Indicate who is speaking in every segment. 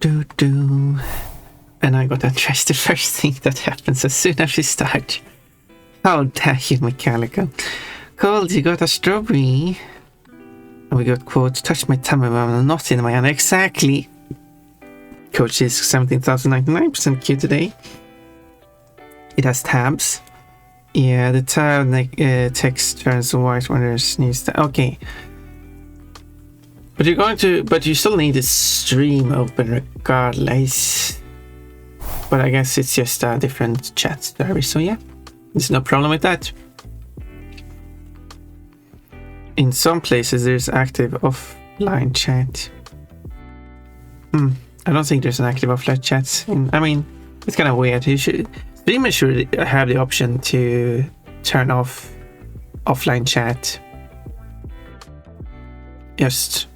Speaker 1: And I got addressed the first thing that happens as soon as we start. How dare you, Mechanical. Cold, you got a strawberry. And we got quote, touch my tummy when I'm not in my hand. Exactly. Coach is 17,099% cute today. It has tabs. Yeah, the tab text turns white when there's new stuff. Okay. But you still need the stream open regardless. But I guess it's just a different chat service, so yeah. There's no problem with that. In some places there's active offline chat. I don't think there's an active offline chat. I mean, it's kind of weird. Streamers should have the option to turn off offline chat. Just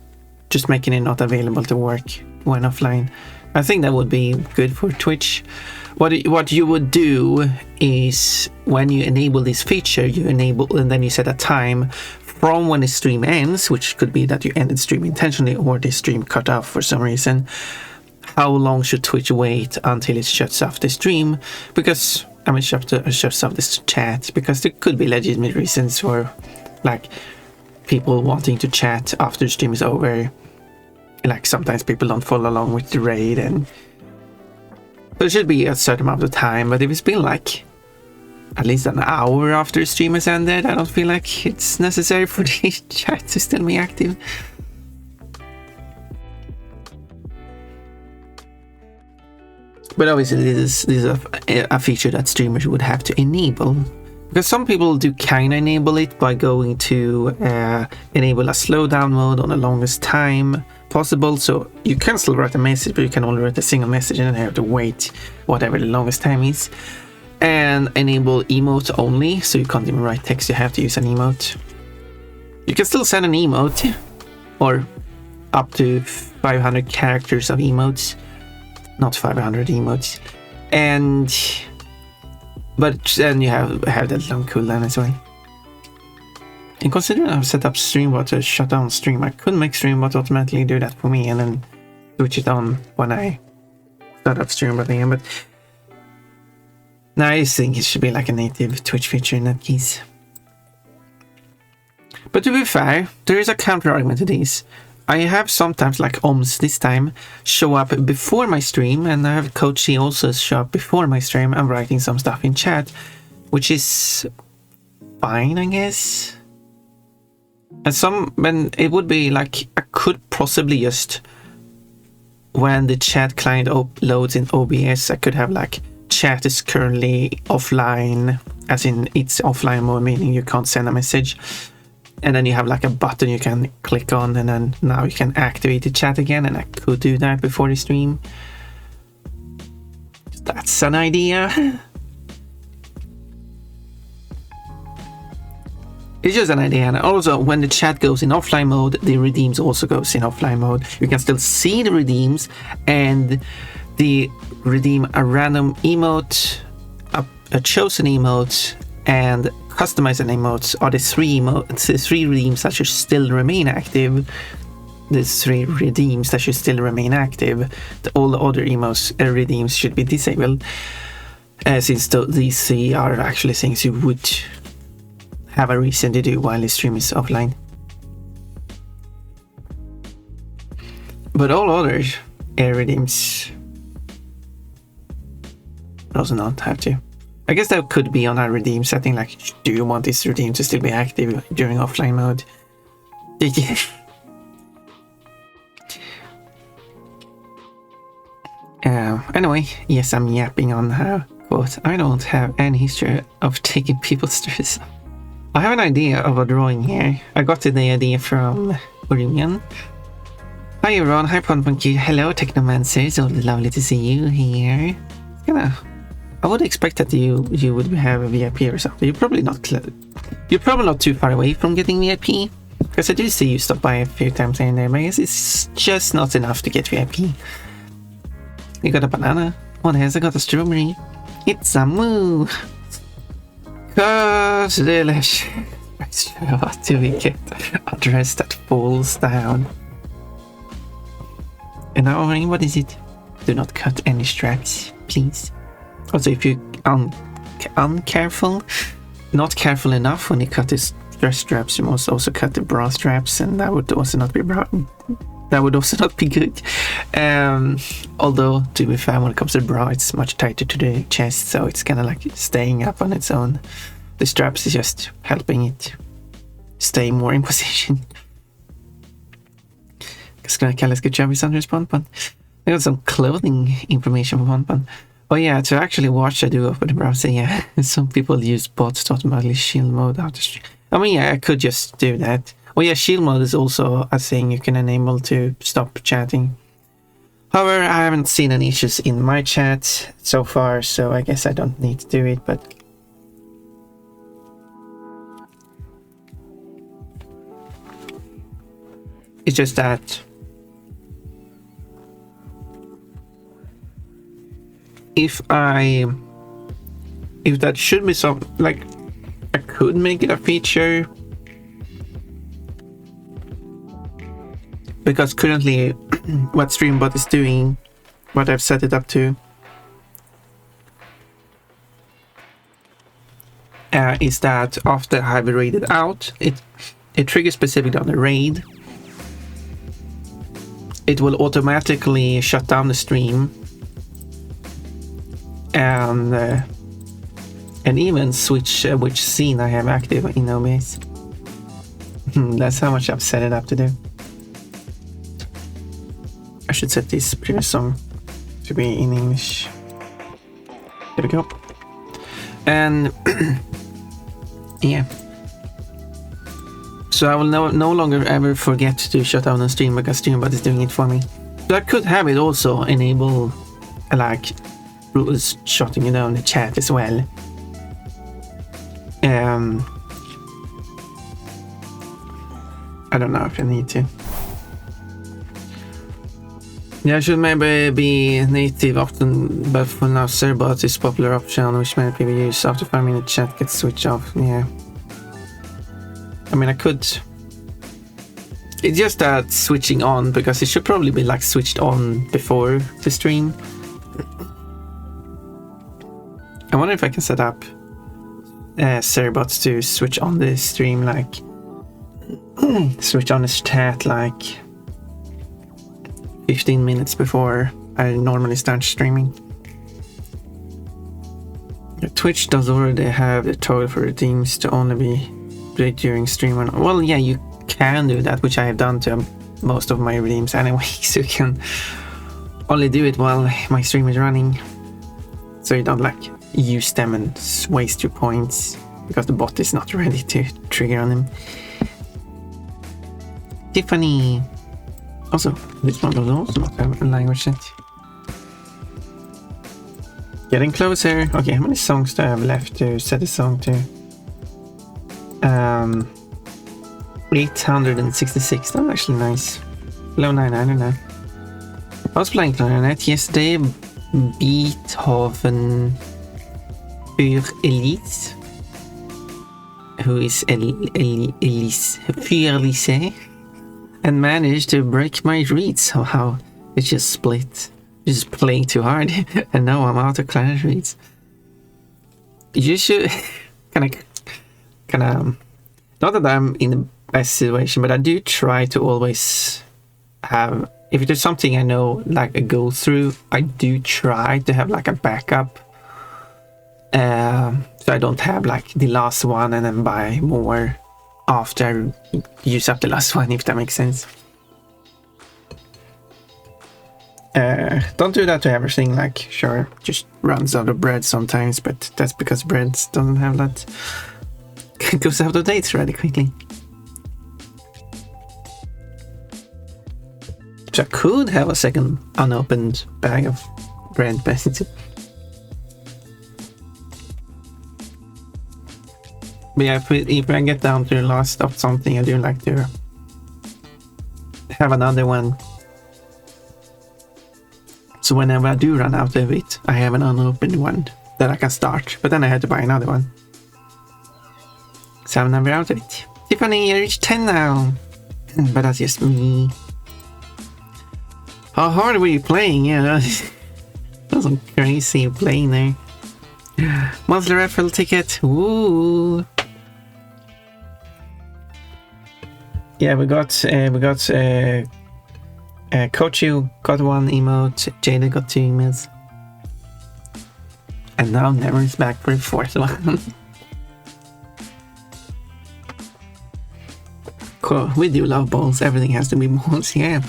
Speaker 1: making it not available to work when offline. I think that would be good for Twitch. What you would do is when you enable this feature, you enable and then you set a time from when the stream ends, which could be that you ended stream intentionally or the stream cut off for some reason. How long should Twitch wait until it shuts off the stream? Because shuts off this chat, because there could be legitimate reasons for like people wanting to chat after the stream is over. Like sometimes people don't follow along with the raid, and there should be a certain amount of time. But if it's been like at least an hour after the stream has ended, I don't feel like it's necessary for the chat to still be active. But obviously this is a feature that streamers would have to enable. Because some people do kind of enable it by going to enable a slowdown mode on the longest time possible. So you can still write a message, but you can only write a single message and then have to wait whatever the longest time is. And enable emote only, so you can't even write text, you have to use an emote. You can still send an emote, or up to 500 characters of emotes. Not 500 emotes. But then you have that long cooldown as well. And considering I've set up Streambot to shut down stream, I could make Streambot automatically do that for me and then switch it on when I start up Streambot again. But now I think it should be like a native Twitch feature in that case. But to be fair, there is a counter argument to this. I have sometimes, like OMS this time, show up before my stream, and I have Coachy also show up before my stream. I'm writing some stuff in chat, which is fine, I guess. And when it would be like, I could possibly just, when the chat client loads in OBS, I could have like, chat is currently offline, as in it's offline mode, meaning you can't send a message. And then you have like a button you can click on, and then now you can activate the chat again, and I could do that before the stream. That's an idea. It's just an idea. And also, when the chat goes in offline mode, the redeems also goes in offline mode. You can still see the redeems, and the redeem a random emote, a chosen emote, and customize an emotes are the three redeems that should still remain active. The three redeems that should still remain active. All the other emotes redeems should be disabled. Since these three are actually things you would have a reason to do while the stream is offline. But all other redeems does not have to. I guess that could be on our redeem setting, like, do you want this redeem to still be active during offline mode? Anyway, yes, I'm yapping on how, quote, I don't have any history of taking people's stress. I have an idea of a drawing here. I got the idea from Orion. Hi everyone, hi Punky, hello Technomancer, so lovely to see you here. I would expect that you would have a VIP or something. You're probably not too far away from getting VIP, because I do see you stop by a few times here and there, but I guess it's just not enough to get VIP. You got a banana. One has I got a strawberry. It's a moo. Cause delicious. What do we get? A dress that falls down. And now, what is it? Do not cut any straps, please. Also, if you uncareful, not careful enough when you cut the dress straps, you must also cut the bra straps, and that would also not be good. Although, to be fair, when it comes to the bra, it's much tighter to the chest, so it's kind of like staying up on its own. The straps is just helping it stay more in position. Ska jag kalla det Chubby Sanders Ponpon? I got some clothing information from Ponpon. Oh yeah, to actually watch I do open the browser, yeah. Some people use bots to automatically shield mode out the stream. I mean, yeah, I could just do that. Oh yeah, shield mode is also a thing you can enable to stop chatting. However, I haven't seen any issues in my chat so far, so I guess I don't need to do it, but... It's just that... If that should be some, like, I could make it a feature, because currently what Streambot is doing, what I've set it up to, is that after I've raided out, it triggers specifically on the raid. It will automatically shut down the stream and even switch which scene I have active in OBS. That's how much I've set it up to do. I should set this previous song to be in English. There we go. And yeah. So I will no longer ever forget to shut down the stream because Streambot is doing it for me. So I could have it also enable like rules shutting down the chat as well. I don't know if I need to. Yeah, I should maybe be native often, but for now Cerbot is a popular option which many people use. After 5 minutes chat gets switched off. Yeah. I mean, I could... It's just that switching on, because it should probably be like switched on before the stream. I wonder if I can set up Cerbot to switch on the stream, like switch on the chat like 15 minutes before I normally start streaming. Twitch does already have the toggle for redeems to only be played during stream. Well, yeah, you can do that, which I have done to most of my redeems anyway, so you can only do it while my stream is running, so you don't like use them and waste your points because the bot is not ready to trigger on them. Tiffany. Also, this one does also not have a language set. Getting closer. Okay, how many songs do I have left to set a song to? 866. That's actually nice. Below 900 now. I was playing clarinet yesterday. Beethoven für Elise, who is Elise für Elise, and managed to break my reeds somehow. It just split. Just playing too hard, and now I'm out of clarinet reeds. You should kind of. Not that I'm in the best situation, but I do try to always have. If there's something I know, like a go through, I do try to have like a backup. So I don't have like the last one and then buy more after I use up the last one, if that makes sense. Don't do that to everything, like, sure, just runs out of bread sometimes, but that's because bread doesn't have that. It goes out of date really quickly. So I could have a second unopened bag of bread, but yeah, if I get down to the last of something, I do like to have another one. So whenever I do run out of it, I have an unopened one that I can start, but then I had to buy another one. So I'm never out of it. Tiffany, I reached 10 now. But that's just me. How hard were you playing? Yeah, That's some crazy playing there. Monthly raffle ticket. Ooh. Yeah, we got Kochu got 1 emote, Jada got 2 emails. And now Never is back for the 4th one. Cool. We do love balls. Everything has to be balls, yeah.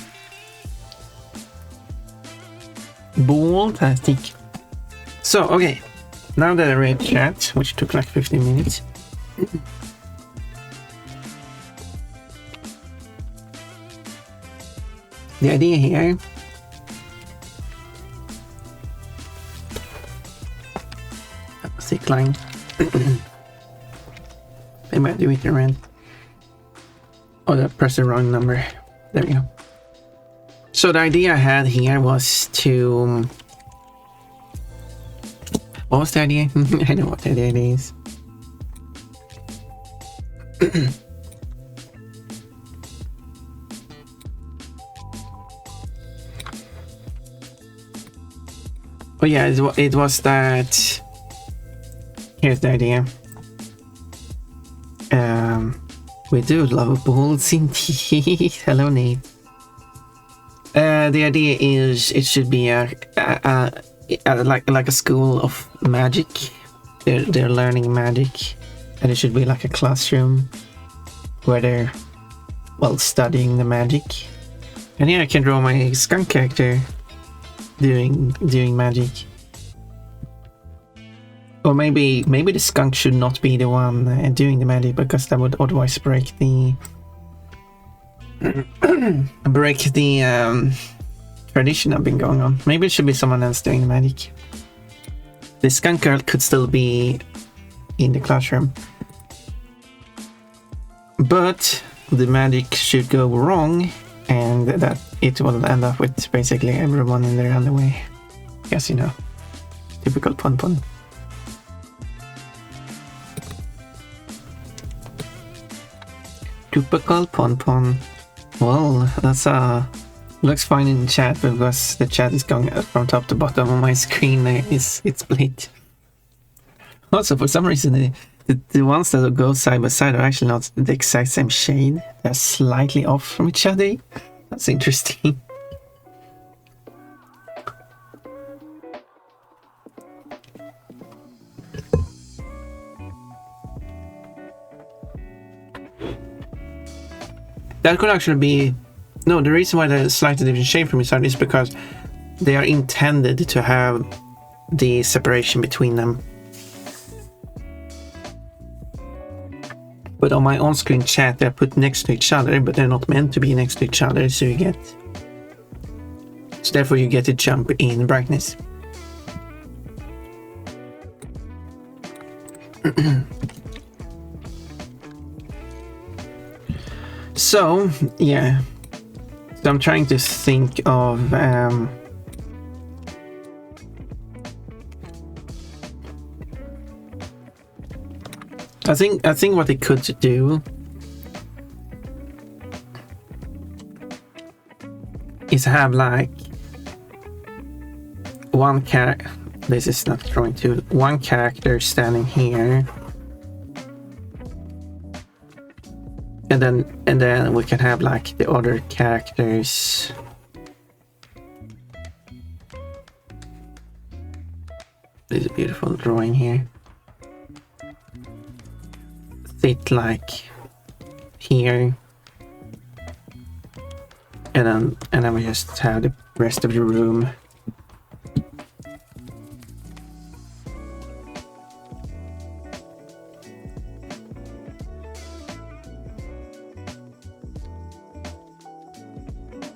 Speaker 1: Ball-tastic. So, okay. Now that I read chat, which took like 15 minutes. The idea here thick line. Maybe I do it around. Oh, I pressed the wrong number. There we go. So the idea I had here was to... What was the idea? I know what the idea is. Oh yeah, it was that... Here's the idea. We do love balls indeed. Hello, Nate. The idea is it should be like a school of magic. They're learning magic, and it should be like a classroom where they're studying the magic. And here I can draw my skunk character doing magic. Or maybe the skunk should not be the one doing the magic, because that would otherwise break the tradition that been going on. Maybe it should be someone else doing the magic. The skunk girl could still be in the classroom, but the magic should go wrong, and that it will end up with basically everyone in their underwear. Yes, you know, typical pun. Typical pun. Well, that's looks fine in chat, because the chat is going from top to bottom on my screen. It's split. Also, for some reason, the ones that go side by side are actually not the exact same shade. They're slightly off from each other. That's interesting. That could actually be... No, the reason why they're slightly different shade from each other is because they are intended to have the separation between them. But on my on-screen chat, they're put next to each other, but they're not meant to be next to each other, so therefore you get a jump in brightness. So, yeah. So I'm trying to think of... I think what they could do is have like one character. This is not drawing tool. One character standing here, and then we can have like the other characters. This is a beautiful drawing here. Sit like here, and then we just have the rest of the room.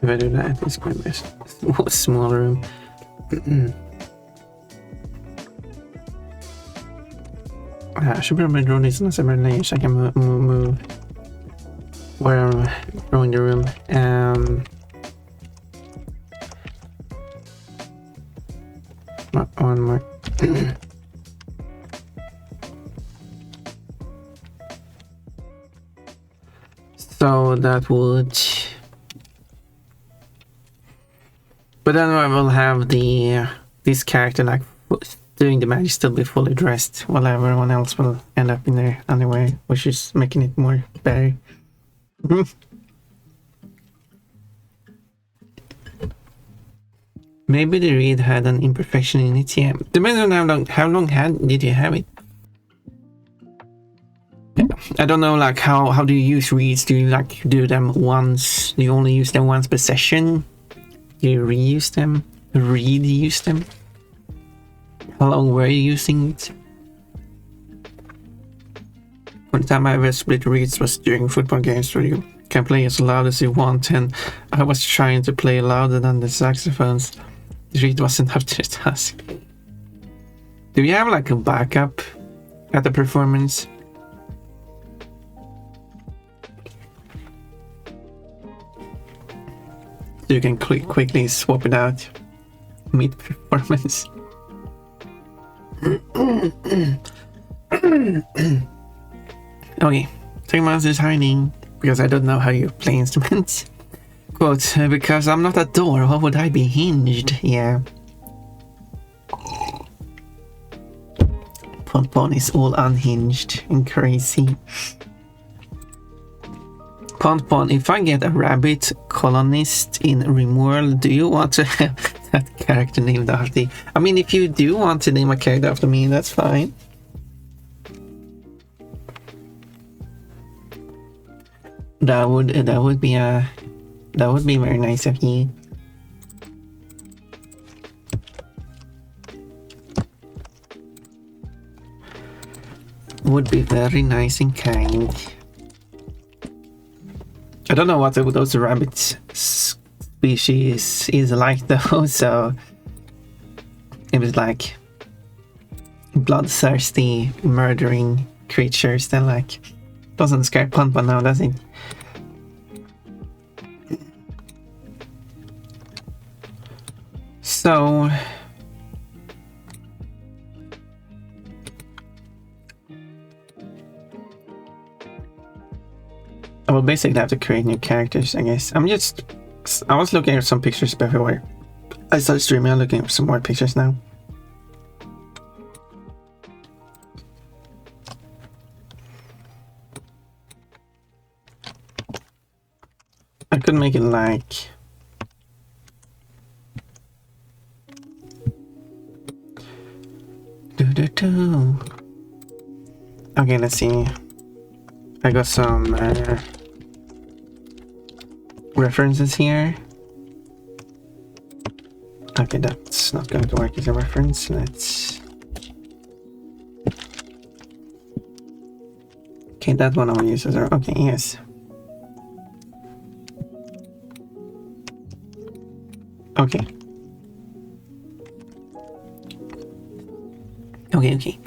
Speaker 1: If I do that, it's quite a small room. I should probably draw this in a separate layer so I can move where I'm drawing the room. One more. So that would... But then I will have the this character like doing the magic still be fully dressed while everyone else will end up in their underwear, which is making it more better. Maybe the reed had an imperfection in it, yeah. Depends on how long did you have it? I don't know, like how do you use reeds? Do you like do them once? Do you only use them once per session? Do you reuse them? Reuse them? How long were you using it? One time I ever split reeds was during football games where you can play as loud as you want, and I was trying to play louder than the saxophones. The reed wasn't up to the task. Do you have like a backup at the performance? So you can quickly swap it out mid-performance. Okay, 3 months is hiding because I don't know how you play instruments. Quote, because I'm not a door, how would I be hinged? Yeah. Pon is all unhinged and crazy. Pon, if I get a rabbit colonist in RimWorld, do you want to have that character named after you? I mean, if you do want to name a character after me, that's fine. That would be very nice of you. Would be very nice and kind. I don't know what those rabbit species is like though, so it was like bloodthirsty murdering creatures, then like doesn't scare Pon now, does it? So I will basically have to create new characters, I guess. I was looking at some pictures before I started streaming. I'm looking at some more pictures now. I could make it like okay, let's see. I got some references here. Okay, that's not going to work as a reference. Let's... Okay, that one I will use as a... Okay, yes. Okay. Okay.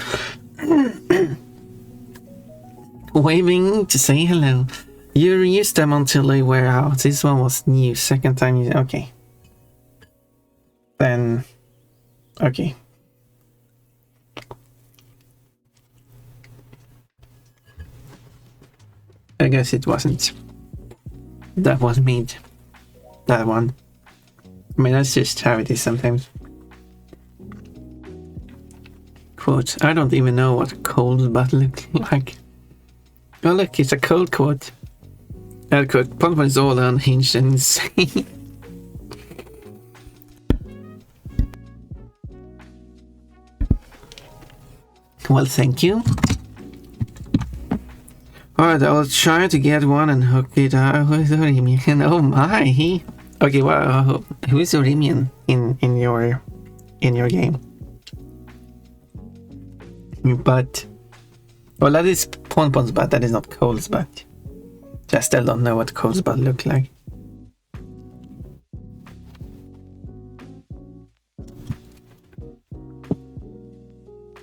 Speaker 1: Waving to say hello. You reused them until they wear out. This one was new. Second time you... Okay. Then... Okay. I guess it wasn't. That was made. That one. I mean, that's just how it is sometimes. Quote, I don't even know what a cold butt looks like. Oh look, it's a cold quote. Quote, Pon is all unhinged and insane. Well, thank you. Alright, I'll try to get one and hook it up with Orimian. Oh my! Okay, well, who is Orimian in your game? But well, that is Pon's butt. That is not Cole's butt. I still don't know what Cole's butt look like.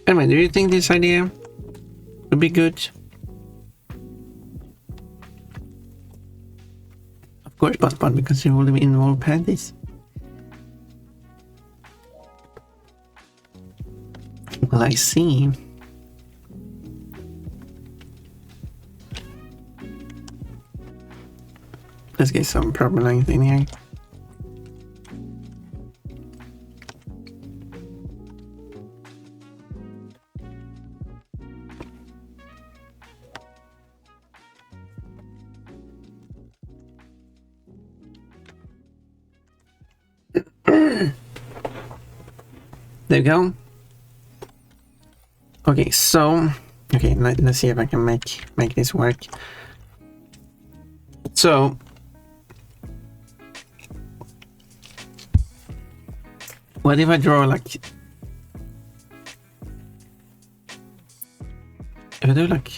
Speaker 1: Anyway, do you think this idea would be good? Of course, Pon, because you will involve panties. Well, I see. Let's get some proper length in here. There we go. Okay, so okay, let's see if I can make this work. So what if I draw like, if I do like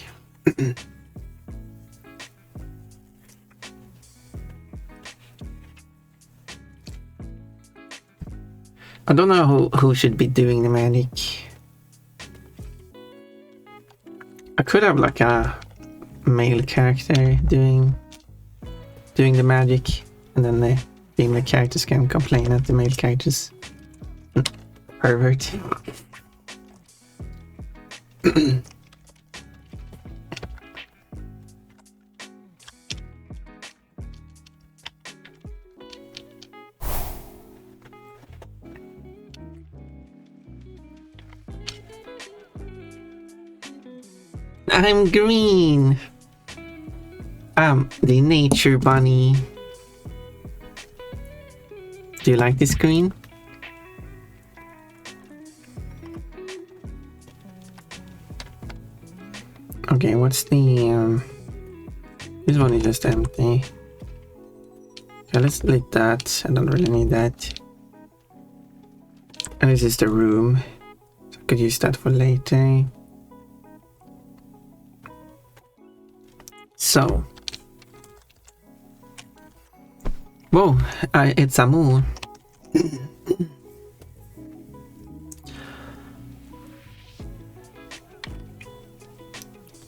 Speaker 1: I don't know who should be doing the magic. I could have like a male character doing the magic, and then the female characters can complain at the male characters. Pervert. I'm green. I'm the nature bunny. Do you like this green? Okay, what's the this one is just empty. Okay, let's delete that. I don't really need that. And this is the room, so I could use that for later. So, whoa, it's a moon.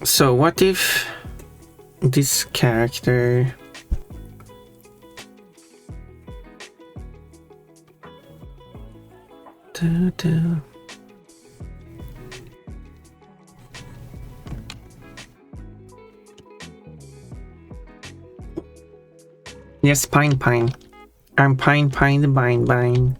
Speaker 1: So what if this character Yes, pine. I'm pine, bine.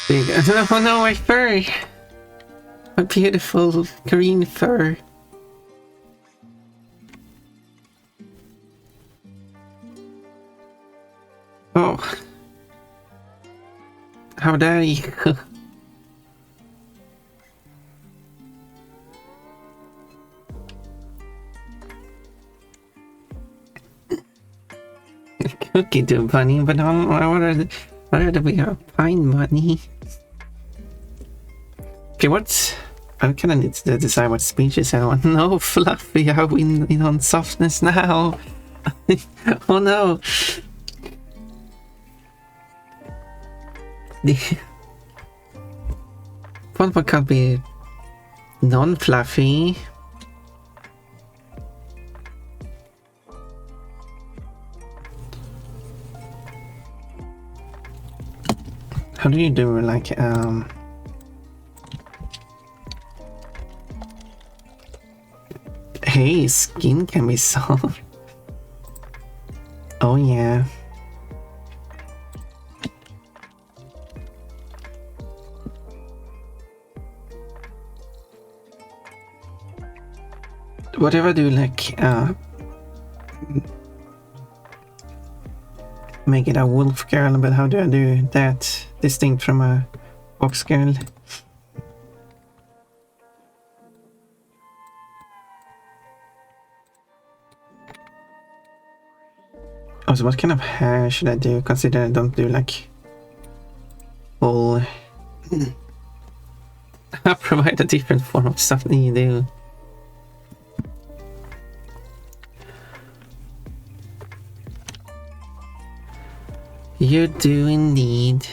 Speaker 1: Big. Oh no, my fur! My beautiful green fur. Oh. How dare you? Cookie dough bunny, but what are we have pine bunny? Okay, what's I kind of need to decide what speeches I want. No, Fluffy, are we in on softness now? Oh no. What can't be non-fluffy? How do you do like hey, skin can be soft. Oh yeah. Whatever do like make it a wolf girl, but how do I do that distinct from a fox girl? Oh, so what kind of hair should I do? Consider I don't do like full. I provide a different form of stuff than you do. You do indeed.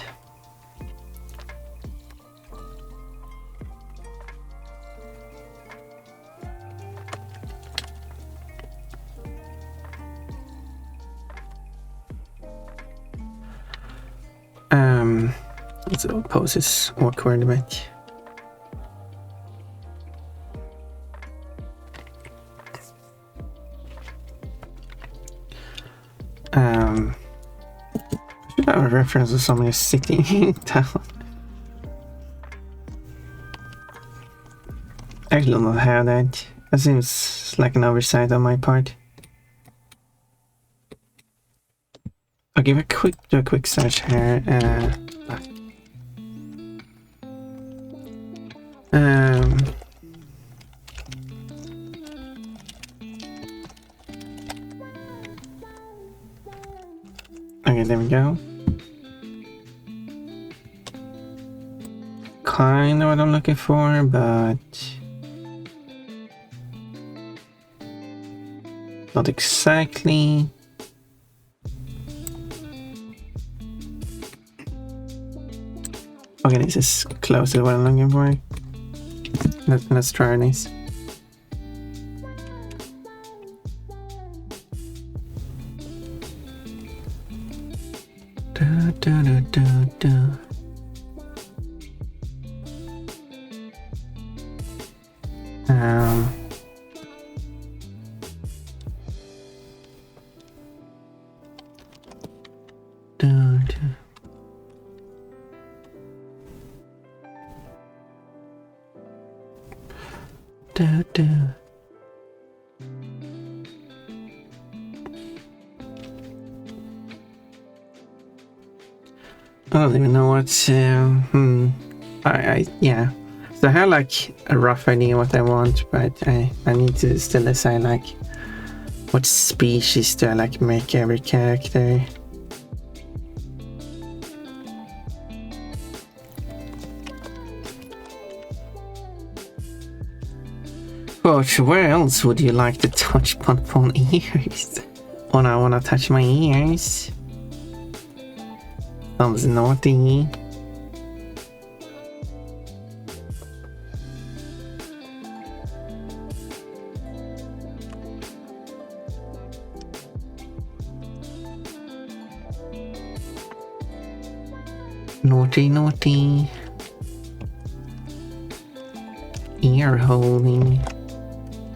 Speaker 1: This little pose is awkward, but should have a reference of someone just sitting down. I don't know how that. That seems like an oversight on my part. I'll do a quick search here. Okay, there we go. Kind of what I'm looking for, but not exactly. Okay, this is close to what I'm looking for. Let's try this. Da, da, da, da, da. Da, da. Da, da. I don't even know what's yeah. So I have like a rough idea what I want, but I need to still decide like what species do I like make every character. But where else would you like to touch upon ears? I wanna touch my ears. Sounds naughty. Naughty, naughty. Ear holding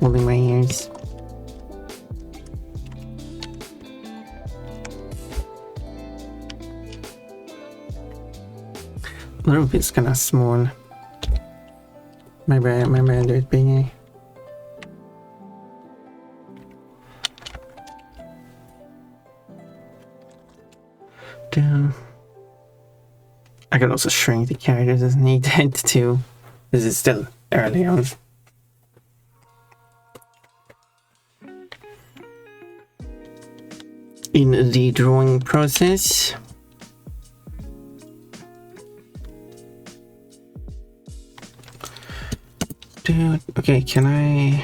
Speaker 1: my ears. The roof is kinda small. Maybe I do it bigger. I could also shrink the characters as needed too. This is still early on. In the drawing process. Dude, okay, can I...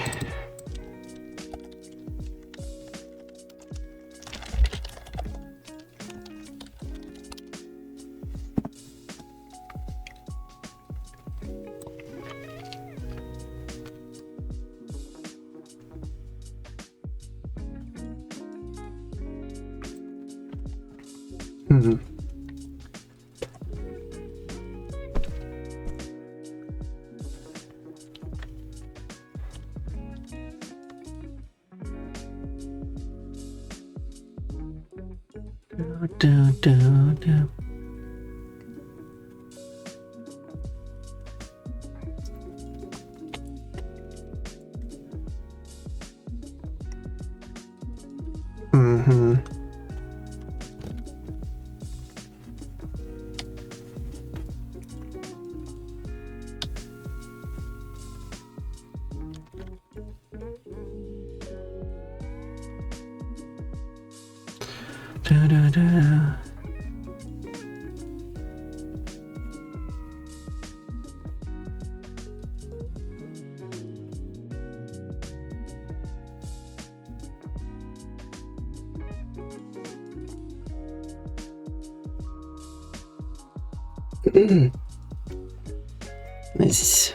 Speaker 1: This is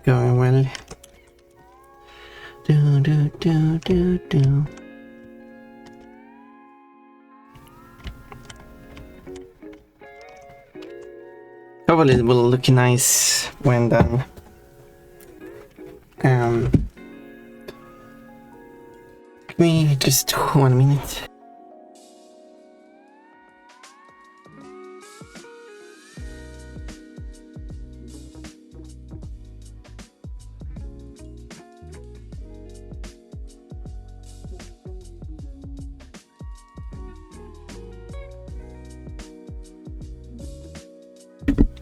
Speaker 1: going well. Probably it will look nice when done. Give me just 1 minute.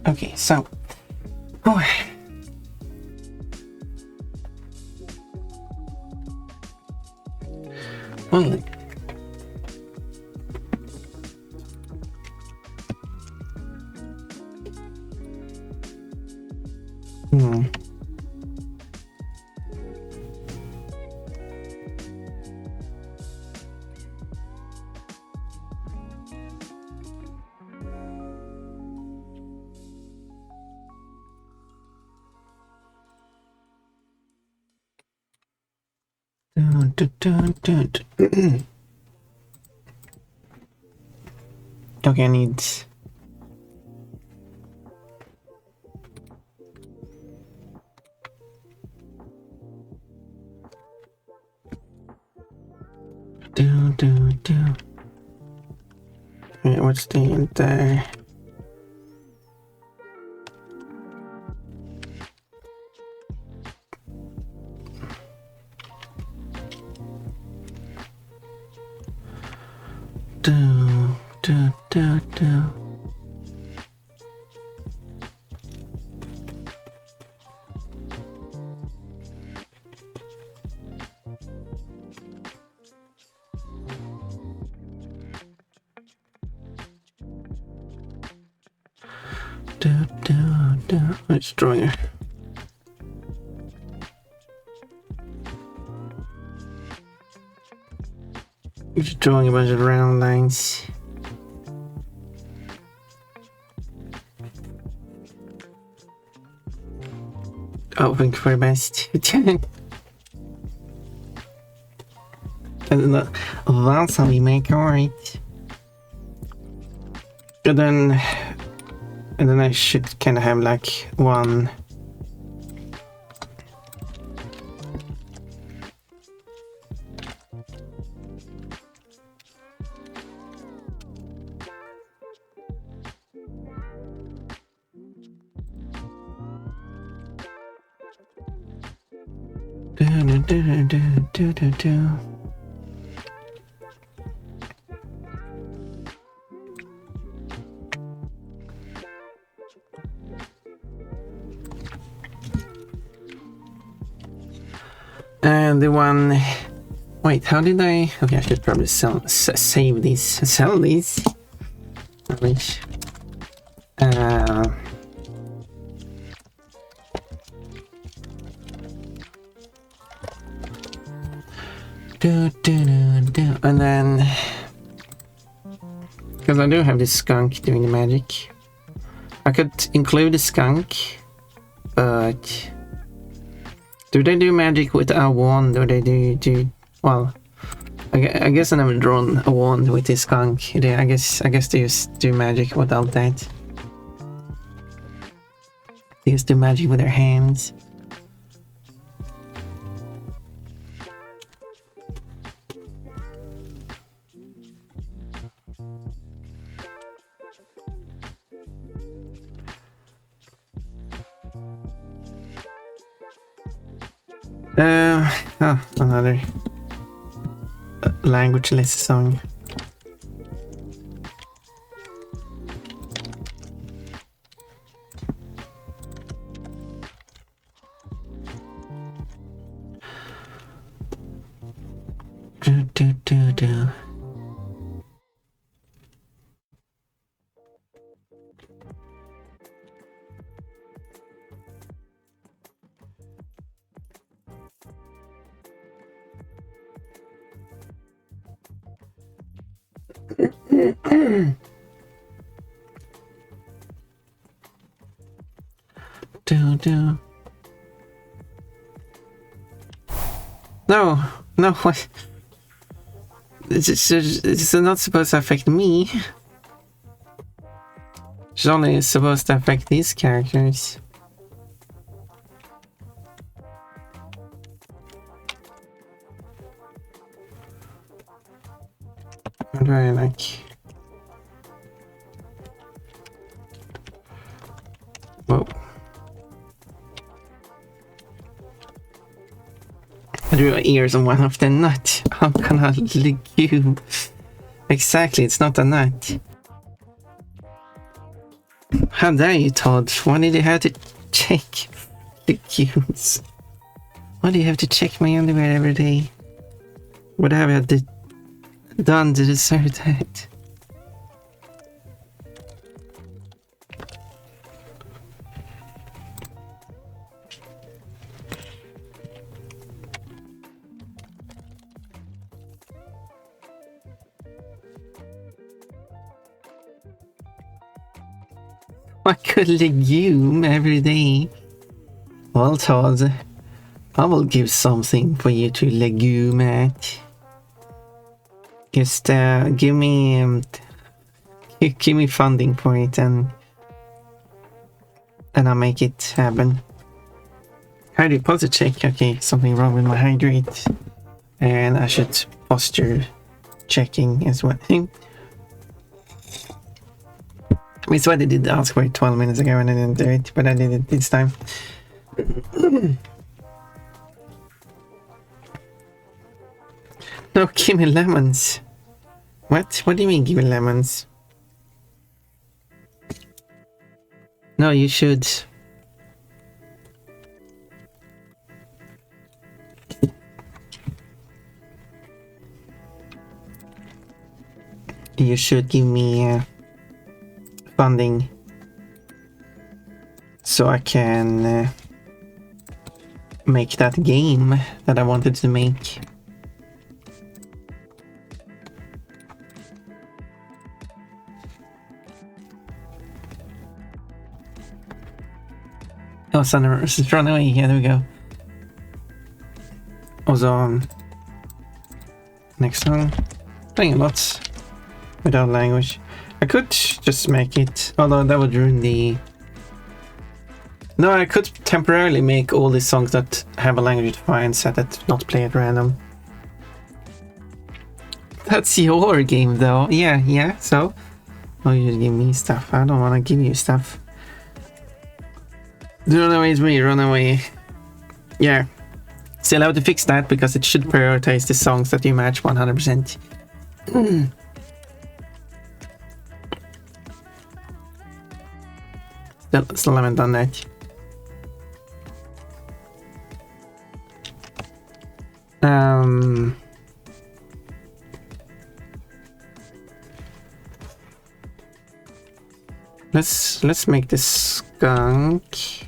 Speaker 1: Okay, so... Oh. Well... Okay, I need... Wait, what's the there? It's drawing. It's drawing a bunch of round lines. Hoping for the best. And that's how we make art. And then I should kind of have like one. And the one... Wait, how did I... Okay, I should probably save these. Sell these. I wish. And then... Because I do have this skunk doing the magic. I could include the skunk, but... Do they do magic with a wand, or they do well, I guess I never drawn a wand with this skunk. I guess they just do magic without that. They just do magic with their hands. Another languageless song. Do. No, what? It's not supposed to affect me. It's only supposed to affect these characters. How do I like... Whoa. I drew ears on one of the nut. How can I lick you? Exactly, it's not a nut. How dare you, Todd? Why did you have to check the cues? Why do you have to check my underwear every day? What have I done to deserve that? I could legume every day. Well, Todd, I will give something for you to legume at. Just give me funding for it, and I'll make it happen. How do you posture check? Okay, something wrong with my hydrate, and I should posture checking as well. It's what I did ask for it 12 minutes ago and I didn't do it, but I did it this time. No, give me lemons. What? What do you mean give me lemons? No, you should. You should give me funding so I can make that game that I wanted to make. Oh, Sunrise, run away. Yeah, there we go. Also, next song. Playing a lot without language. I could just make it, although that would ruin the... No, I could temporarily make all these songs that have a language defined set it not play at random. That's your game though. Yeah, so? Oh, you give me stuff. I don't want to give you stuff. Run away is me, run away. Yeah. Still have to fix that because it should prioritize the songs that you match 100%. Still haven't done that. Let's make this skunk.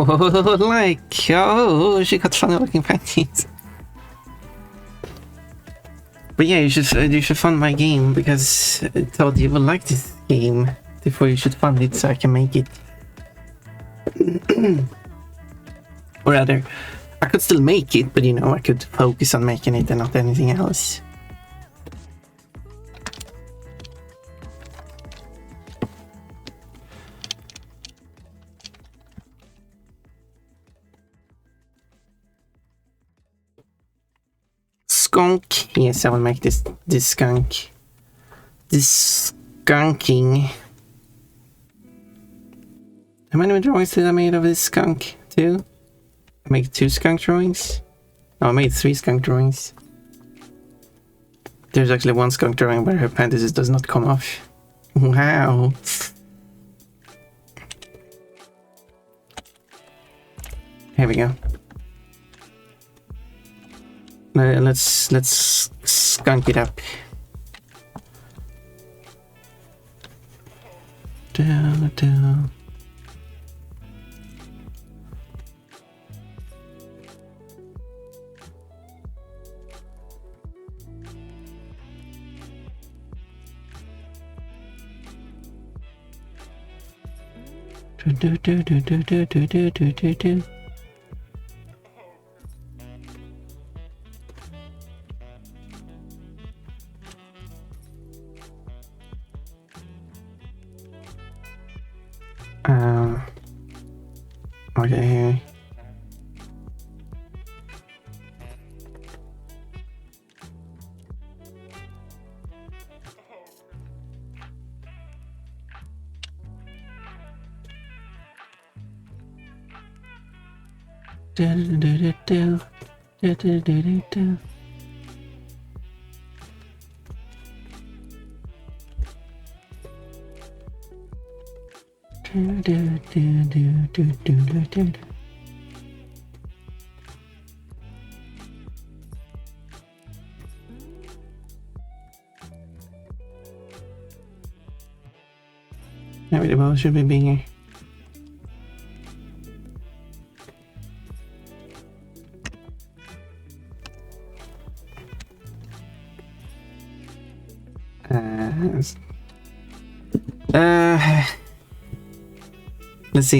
Speaker 1: Oh, like, oh, she got funny looking panties. But yeah, you should fund my game because I thought you would like this game. Therefore, you should fund it so I can make it. Or rather, I could still make it, but you know, I could focus on making it and not anything else. Skunk. Yes, I will make this skunk. This skunking. How many drawings did I made of this skunk? 2? I made 2 skunk drawings? No, I made 3 skunk drawings. There's actually 1 skunk drawing where her panties does not come off. Wow. Here we go. Let's skunk it up. Down. Okay. Maybe the bow should be bigger.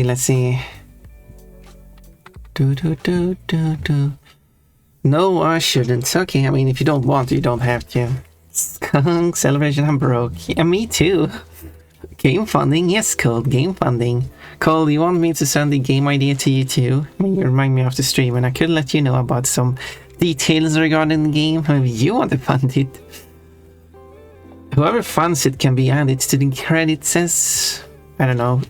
Speaker 1: Let's see. No, I shouldn't. Okay, I mean, if you don't want to, you don't have to. Skunk celebration, I'm broke. Yeah, me too. Game funding, yes, Cole, game funding. Cole, you want me to send the game idea to you too? I mean, you remind me of the stream, and I could let you know about some details regarding the game. Maybe you want to fund it. Whoever funds it can be added to the credits as, I don't know,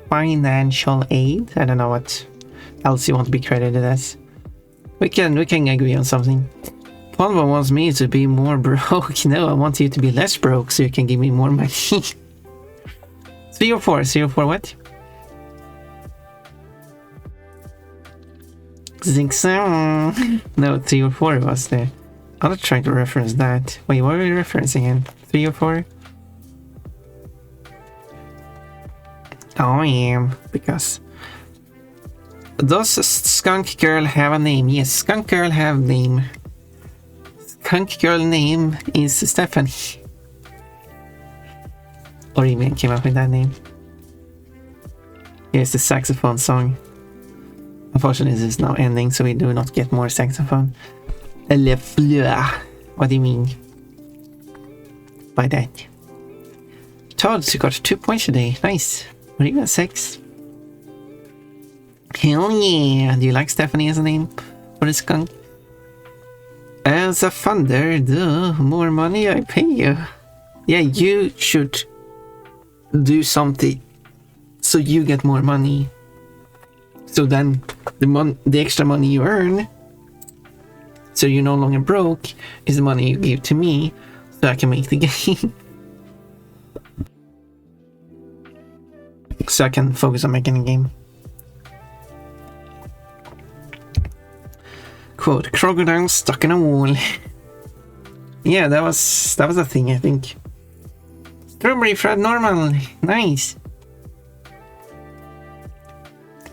Speaker 1: financial aid. I don't know what else you want to be credited as. We can agree on something. Palma wants me to be more broke. No, I want you to be less broke so you can give me more money. 3 or 4? 3 or 4 what? Think so. No, 3 or 4 was there. I'm not trying to reference that. Wait, what are we referencing in? 3 or 4? Oh, yeah, because... Does Skunk Girl have a name? Yes, Skunk Girl have name. Skunk Girl name is Stephanie. Or even came up with that name. Here's the saxophone song. Unfortunately, this is now ending, so we do not get more saxophone. Le fleur. What do you mean by that? Todd, you got 2 points today. Nice. Or even 6. Hell yeah. Do you like Stephanie as a name for the skunk? As a funder, the more money I pay you. Yeah, you should do something so you get more money. So then the extra money you earn, so you're no longer broke, is the money you give to me so I can make the game. So I can focus on making a game. Quote, crocodile stuck in a wall. Yeah, that was a thing, I think. Strawberry Fred normal. Nice.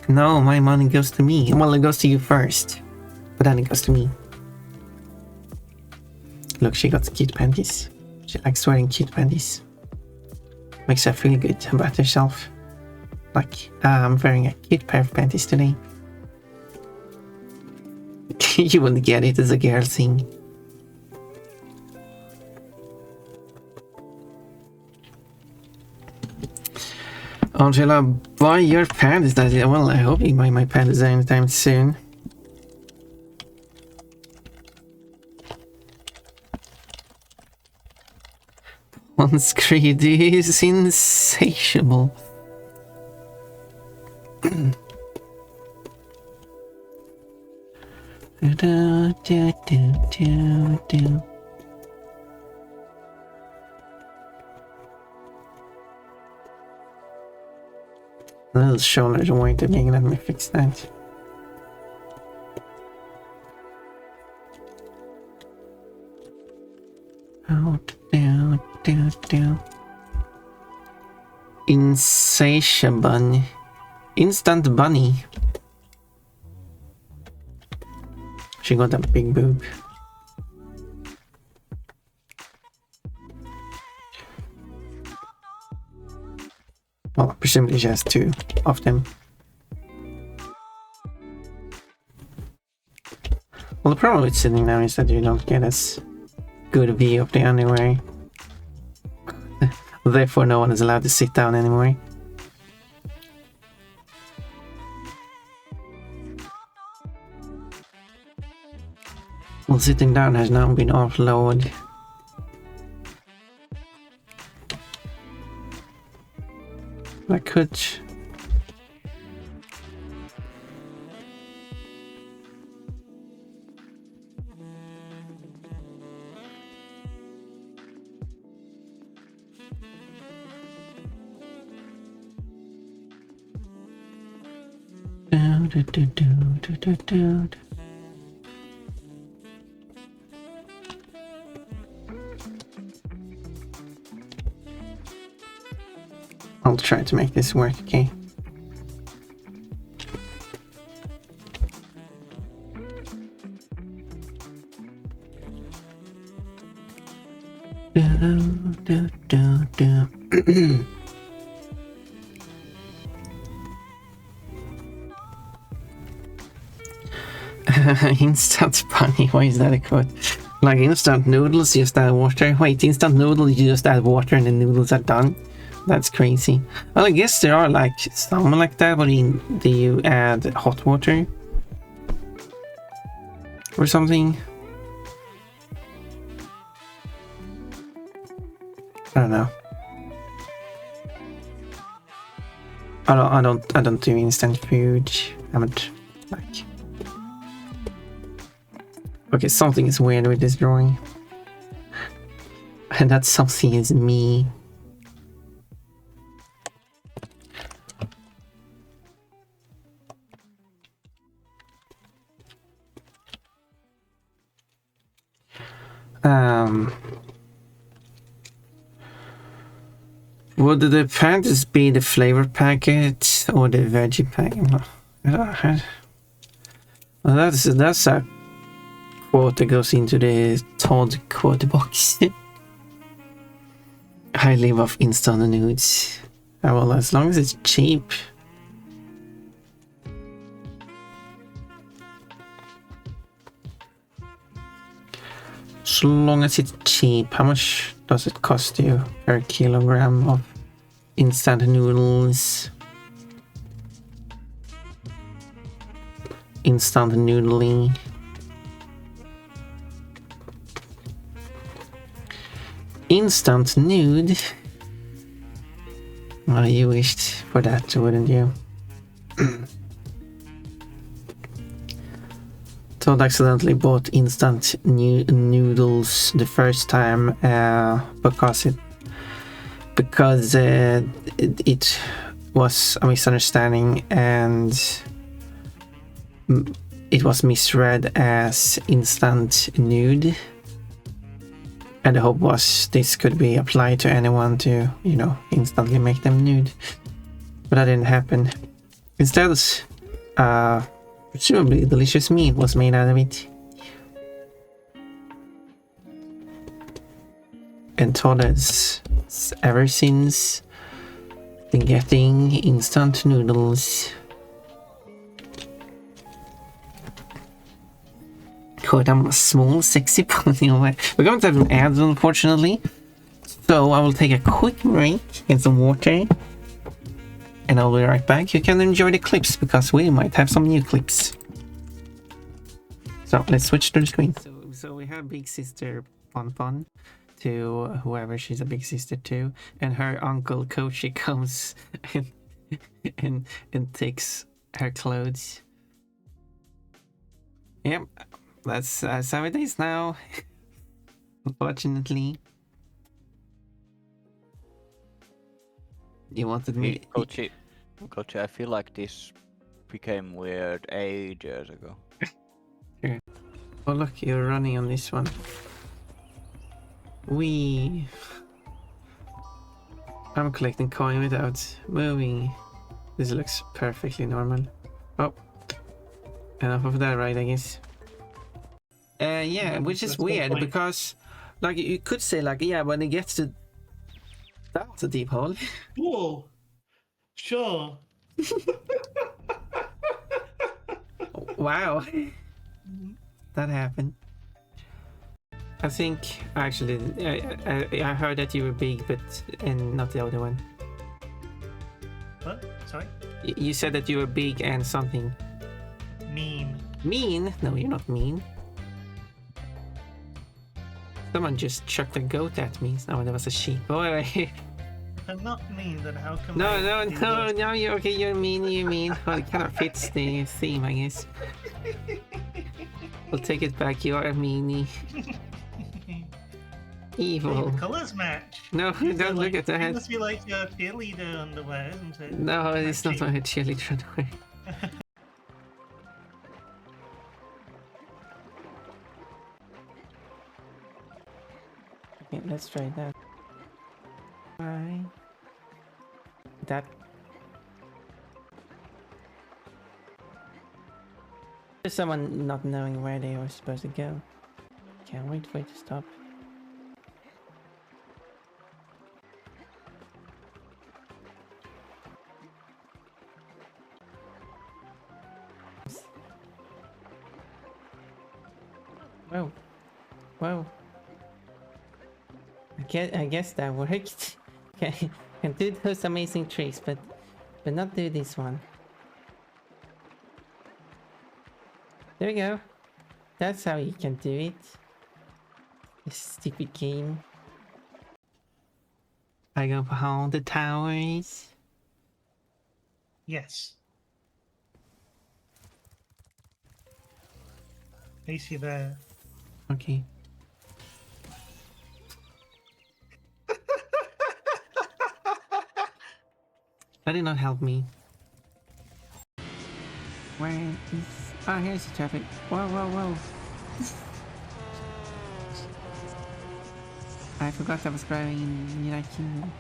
Speaker 1: No, my money goes to me. Well, it goes to you first, but then it goes to me. Look, she got cute panties. She likes wearing cute panties. Makes her feel good about herself. Like, I'm wearing a cute pair of panties today. You wouldn't get it as a girl thing. Angela, buy your panties. Well, I hope you buy my panties anytime soon. Once greed is insatiable. Those shoulders are way too big. Let me fix that. Insatiable. Instant bunny. She got a big boob. Well, presumably she has 2 of them. Well, the problem with sitting now is that you don't get as good a view of the underwear. Therefore, no one is allowed to sit down anymore. Well, sitting down has now been offloaded. I could... I'll try to make this work, okay? Instant bunny, why is that a quote? Like instant noodles, just add water. Wait, instant noodles, you just add water and the noodles are done? That's crazy. Well, I guess there are like some like that, but do you add hot water? Or something? I don't know. I don't do instant food. I haven't like... Okay, something is weird with this drawing. And that something is me. Would the panties be the flavor packet or the veggie packet? Well, that's a quote that goes into the Todd quote box. I live off instant nudes. Well, as long as it's cheap. As long as it's cheap. How much does it cost you per kilogram of instant noodles? Instant noodling. Instant nude. Well, you wished for that, wouldn't you? Todd accidentally bought instant noodles the first time because it was a misunderstanding and it was misread as instant nude. And the hope was this could be applied to anyone to, you know, instantly make them nude. But that didn't happen. Instead, presumably delicious meat was made out of it. And Todd has ever since been getting instant noodles. God, I'm a small, sexy pony. We're going to have some ads, unfortunately. So I will take a quick break, get some water, and I'll be right back. You can enjoy the clips because we might have some new clips. So let's switch to the screen. So we have Big Sister Pon to whoever she's a big sister to, and her uncle Kochi comes and takes her clothes. Yep. That's how it is now, unfortunately. You wanted me...
Speaker 2: Kochi, I feel like this became weird ages ago.
Speaker 1: Sure. Oh look, you're running on this one. I'm collecting coin without moving. This looks perfectly normal. Oh. Enough of that, right, I guess. Yeah, which is weird because, like, you could say, like, yeah, when it gets to... That's a deep hole.
Speaker 3: Cool. Sure.
Speaker 1: Wow. That happened. I think actually I heard that you were big, but and not the other one.
Speaker 3: What? Sorry?
Speaker 1: You said that you were big and something.
Speaker 3: Mean.
Speaker 1: Mean? No, you're not mean. Someone just chucked a goat at me. No, that was a sheep. Oh, wait.
Speaker 3: If I'm not mean, then how come?
Speaker 1: No,
Speaker 3: I
Speaker 1: no,
Speaker 3: do
Speaker 1: no,
Speaker 3: this?
Speaker 1: no, you're okay, you're mean, you're mean. Well, it kind of fits the theme, I guess. We'll take it back, you are a meanie.
Speaker 3: Hey,
Speaker 1: Evil.
Speaker 3: the colors match.
Speaker 1: No,
Speaker 3: These
Speaker 1: don't
Speaker 3: are
Speaker 1: look
Speaker 3: like,
Speaker 1: at
Speaker 3: It
Speaker 1: that.
Speaker 3: must be like your cheerleader underwear, isn't it?
Speaker 1: No, it's not
Speaker 3: Matching.
Speaker 1: my cheerleader underwear. Okay, let's try that. Try that. There's someone not knowing where they were supposed to go. Can't wait for it to stop. Whoa. Whoa. I guess that worked. Can do those amazing tricks, but not do this one. There we go. That's how you can do it. This stupid game. I go behind the towers.
Speaker 3: Yes. Place you there.
Speaker 1: Okay. That did not help me. Where is... Oh, here's the traffic. Whoa, whoa, whoa. I forgot I was driving in the United Kingdom.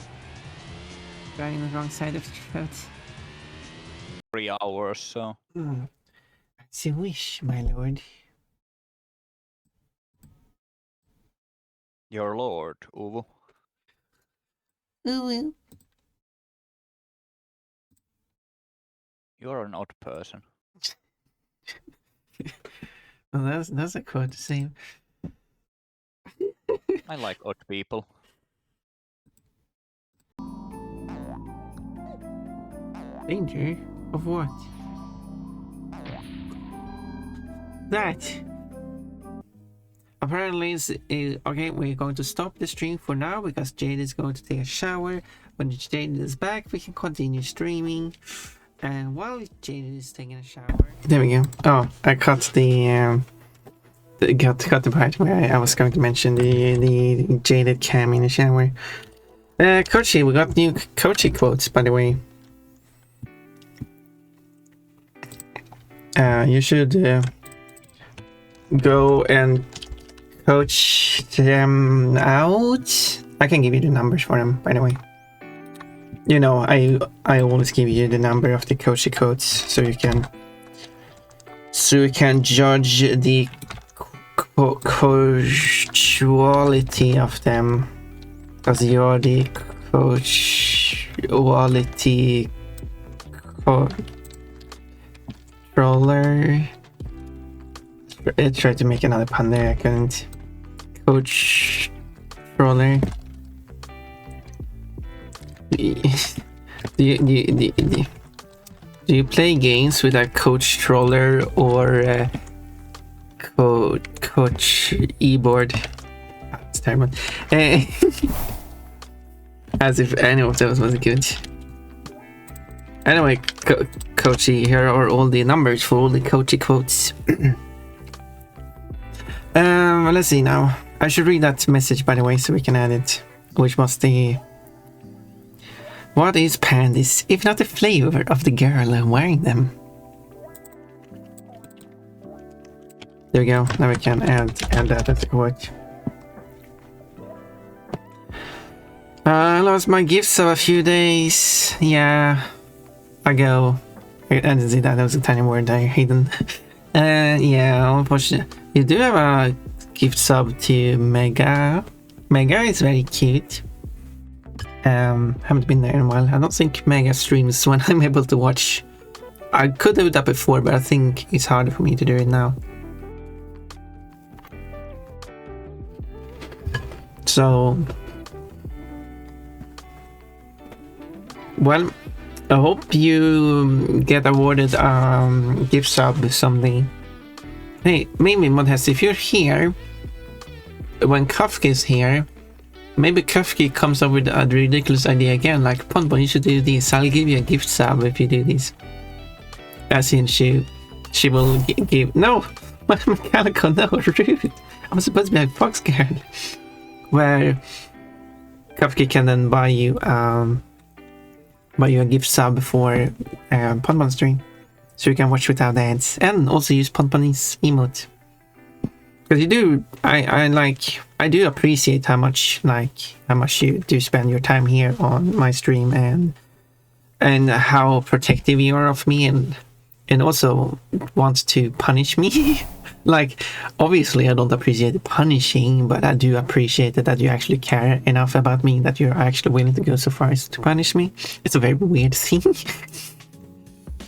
Speaker 1: Driving the wrong side of the road.
Speaker 2: 3 hours, so.
Speaker 1: It's a wish, my lord.
Speaker 2: Your lord, Uvo.
Speaker 1: Ooh.
Speaker 2: You're an odd person.
Speaker 1: Well, that's a quote to say.
Speaker 2: I like odd people.
Speaker 1: Danger? Of what? That! Apparently, okay, we're going to stop the stream for now because Jade is going to take a shower. When Jade is back, we can continue streaming. And while Jade is taking a shower... There we go. Oh, I cut the cut the part where I was going to mention the jaded cam in the shower. Kochi, we got new Kochi quotes, by the way. You should go and coach them out. I can give you the numbers for them, by the way. You know, I always give you the number of the Kochi quotes so you can judge the quality of them, because you're the quality controller. I tried to make another pun there, I couldn't. Coach controller. Do you play games with a coach controller or a coach e-board? It's terrible. As if any of those was good. Anyway, Coachy, here are all the numbers for all the Coachy quotes. Let's see now. I should read that message, by the way, so we can add it. Which was the... What is panties, if not the flavor of the girl wearing them? There we go. Now we can add that as a quote. I lost my gifts of a few days. Yeah. Ago. I didn't see that. That was a tiny word I hidden. Yeah, unfortunately. You do have a gift sub to Mega. Mega is very cute. Haven't been there in a while. I don't think Mega streams when I'm able to watch. I could do that before, but I think it's harder for me to do it now. So, well, I hope you get awarded gift sub someday. Hey, maybe Modest, if you're here, when Kafka is here, maybe Kafka comes up with a ridiculous idea again, like, Ponpon, you should do this, I'll give you a gift sub if you do this. As in, she will give... No! Mechanical, no, rude! I'm supposed to be like Fox Girl. Where Kafka can then buy you a gift sub for Ponpon stream. So you can watch without ads. And also use Ponpon's emote. Because you do, I do appreciate how much you do spend your time here on my stream, and how protective you are of me, and also want to punish me. Like, obviously I don't appreciate the punishing, but I do appreciate that you actually care enough about me that you're actually willing to go so far as to punish me. It's a very weird thing.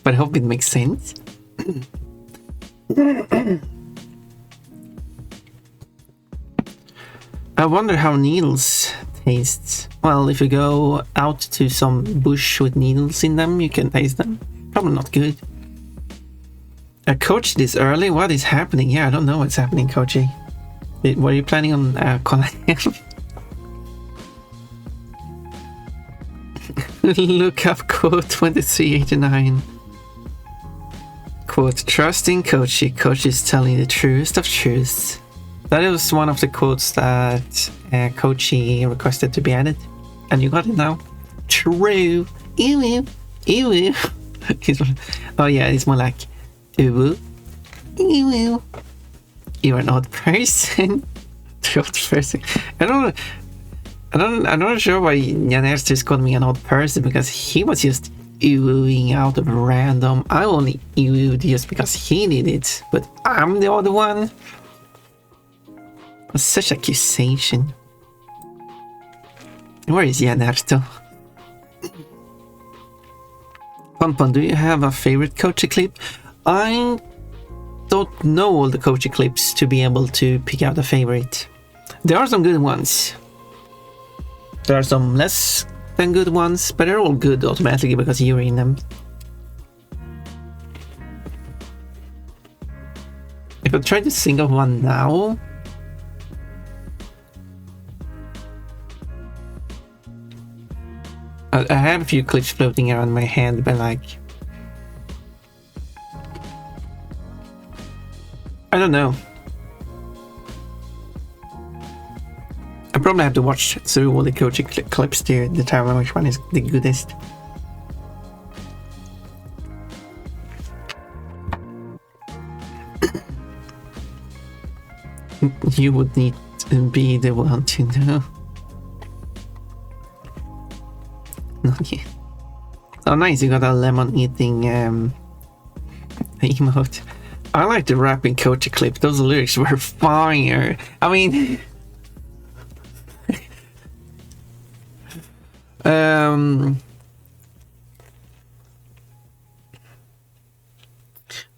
Speaker 1: But I hope it makes sense. I wonder how needles taste. Well, if you go out to some bush with needles in them, you can taste them. Probably not good. I coached this early? What is happening? Yeah, I don't know what's happening, Coachy. Were you planning on collab? Look up quote 2389. Quote, trusting Coachy. Coach is telling the truest of truths. That was one of the quotes that Coachy requested to be added. And you got it now. True. Ew. Ew. Oh yeah, it's more like ew. Ew. You're an odd person. Odd person. I'm not sure why Janerz just called me an odd person, because he was just ewing out of random. I only ewed just because he did it, but I'm the other one. Such accusation. Where is Janerz though? Ponpon, do you have a favorite Coachy clip? I don't know all the Coachy clips to be able to pick out a favorite. There are some good ones. There are some less than good ones, but they're all good automatically because you're in them. If I try to think of one now... I have a few clips floating around my head, but like... I don't know. I probably have to watch through all the Coachy clips to determine which one is the goodest. You would need to be the one to know. Not yet. Oh nice, you got a lemon eating emote. I like the rapping Coachy clip. Those lyrics were fire. I mean...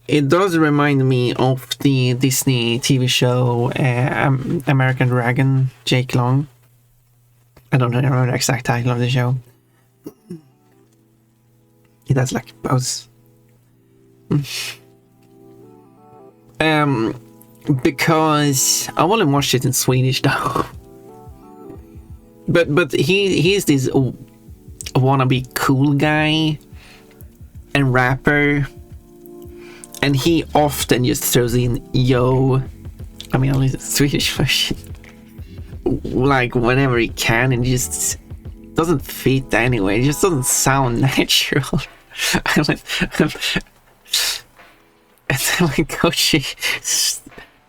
Speaker 1: it does remind me of the Disney TV show American Dragon, Jake Long. I don't remember the exact title of the show. It has like both. Because I only watched it in Swedish though. But he's this wannabe cool guy and rapper, and he often just throws in yo. I mean, only the Swedish version. Like whenever he can, and just doesn't fit anyway. It just doesn't sound natural. And then when Coachy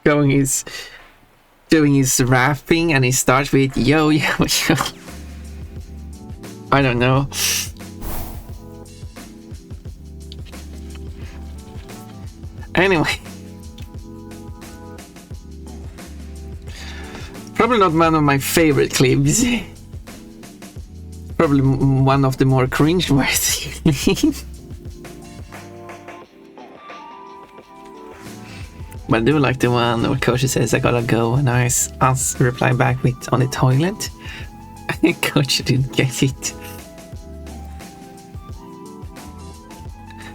Speaker 1: doing his rapping, and he starts with yo yo yo. I don't know. Anyway, probably not one of my favorite clips. Probably one of the more cringe-worthy. But I do like the one where Coach says I gotta go, and I reply back with on the toilet. Coach didn't get it.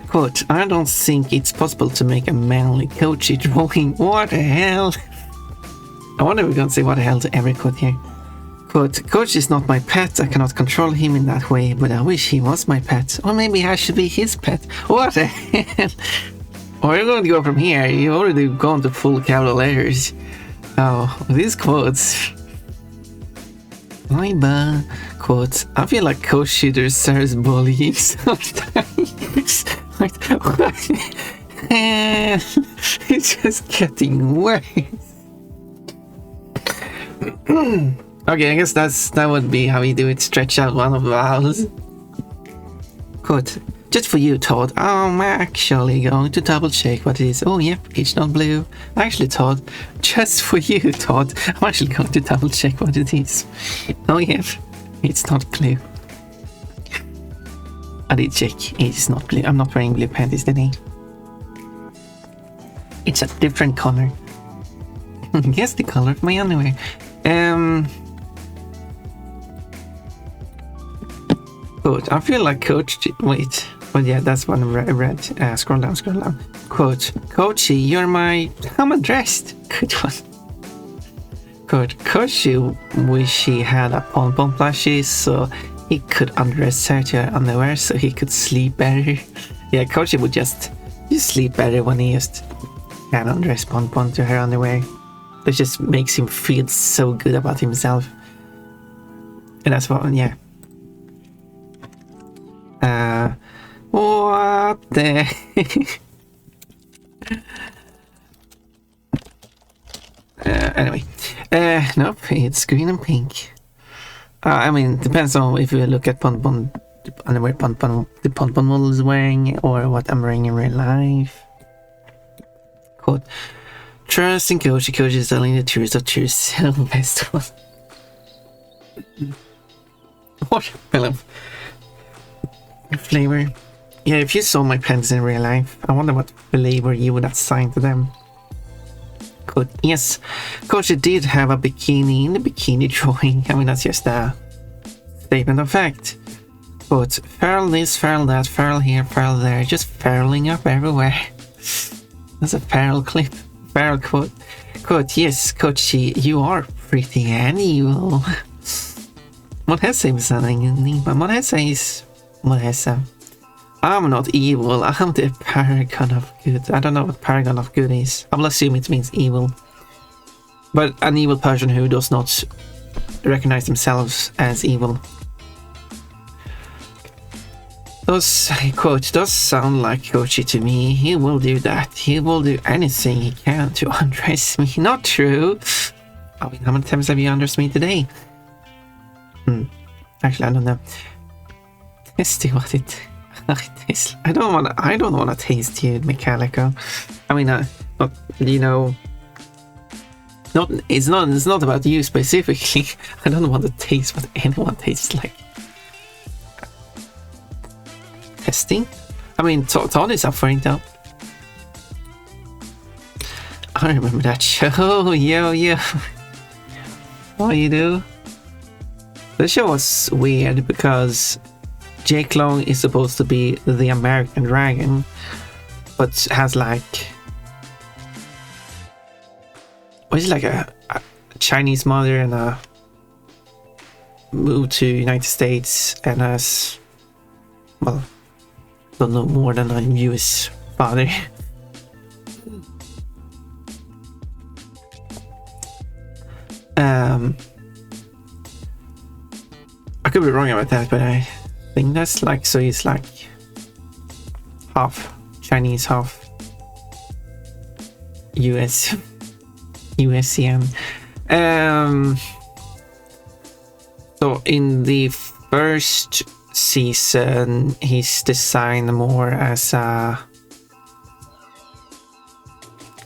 Speaker 1: Quote, I don't think it's possible to make a manly coachy drawing. What the hell? I wonder if we're gonna say what the hell to every quote here. Quote, Coach is not my pet, I cannot control him in that way, but I wish he was my pet. Or maybe I should be his pet. What the hell? Or you're going to go from here, you already gone to full capital letters. Oh, these quotes. Bye. Quote, I feel like Coach Shooter serves bullying sometimes. Like, it's just getting worse. Okay, I guess that would be how we do it. Stretch out one of the vowels. Quote, just for you, Todd. I'm actually going to double check what it is. Oh, yep, it's not blue. Actually, Todd, just for you, Todd. I'm actually going to double check what it is. Oh, yep, it's not blue. I did check. It's not blue. I'm not wearing blue panties today. It's a different color. Guess the color of my underwear. Quote, I feel like Coach... Wait. But yeah, that's what I read. Scroll down. Quote, Coachy, you're my... How am I dressed? Good one. Quote, Coachy wish he had a pom-pom plushie so he could undress her to her underwear so he could sleep better. Yeah, Coachy would just sleep better when he just can undress pom-pom to her underwear. That just makes him feel so good about himself. And that's what, yeah. What the... Anyway. Nope, it's green and pink. I mean, it depends on if you look at the underwear the Pon model is wearing, or what I'm wearing in real life. Quote, trust in Coach is telling the truth of truth. Best one. Watermelon flavor. Yeah, if you saw my pens in real life, I wonder what flavor you would assign to them. Quote, yes, Coach did have a bikini in the bikini drawing. I mean, that's just a statement of fact. Quote, feral this, feral that, feral here, feral there, just feraling up everywhere. That's a feral clip. Feral quote. Quote, yes, Coachy, you are pretty and evil. Monhessa is something, but Monhessa is Monhessa. I'm not evil, I'm the paragon of good. I don't know what paragon of good is. I will assume it means evil. But an evil person who does not recognize themselves as evil. Those, quote, does sound like Coachy to me. He will do that. He will do anything he can to undress me. Not true. I mean, how many times have you undressed me today? Actually, I don't know. Tasty what it tastes. I don't want to taste you, Mechanica. I mean, not, you know, it's not about you specifically. I don't want to taste what anyone tastes like. Testing? I mean, Todd is up for it though. I remember that show. Yo. What you do? The show was weird because Jake Long is supposed to be the American dragon, but has like... What is it, like a Chinese mother and a moved to United States and has, well, don't know more than a US father. I could be wrong about that, but I think that's like, so he's like half Chinese, half USian. So in the first season, he's designed more as a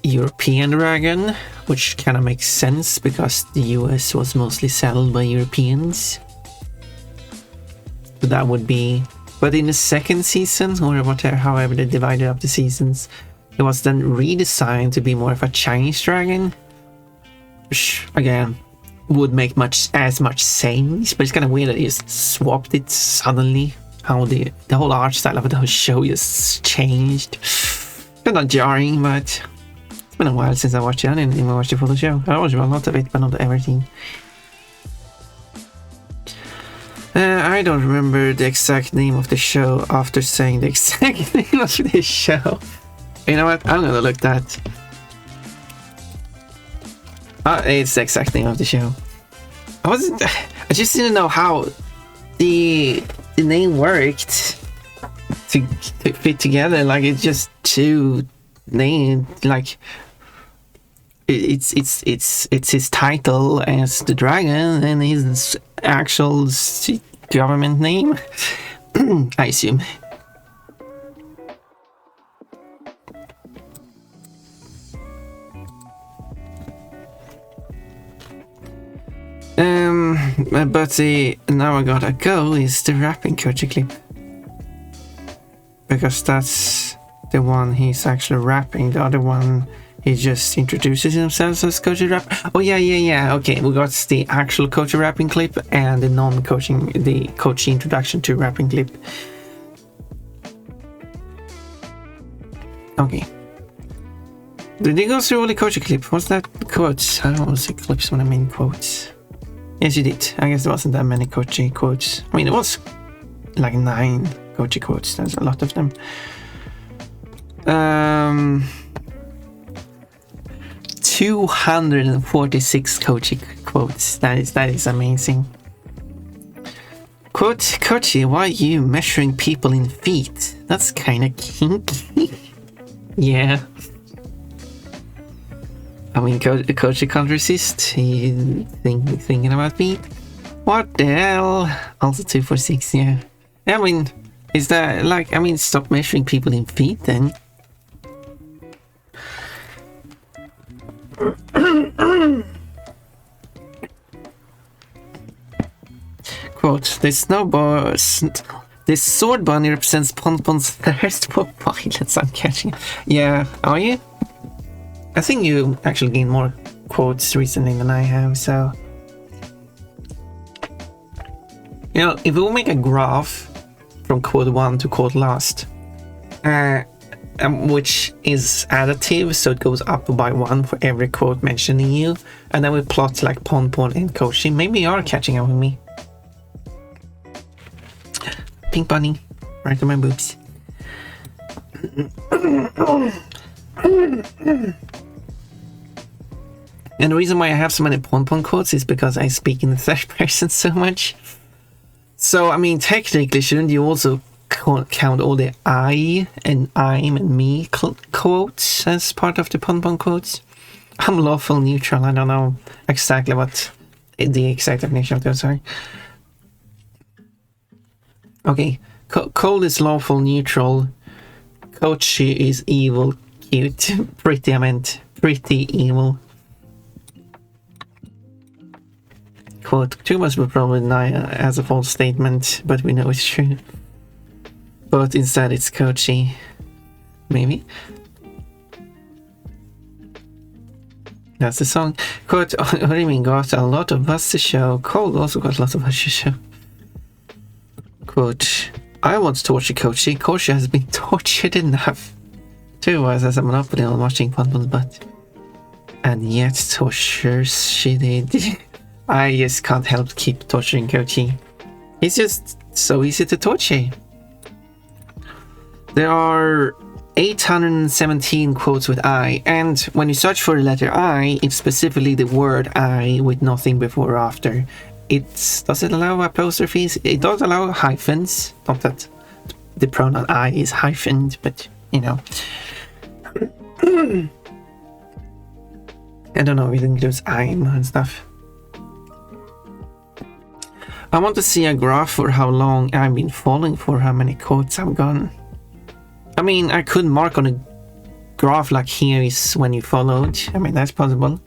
Speaker 1: European dragon, which kind of makes sense because the US was mostly settled by Europeans. That would be, but in the second season, or whatever, however they divided up the seasons, it was then redesigned to be more of a Chinese dragon, which again would make as much sense, but it's kind of weird that he just swapped it suddenly. How the whole art style of the whole show just changed. Kind of jarring, but it's been a while since I watched it. I didn't even watch the full show. I watched a lot of it, but not everything. I don't remember the exact name of the show after saying the exact name of the show. You know what? I'm gonna look that. It's the exact name of the show. I just didn't know how the name worked to fit together. Like, it's just two names. Like, it's his title as the dragon and his actual government name. I assume. But now I gotta go is the rapping Koji clip, because that's the one he's actually rapping. The other one, he just introduces himself as Koji Rap. Oh yeah. Okay, we got the actual Koji rapping clip and the non-coaching, the Koji introduction to rapping clip. Okay. Did they go through all the Koji clip? Was that quotes? I don't want to say clips when I mean quotes. Yes, you did. I guess there wasn't that many Koji quotes. I mean, it was like 9 Koji quotes. There's a lot of them. 246 Koji quotes. That is amazing. Quote, Koji, why are you measuring people in feet? That's kind of kinky. Yeah. I mean, Koji can't resist. He thinking about feet. What the hell? Also 246, yeah. I mean, is that like, I mean, stop measuring people in feet then. Quote, this sword bunny represents Ponpon's thirst for violence. I'm catching. Yeah, are you? I think you actually gained more quotes recently than I have, so... You know, if we'll make a graph from quote 1 to quote last, which is additive, so it goes up by 1 for every quote mentioning you, and then we plot like Ponpon and Koji, maybe you are catching up with me. Pink bunny, right on my boobs. And the reason why I have so many Ponpon quotes is because I speak in the third person so much. So, I mean, technically, shouldn't you also count all the I and I'm and me quotes as part of the Ponpon quotes? I'm lawful neutral. I don't know exactly what the exact definition of those are. Okay, cold is lawful neutral. Koji is evil, cute. Pretty, I meant pretty evil. Quote, 2 must be probably denied as a false statement, but we know it's true. But instead it's Koji. Maybe? That's the song. Quote, Orimin got a lot of us to show. Cold also got a lot of us to show. Quote, I want to torture Koji. Koji has been tortured enough. 2 of us has a monopoly on watching Ponpon's butt. And yet tortures she did. I just can't help to keep torturing Koji. He's just so easy to torture. There are 817 quotes with I, and when you search for the letter I, it's specifically the word I with nothing before or after. Does it allow apostrophes? It does allow hyphens. Not that the pronoun I is hyphened, but you know. I don't know, it includes I'm and stuff. I want to see a graph for how long I've been following, for how many quotes I've gotten. I mean, I could mark on a graph like here is when you followed. I mean, that's possible.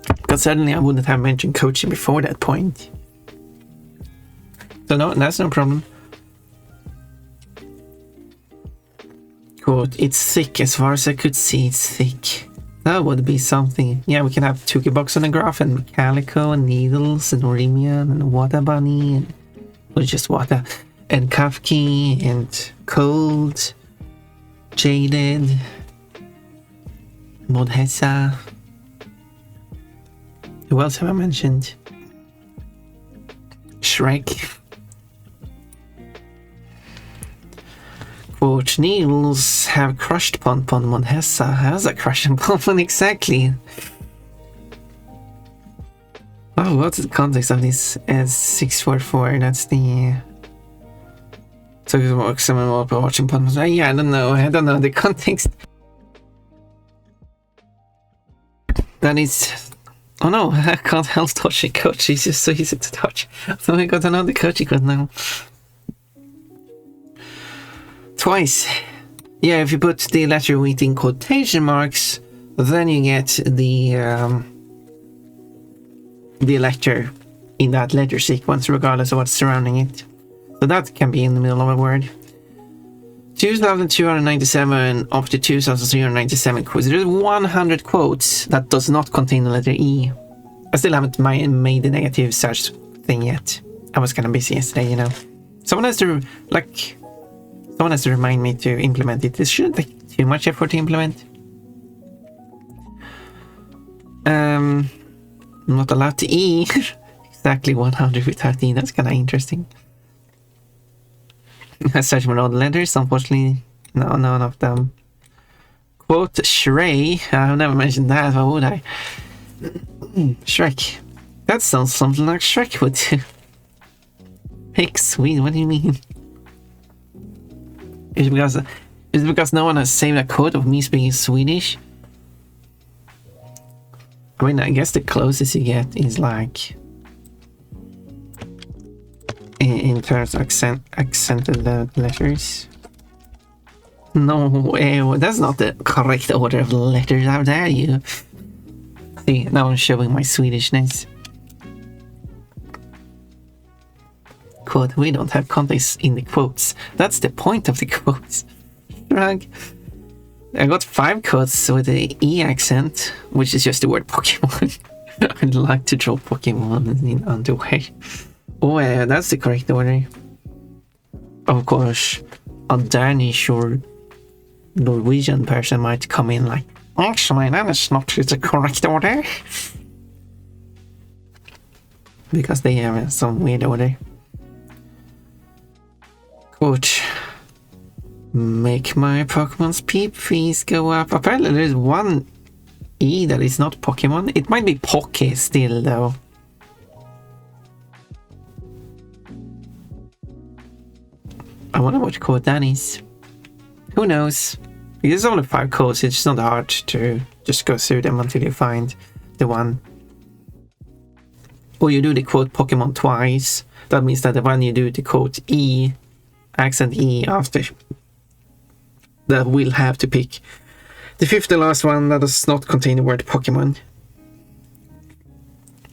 Speaker 1: Because certainly I wouldn't have mentioned Koji before that point. So no, that's no problem. Quote, it's thick as far as I could see, it's thick. That would be something. Yeah, we can have Tuki Box on the graph, and Calico, and Needles, and Remian, and Water Bunny, and well, just Water, and Kafki, and Cold, Jaded, Modhessa. Who else have I mentioned? Shrek. Quote, Needles have crushed Ponpon Modhessa. How's a crushed Ponpon exactly? Oh, what's the context of this? S644, that's the... So someone watching Ponpon. Yeah, I don't know the context. That is... Oh no, I can't help touching Coach, he's just so easy to touch. So I got another Coachy code now. Twice. Yeah, if you put the letter with in quotation marks, then you get the letter in that letter sequence, regardless of what's surrounding it. So that can be in the middle of a word. 2,297 up to 2,397 quotes. There's 100 quotes that does not contain the letter E. I still haven't made the negative search thing yet. I was kind of busy yesterday, you know. Someone has to remind me to implement it. This shouldn't take too much effort to implement. I'm not allowed to E. Exactly 100 without E. That's kind of interesting. I searched for all the letters. Unfortunately, no, none of them. Quote Shrey. I've never mentioned that. Why would I? Shrek. That sounds something like Shrek would do. Pig sweet. What do you mean? Is it because no one has saved a quote of me speaking Swedish? I mean, I guess the closest you get is like in terms of accented letters. No, that's not the correct order of letters. How dare you? See, now I'm showing my Swedishness. Quote, we don't have context in the quotes. That's the point of the quotes. Shrug. I got 5 quotes with the E accent, which is just the word Pokemon. I'd like to draw Pokemon in underwear. Oh, that's the correct order. Of course, a Danish or Norwegian person might come in like, actually, that is not the correct order. Because they have some weird order. Quote, make my Pokemon's peep-fees go up. Apparently there's one E that is not Pokemon. It might be Poke still though. I wonder what code that is. Who knows? There's only 5 codes, it's not hard to just go through them until you find the one. Or you do the quote Pokemon twice. That means that when you do the quote E, accent E after, that will have to pick the 5th and last one that does not contain the word Pokemon.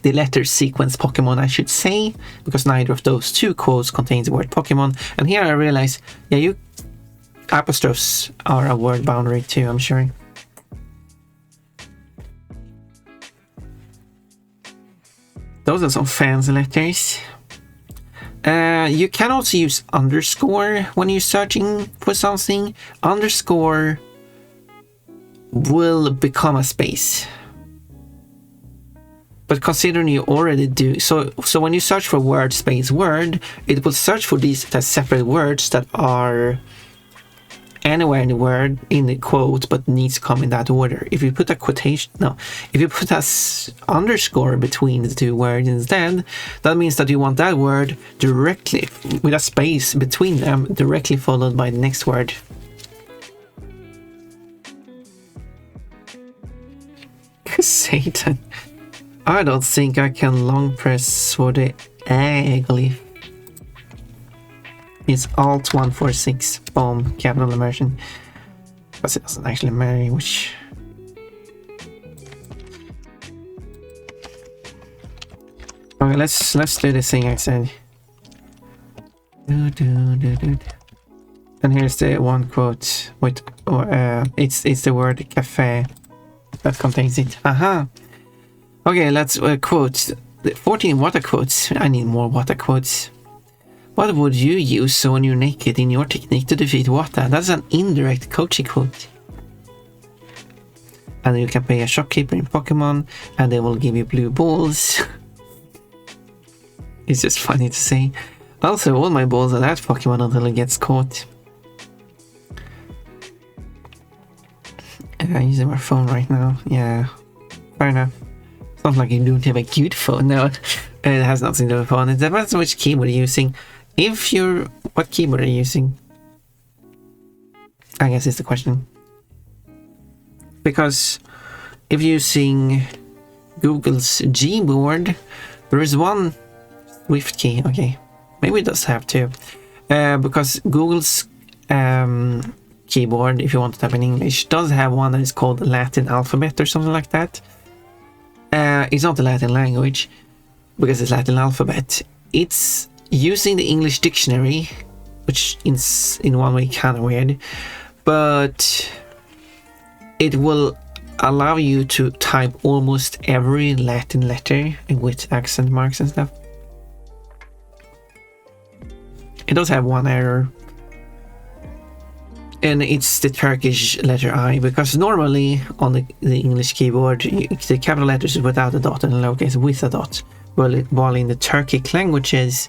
Speaker 1: The letter sequence Pokemon, I should say, because neither of those 2 quotes contains the word Pokemon. And here I realize, yeah, apostrophes are a word boundary too, I'm sure. Those are some fancy letters. You can also use underscore when you're searching for something. Underscore will become a space. But considering you already do, so when you search for word space word, it will search for these separate words that are anywhere in the word in the quote but needs to come in that order. If you put a quotation, if you put a underscore between the 2 words instead, that means that you want that word directly with a space between them, directly followed by the next word. Satan. I don't think I can long press for the A glyph. It's Alt 146, boom, capital immersion. But it doesn't actually matter which. Okay, let's do the thing I said. And here's the one quote with It's the word cafe that contains it. Aha. Okay, let's quotes. 14 water quotes. I need more water quotes. What would you use when you're naked in your technique to defeat water? That's an indirect coaching quote. And you can pay a shopkeeper in Pokemon, and they will give you blue balls. It's just funny to say. Also, all my balls are that Pokemon until it gets caught. I'm using my phone right now. Yeah, fair enough. It's not like you don't have a cute phone. No, it has nothing to do with phone. It depends on which keyboard you're using. What keyboard are you using? I guess is the question. Because if you're using Google's Gboard, there is one Swift key. Okay, maybe it does have two. Because Google's keyboard, if you want to type in English, does have one that is called Latin alphabet or something like that. It's not the Latin language because it's Latin alphabet. It's using the English dictionary, which is in one way kind of weird, but it will allow you to type almost every Latin letter with accent marks and stuff. It does have one error, and it's the Turkish letter I, because normally on the English keyboard the capital letters is without a dot and the lowercase with a dot, while in the Turkic languages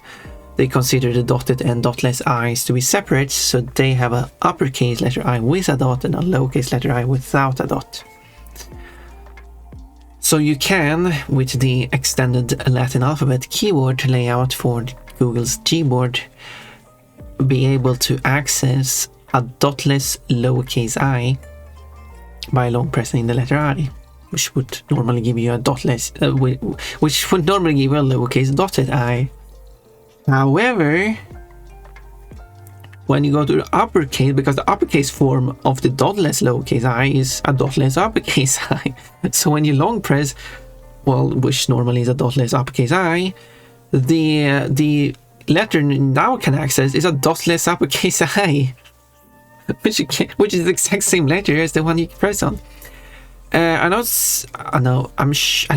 Speaker 1: they consider the dotted and dotless i's to be separate, so they have an uppercase letter I with a dot and a lowercase letter I without a dot. So you can, with the extended Latin alphabet keyboard layout for Google's Gboard, be able to access a dotless lowercase I by long pressing the letter I, which would normally give you a dotless, which would normally give you a lowercase dotted I. However, when you go to the uppercase, because the uppercase form of the dotless lowercase I is a dotless uppercase I, so when you long press, well, which normally is a dotless uppercase I, the letter now can access is a dotless uppercase I, which is the exact same letter as the one you press on. I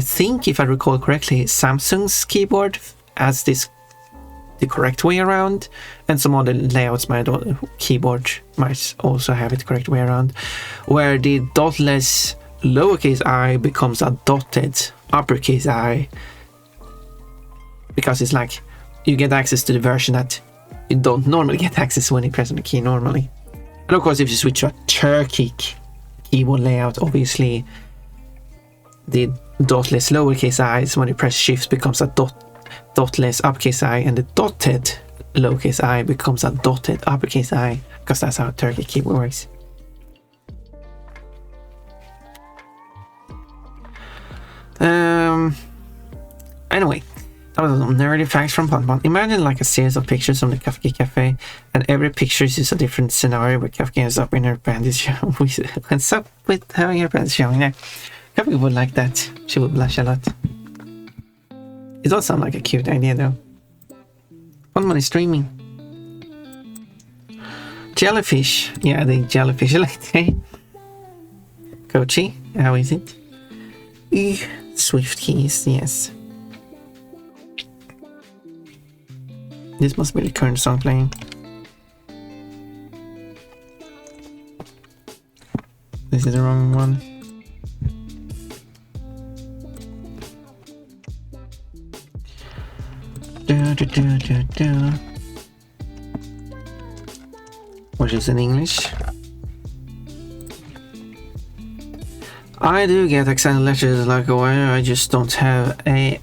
Speaker 1: think if I recall correctly, Samsung's keyboard has this the correct way around, and some other layouts keyboard might also have it the correct way around, where the dotless lowercase I becomes a dotted uppercase I, because it's like you get access to the version that you don't normally get access when you press on the key normally. And of course, if you switch to a Turkic keyboard layout, obviously the dotless lowercase i's when you press shift becomes a dotless uppercase I, and the dotted lowercase I becomes a dotted uppercase I, because that's how Turkic keyboard works. Anyway, that was some nerdy facts from Pon. Imagine like a series of pictures from the Kafka Cafe, and every picture is a different scenario where Kafka is up in her panties. What's up with having her panties showing there? Kafka would like that. She would blush a lot. It does sound like a cute idea though. Pon is streaming. Jellyfish. Yeah, the jellyfish latte. Kochi, how is it? Swift keys, yes. This must be the current song playing. This is the wrong one. What is in English? I do get extended letters like where I just don't have a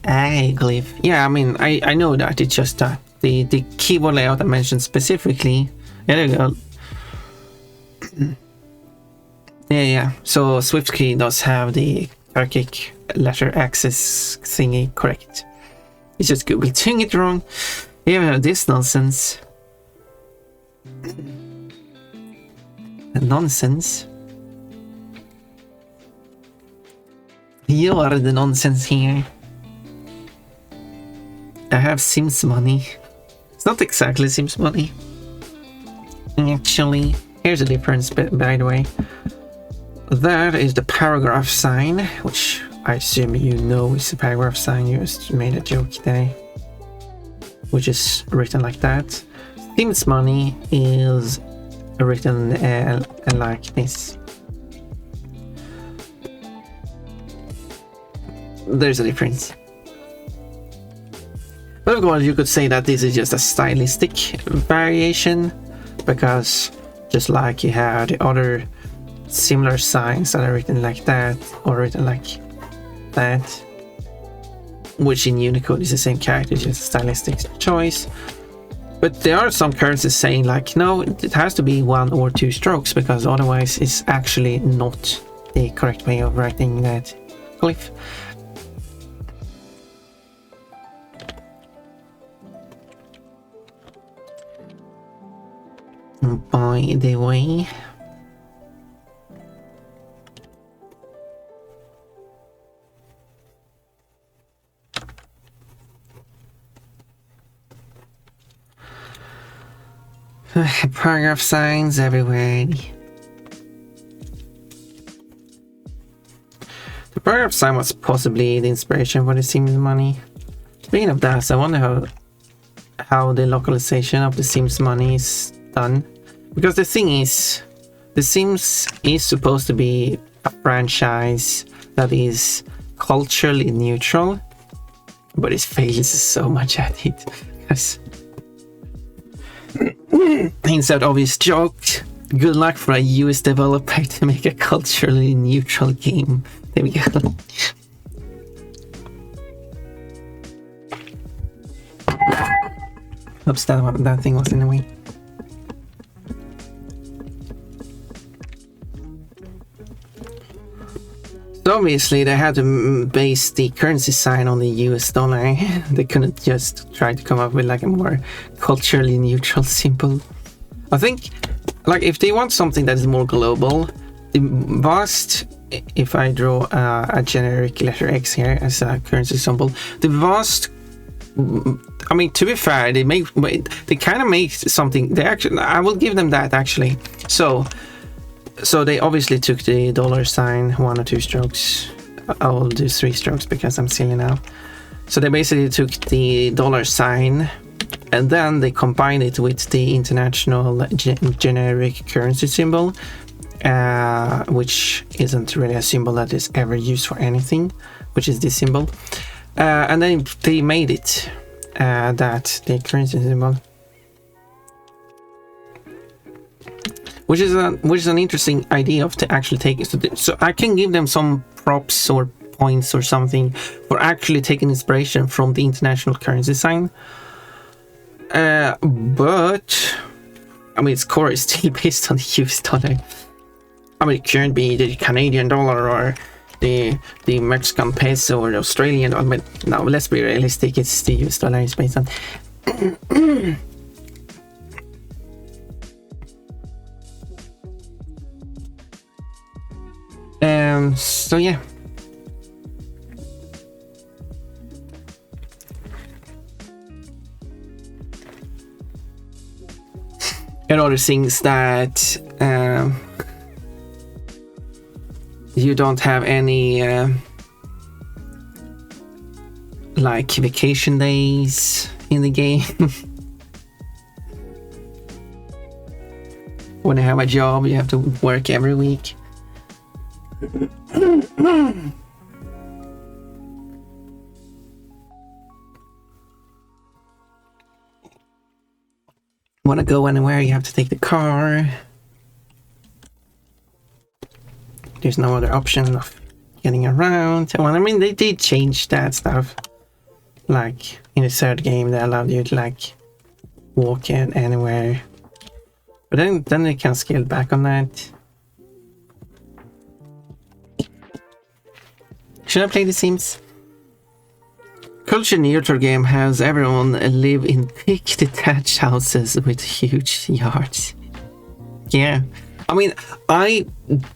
Speaker 1: glyph. Yeah, I mean, I know that. It's just that the keyboard layout I mentioned specifically. Yeah, there you go. Yeah. So SwiftKey does have the Turkic letter access thingy correct. It's just Google doing it wrong. Even this nonsense. Nonsense. You are the nonsense here. I have Sims money. It's not exactly Sims money. Actually, here's a difference, by the way. That is the paragraph sign, which I assume you know is a paragraph sign. You just made a joke there, which is written like that. Themes money is written like this. There's a difference. But of course, you could say that this is just a stylistic variation, because just like you have the other similar signs that are written like that or written like that, which in Unicode is the same character, just a stylistic choice. But there are some currencies saying like, no, it has to be 1 or 2 strokes, because otherwise it's actually not the correct way of writing that glyph. By the way, paragraph signs everywhere. The paragraph sign was possibly the inspiration for the Sims money. Speaking of that, I wonder how the localization of the Sims money is done. Because the thing is, The Sims is supposed to be a franchise that is culturally neutral, but it fails so much at it. Because instead of obvious jokes, good luck for a US developer to make a culturally neutral game. There we go. Oops, that thing was in the way. So obviously they had to base the currency sign on the US dollar. They couldn't just try to come up with like a more culturally neutral symbol. I think, like, if they want something that is more global, the vast, if I draw a generic letter X here as a currency symbol, the vast, I mean, to be fair, they kind of make something. They actually, I will give them that actually. So they obviously took the dollar sign 1 or 2 strokes. I will do 3 strokes because I'm silly now. So they basically took the dollar sign and then they combined it with the international generic currency symbol, which isn't really a symbol that is ever used for anything, which is this symbol. And then they made it that the currency symbol, which is an interesting idea of to actually take it. So I can give them some props or points or something for actually taking inspiration from the international currency sign. But I mean, its core is still based on the US dollar. I mean, it can't be the Canadian dollar or the Mexican peso or the Australian dollar. But no, let's be realistic. It's the US dollar is based on. So yeah. And other things that you don't have any like vacation days in the game. When you have a job, you have to work every week. Want to go anywhere, you have to take the car. There's no other option of getting around. Well, I mean, they did change that stuff. Like in the third game, they allowed you to like walk in anywhere. But then they can scale back on that. Should I play The Sims? Culture neutral game has everyone live in big detached houses with huge yards. Yeah, I mean, I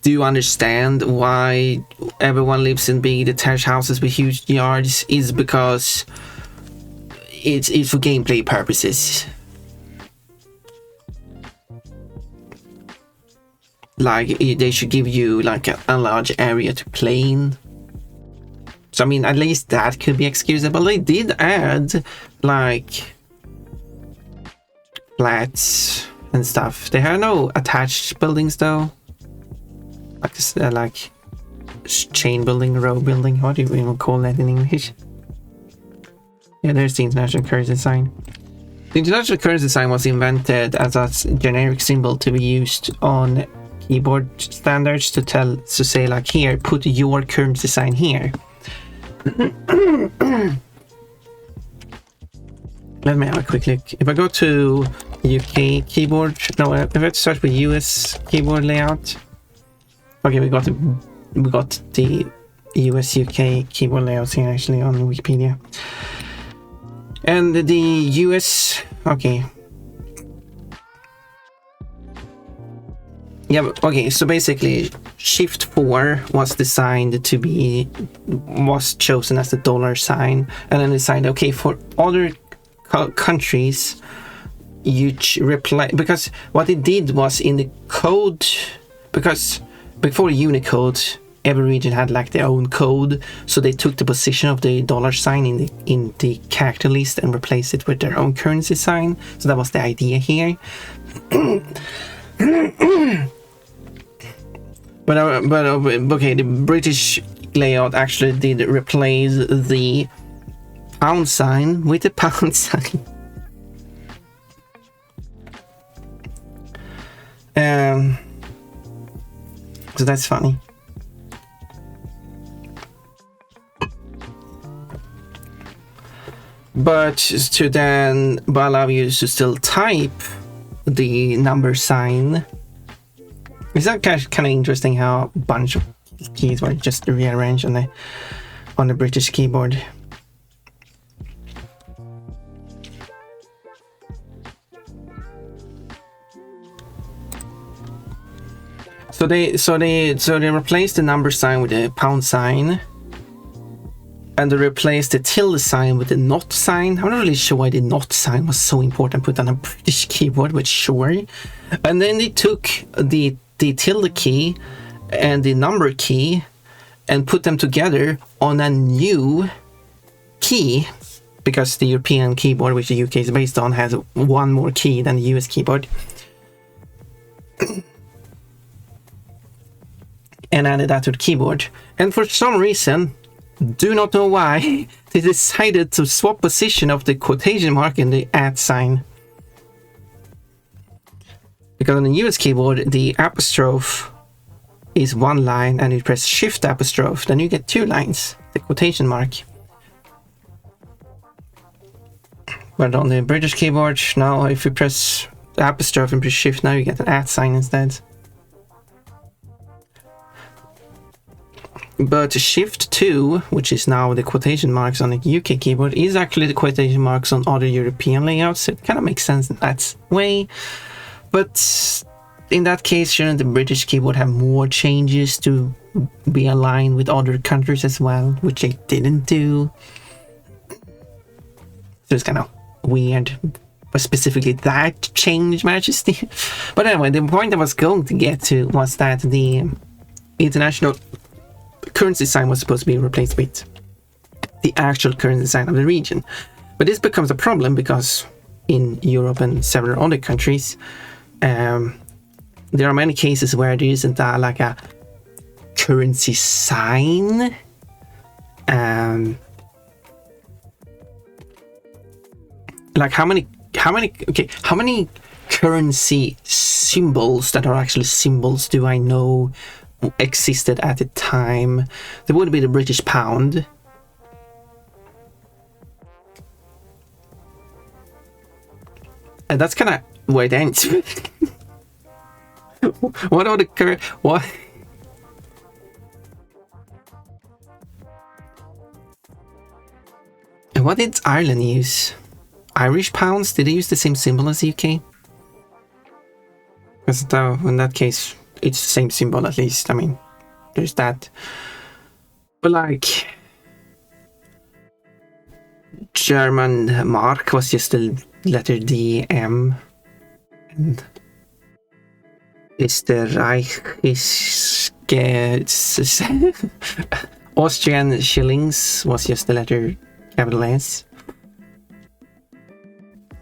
Speaker 1: do understand why everyone lives in big detached houses with huge yards, is because it's for gameplay purposes. like they should give you like a large area to play in. So I mean, at least that could be excusable. They did add like flats and stuff. They have no attached buildings though. Like this, like chain building, row building. What do you even call that in English? Yeah, there's the international currency sign. The international currency sign was invented as a generic symbol to be used on keyboard standards to say like, here, put your currency sign here. Let me have a quick look. If I go to UK keyboard, no, if I search for US keyboard layout. Okay, we got the US UK keyboard layouts here actually on Wikipedia. And the US, okay. Yeah, okay, so basically Shift 4 was designed to be, was chosen as the dollar sign, and then decided, okay, for other countries, you reply, because what it did was in the code, because before Unicode, every region had like their own code, so they took the position of the dollar sign in the character list and replaced it with their own currency sign. So that was the idea here. But okay, the British layout actually did replace the pound sign with the pound sign. So that's funny. But to then allow you to still type the number sign. Is that kind of interesting how a bunch of keys were just rearranged on the British keyboard? So they replaced the number sign with the pound sign. And they replaced the tilde sign with the not sign. I'm not really sure why the not sign was so important put on a British keyboard, but sure. And then they took the tilde key and the number key and put them together on a new key, because the European keyboard, which the UK is based on, has one more key than the US keyboard. And added that to the keyboard. And for some reason, do not know why, they decided to swap position of the quotation mark and the @ sign. Because on the US keyboard, the apostrophe is one line, and you press Shift apostrophe, then you get 2 lines, the quotation mark. But on the British keyboard, now if you press the apostrophe and press Shift, now you get an @ sign instead. But Shift 2, which is now the quotation marks on the UK keyboard, is actually the quotation marks on other European layouts. So it kind of makes sense in that way. But in that case, shouldn't the British keyboard have more changes to be aligned with other countries as well, which they didn't do? So it's kind of weird. But specifically that change, Majesty. But anyway, the point I was going to get to was that the international currency sign was supposed to be replaced with the actual currency sign of the region. But this becomes a problem because in Europe and several other countries, there are many cases where there isn't like a currency sign. Like how many currency symbols that are actually symbols do I know existed at the time? There would be the British pound. And that's kind of where it ends. What are the what? And what did Ireland use? Irish pounds? Did they use the same symbol as the UK? Because in that case, it's the same symbol at least. I mean, there's that. But like, German mark was just the letter D, M. And Austrian shillings was just the letter capital S.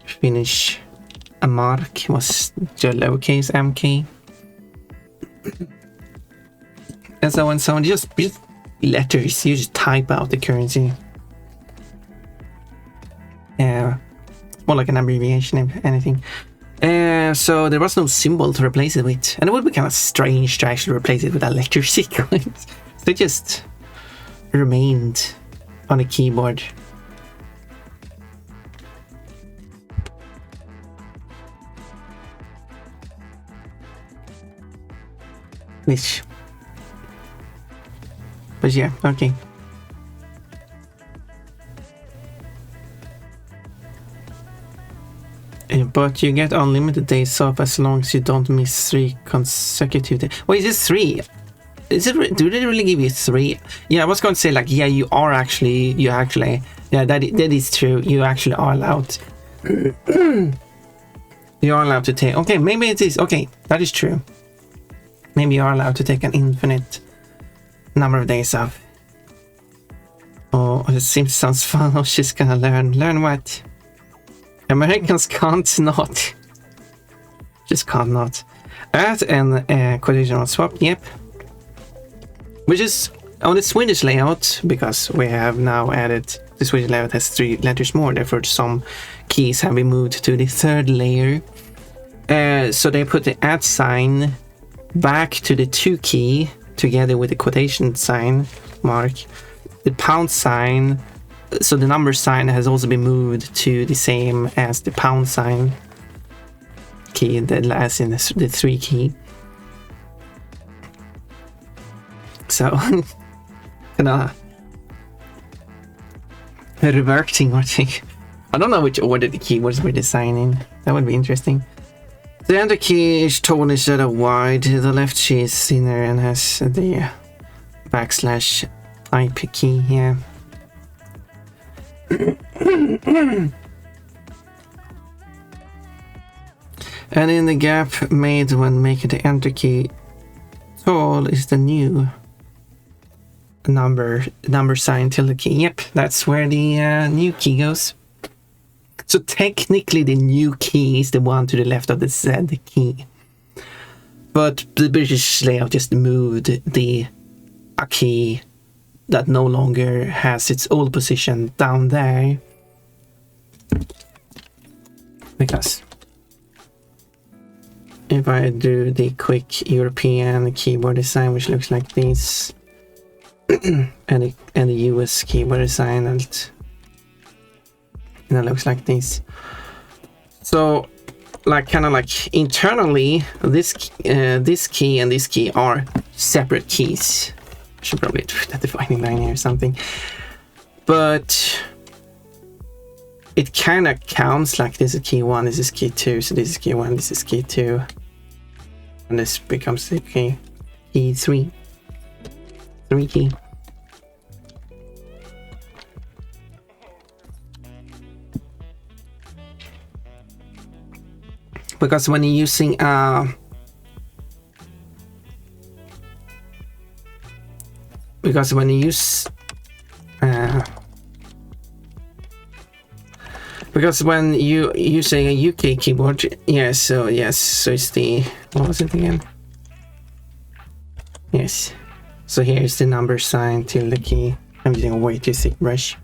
Speaker 1: Finnish a mark was just lowercase mk. And so on, so on. Just letters. You just type out the currency. More like an abbreviation, if anything. So there was no symbol to replace it with, and it would be kind of strange to actually replace it with a letter sequence. So it just remained on a keyboard. Which, but yeah, okay. But you get unlimited days off as long as you don't miss 3 consecutive days. Wait, is it 3? Is it? Do they really give you 3? Yeah, I was going to say like, yeah, you actually, yeah, that is true. You actually are allowed. You are allowed to take. Okay, maybe it is. Okay, that is true. Maybe you are allowed to take an infinite number of days off. Oh, it sounds fun. I was just gonna learn what. Americans can't not. Just can't not. Add an quotation swap, yep. Which is on the Swedish layout, because we have now added, the Swedish layout has 3 letters more, therefore some keys have been moved to the 3rd layer. So they put the add sign back to the 2 key, together with the quotation sign mark. The pound sign, so the number sign has also been moved to the same as the pound sign key, as in the 3 key. So, kinda reverting, I think. I don't know which order the keywords we're designing. That would be interesting. The enter key is tall instead of wide. The left key is thinner and has the backslash type key here. And in the gap made when making the enter key tall is the new number sign till the key. Yep, that's where the new key goes. So technically the new key is the one to the left of the Z key. But the British layout just moved a key that no longer has its old position down there. Because if I do the quick European keyboard design, which looks like this, and the US keyboard design, and it looks like this. So, like, kind of like internally, this key and this key are separate keys. Should probably do that defining line here or something. But it kind of counts like this is key 1, this is key 2, so this is key 1, this is key 2, and this becomes the key 3 key. Because when you're using because when you use because when you using a UK keyboard, yes, so it's the, what was it again? Yes, so here's the number sign till the key. I'm using a way too thick brush.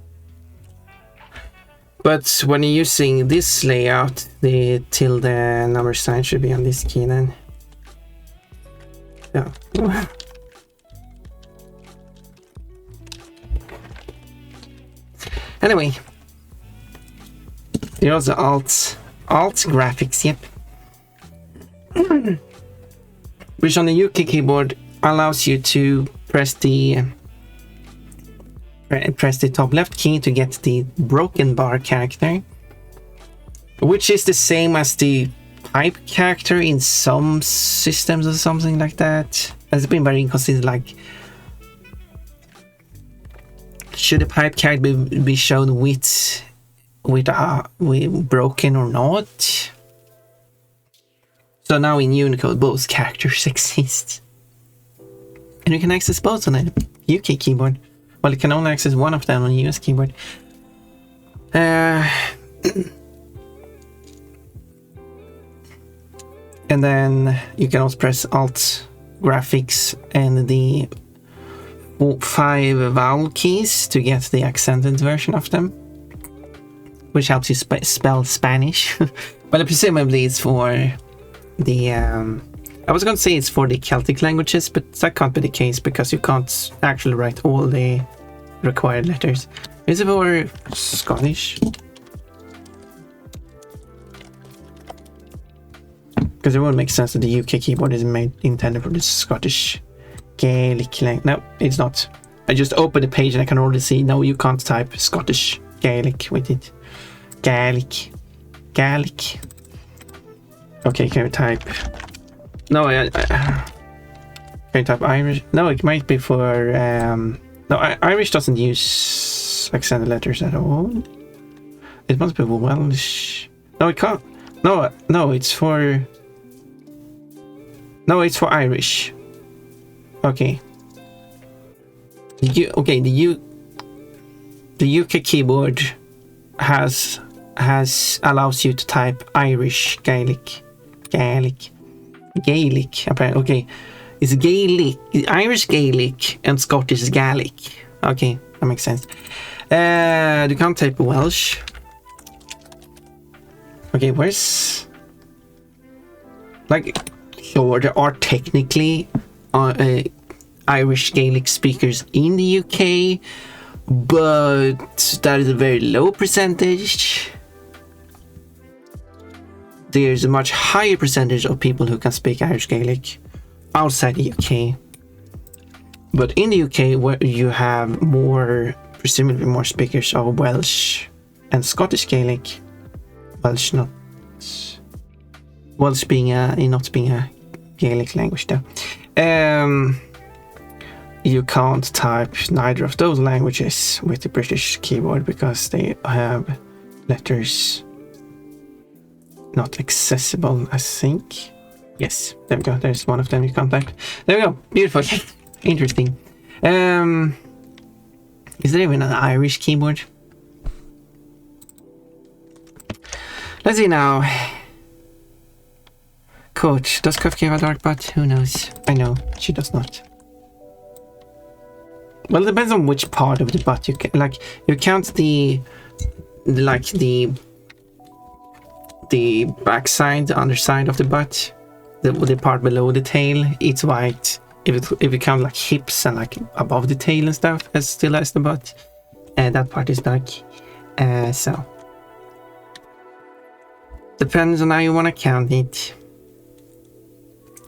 Speaker 1: But when you're using this layout, the tilde number sign should be on this key then. Yeah. Anyway, here's the alt graphics, yep. Which on the UK keyboard allows you to press the top left key to get the broken bar character, which is the same as the pipe character in some systems or something like that. It's been very inconsistent, like, should the pipe character be shown with broken or not? So now in Unicode, both characters exist. And you can access both on a UK keyboard. Well, you can only access one of them on a US keyboard. And then you can also press Alt Graphics and the 5 vowel keys to get the accented version of them, which helps you spell Spanish. But presumably it's for the I was going to say it's for the Celtic languages, but that can't be the case because you can't actually write all the required letters. Is it for Scottish? Because it would make sense that the UK keyboard is intended for the Scottish Gaelic language. No, it's not. I just opened the page and I can already see, no, you can't type Scottish Gaelic with it. Gaelic. Okay, can we type... No, can you type Irish? No, it might be for... No, Irish doesn't use accented letters at all. It must be Welsh. No, it can't. No, it's for... No, it's for Irish. Okay. The UK keyboard allows you to type Irish Gaelic. Apparently. Okay, it's Gaelic, Irish Gaelic and Scottish Gaelic. Okay, that makes sense. You can't type Welsh. Okay, where's... Like, sure, there are technically Irish Gaelic speakers in the UK, but that is a very low percentage. There's a much higher percentage of people who can speak Irish Gaelic outside the UK. But in the UK, where you have presumably more speakers of Welsh and Scottish Gaelic, Welsh being not being a Gaelic language though. You can't type neither of those languages with the British keyboard because they have letters not accessible, I think. Yes, there we go. There's one of them you can't type. There we go. Beautiful. Interesting. Is there even an Irish keyboard? Let's see now. Coach, does Kafka have a dark butt? Who knows? I know, she does not. Well, it depends on which part of the butt you can, like, you count the backside, the underside of the butt, the part below the tail, it's white. If you count like hips and like above the tail and stuff, as still as the butt, that part is dark. So depends on how you want to count it.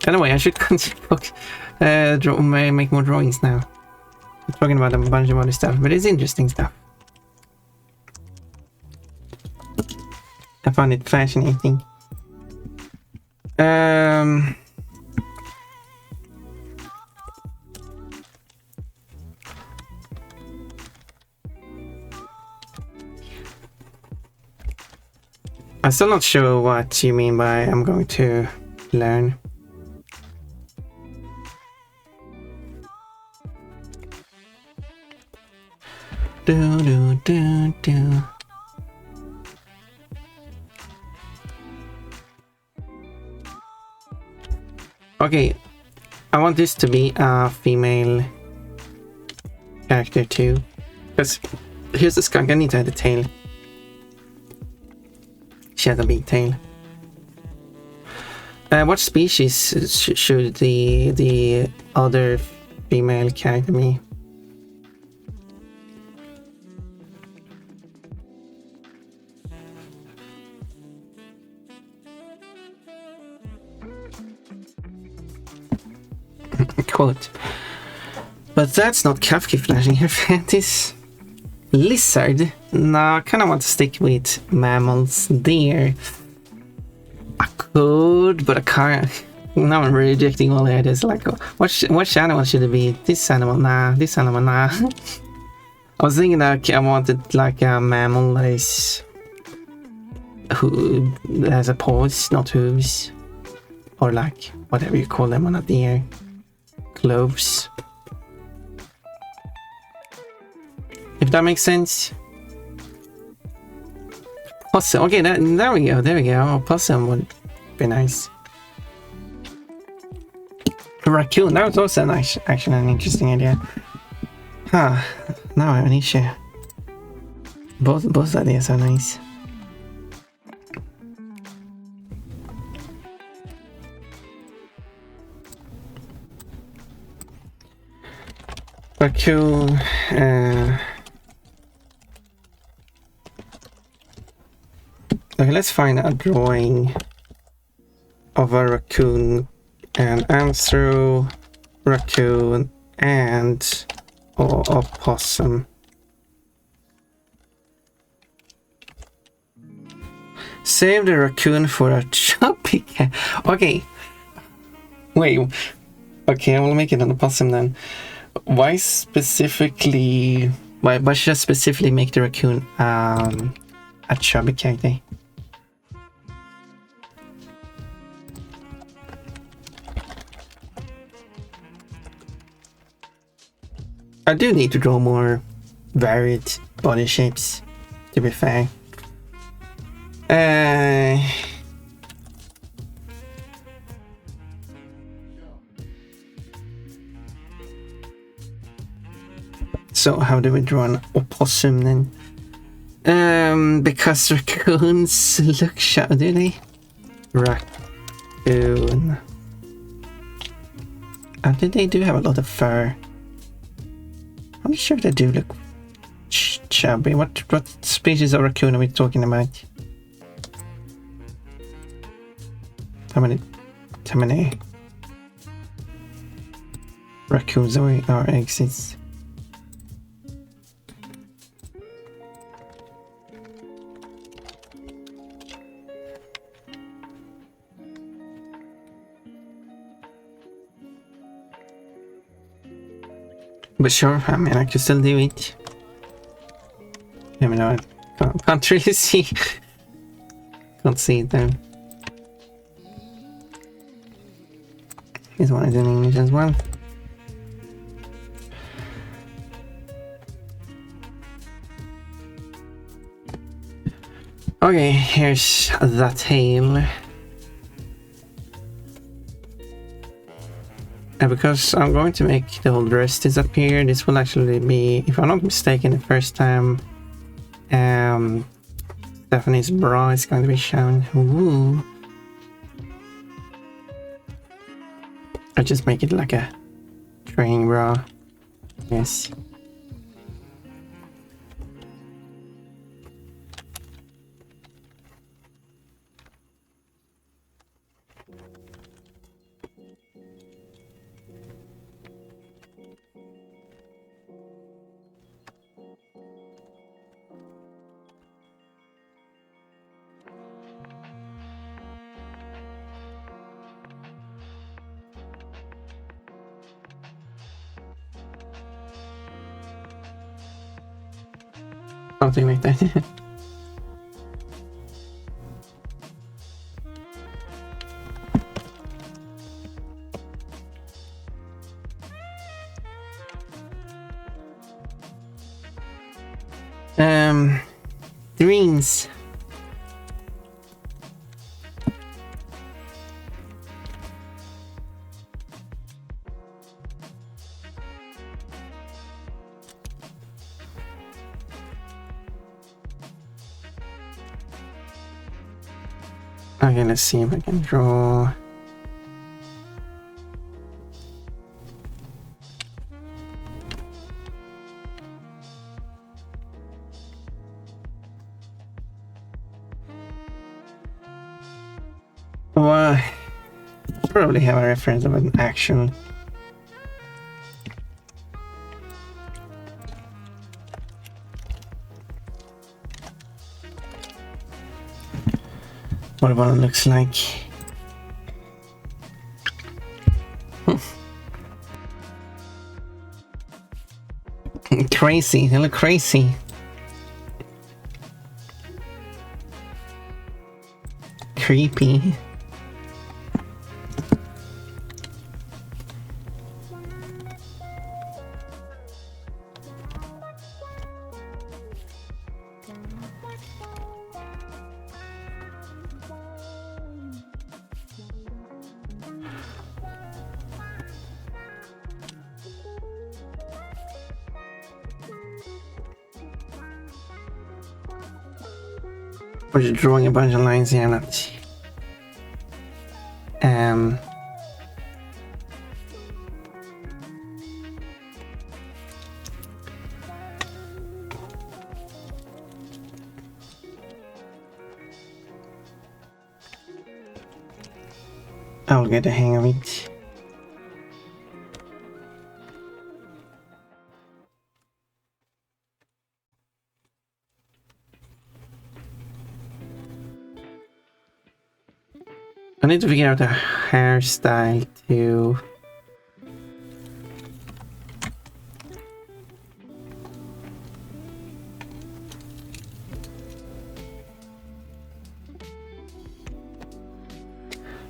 Speaker 1: Anyway, I should make more drawings now. I'm talking about a bunch of other stuff, but it's interesting stuff. I found it fascinating. I'm still not sure what you mean by I'm going to learn. Do. Okay, I want this to be a female character too, because here's the skunk. I need to have the tail. She has a big tail. What species should the other female character be? Quote. But that's not Kafka flashing her fantasy. Lizard? No, I kind of want to stick with mammals there. I could, but I can't. Now I'm rejecting all the ideas. Like, what animal should it be? This animal? Nah. This animal? Nah. I was thinking that I wanted like a mammal that is... who has a paws, not hooves. or like whatever you call them on a deer. Gloves. If that makes sense. Possum. Okay, there we go. There we go. Oh, possum would be nice. Raccoon. That was also nice. Actually, an interesting idea. Huh. Now I have an issue. Both ideas are nice. Raccoon. Okay, let's find a drawing of a raccoon and through raccoon and a possum. Save the raccoon for a choppy cat. Okay. Wait. Okay, I will make it on the possum then. Why specifically? Why should I specifically make the raccoon a chubby character? I do need to draw more varied body shapes, to be fair. So how do we draw an opossum then? Because raccoons look sharp, do they? Raccoon. They do have a lot of fur. I'm sure they do look chubby. What species of raccoon are we talking about? How many raccoons are exits? But sure, I mean, I could still do it. I mean, I can't really see. Can't see it though. This one is in English as well. Okay, here's the tail. And because I'm going to make the whole dress disappear, this will actually be, if I'm not mistaken, the first time Stephanie's bra is going to be shown. Ooh. I'll just make it like a training bra. Yes. Something like that. Dreams. Okay, let's see if I can draw. Well, probably have a reference of an action. What one looks like. Crazy, they look crazy. Creepy. We're just drawing a bunch of lines here, not I'll get the hang of it. I need to figure out a hairstyle too.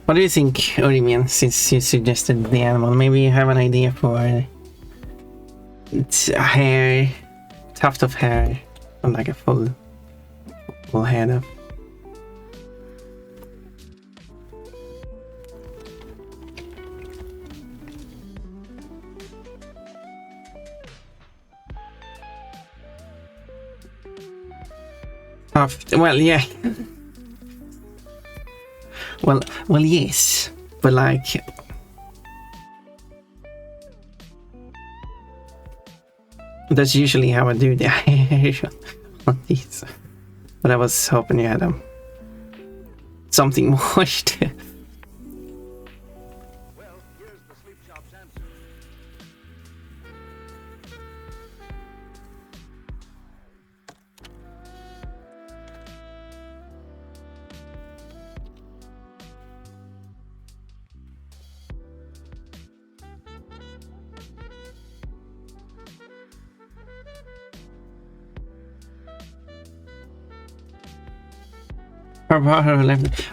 Speaker 1: What do you think, Orimian, since you suggested the animal? Maybe you have an idea for its hair, tuft of hair, or like a full head of. Well, yeah. Well, yes, but like, that's usually how I do the hair on these. But I was hoping you had something more to.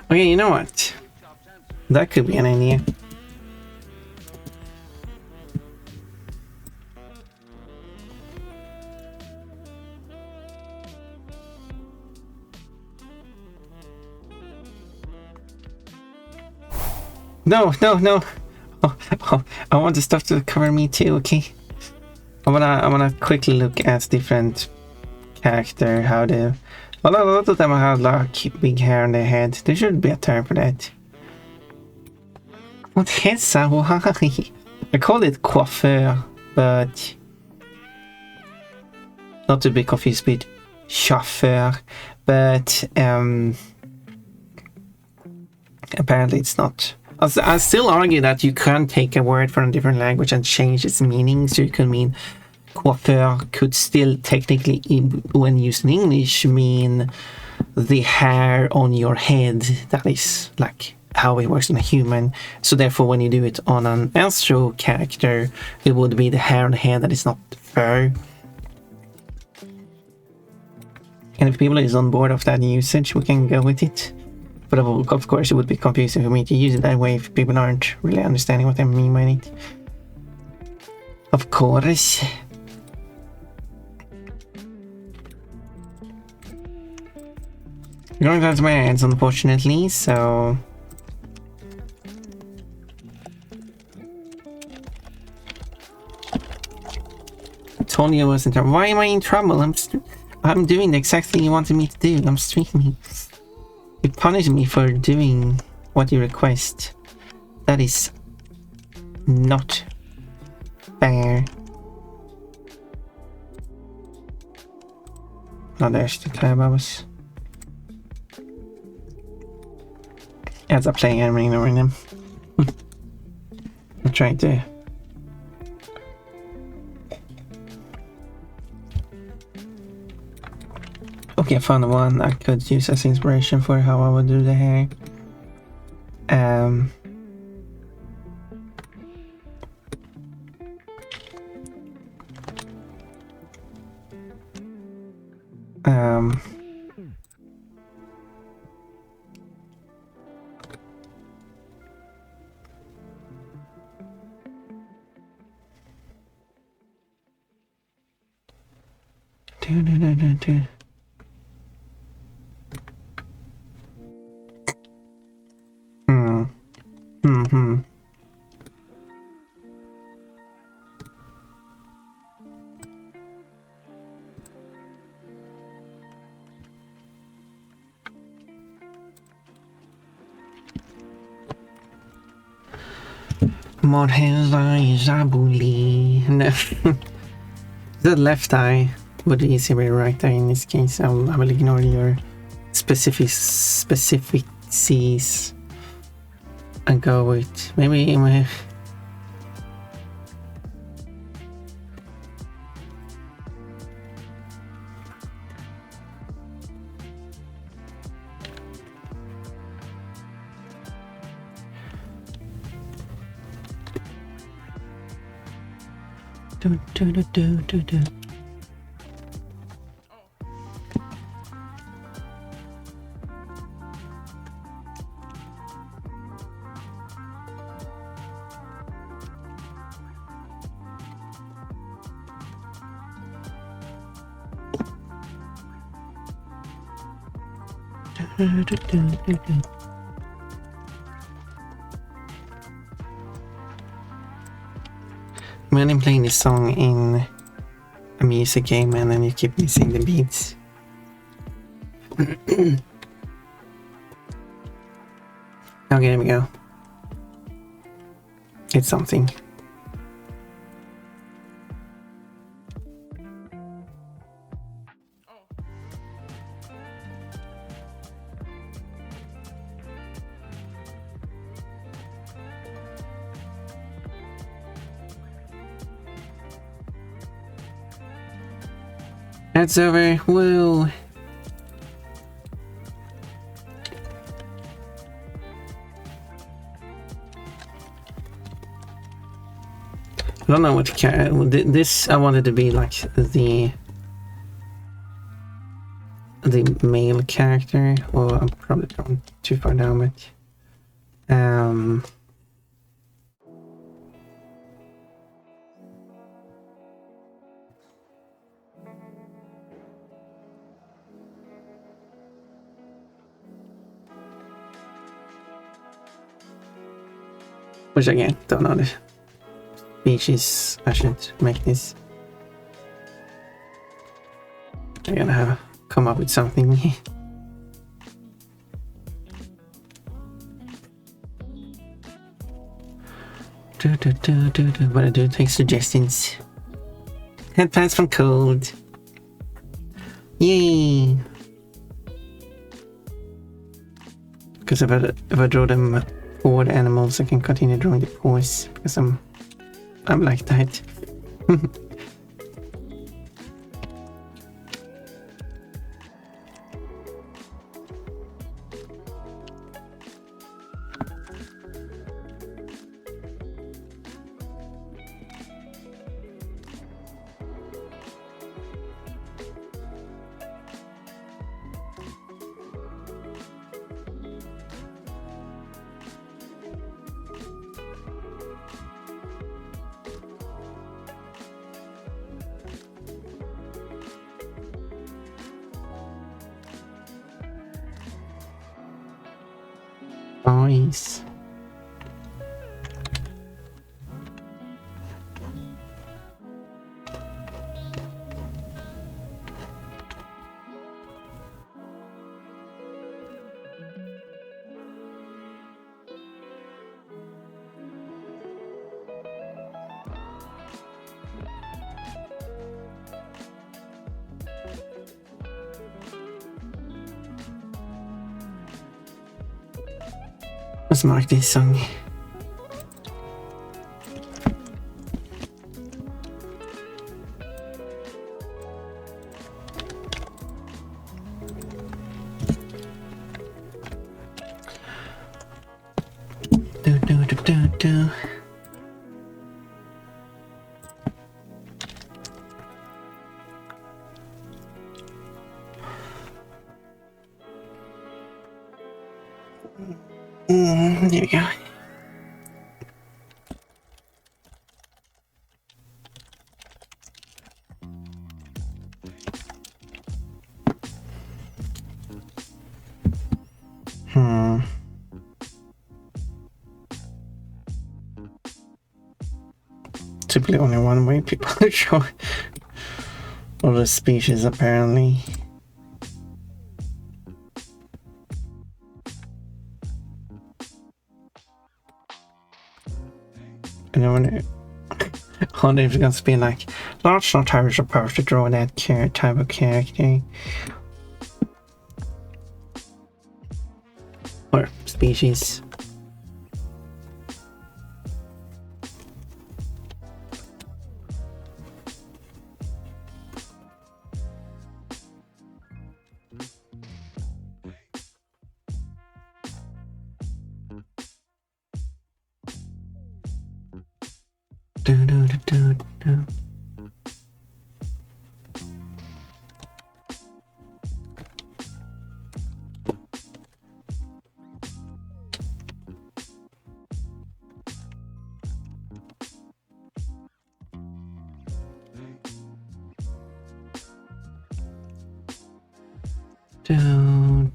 Speaker 1: Okay, you know what? That could be an idea. No. Oh, I want the stuff to cover me too, okay? I wanna quickly look at different character, how they. Well, a lot of them have like big hair on their head. There should be a term for that. What is that? Why? I call it coiffeur, but not to be confused with chauffeur, but apparently it's not. I still argue that you can't take a word from a different language and change its meaning, so you can mean coiffeur could still technically, when used in English, mean the hair on your head. That is like how it works on a human. So therefore, when you do it on an astro character, it would be the hair on the head that is not fur. And if people is on board of that usage, we can go with it. But of course, it would be confusing for me to use it that way if people aren't really understanding what I mean by it. Of course. Going down to my hands, unfortunately, so. I told you I was in trouble. Why am I in trouble? I'm doing the exact thing you wanted me to do. I'm streaming. You punish me for doing what you request. That is not fair. No, there's the tab I was. As a player, I'm ignoring them. I'm trying to. Okay, I found the one I could use as inspiration for how I would do the hair. Morheza Jabuli. No. The left eye would be easier with right eye in this case. I will ignore your specificities and go with maybe my. Do. When I'm playing this song in a music game and then you keep missing the beats. Okay, there we go. It's something. That's over. Woo! I don't know what this. I wanted to be like the male character. Well, I'm probably going too far down, but which again, don't know the speeches. I should make this. I'm gonna have come up with something. What I do, take suggestions. Headpants from Code. Yay! Because if I draw them forward animals, I can continue drawing the paws because I'm like that. Nice. Let's mark this song. Do. There we go. Typically only one way people show all the species apparently. I don't wonder if it's going to be like, that's not how you're supposed to draw that type of character. Or species.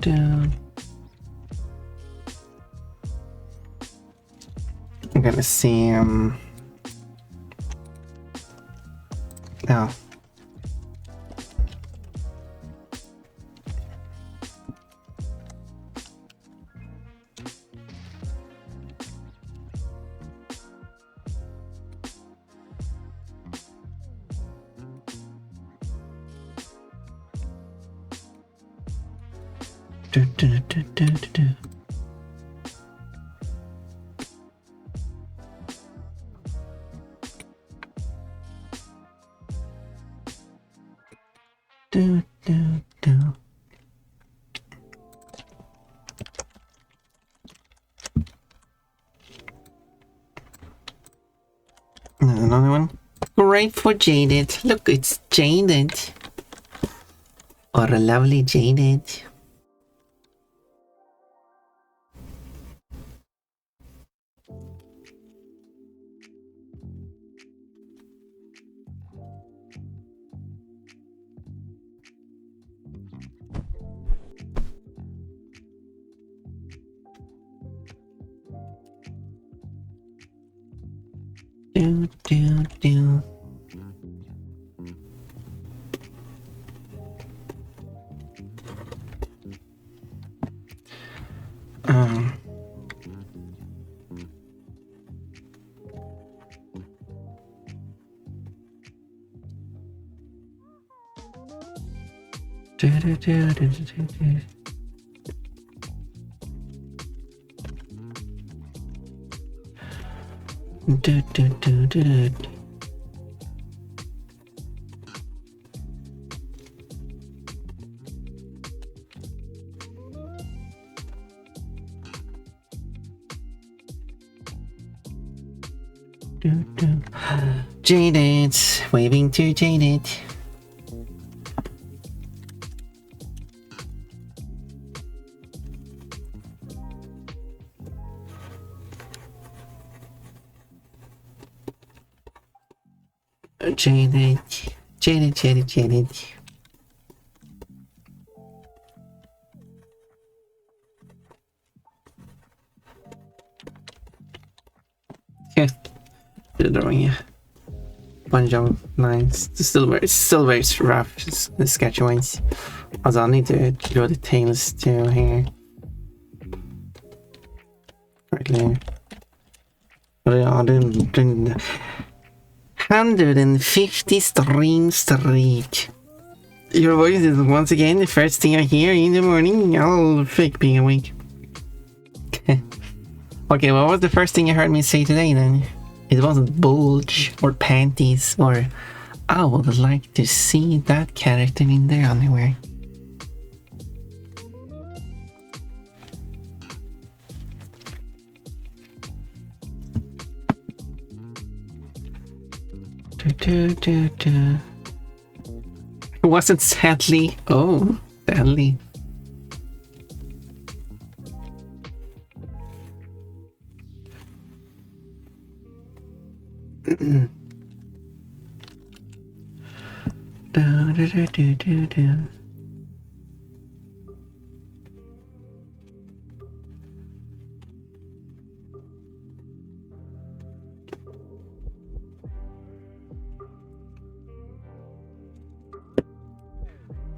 Speaker 1: Down. I'm gonna see no. Do. Do. Another one. Great for Jaded. Look, it's Jaded. Or a lovely Jaded. Do. Jaded, waving to Jaded. Jaded. Yeah, the drawing, yeah. Bunch of lines. It's still very rough sketch wise. Also, I'll need to draw the tails too here. Right there. But I didn't 150 stream streak. Your voice is once again the first thing I hear in the morning. I'll fake being awake. Okay, what was the first thing you heard me say today then? It wasn't bulge or panties or I would like to see that character in their underwear. It wasn't sadly. Oh, sadly.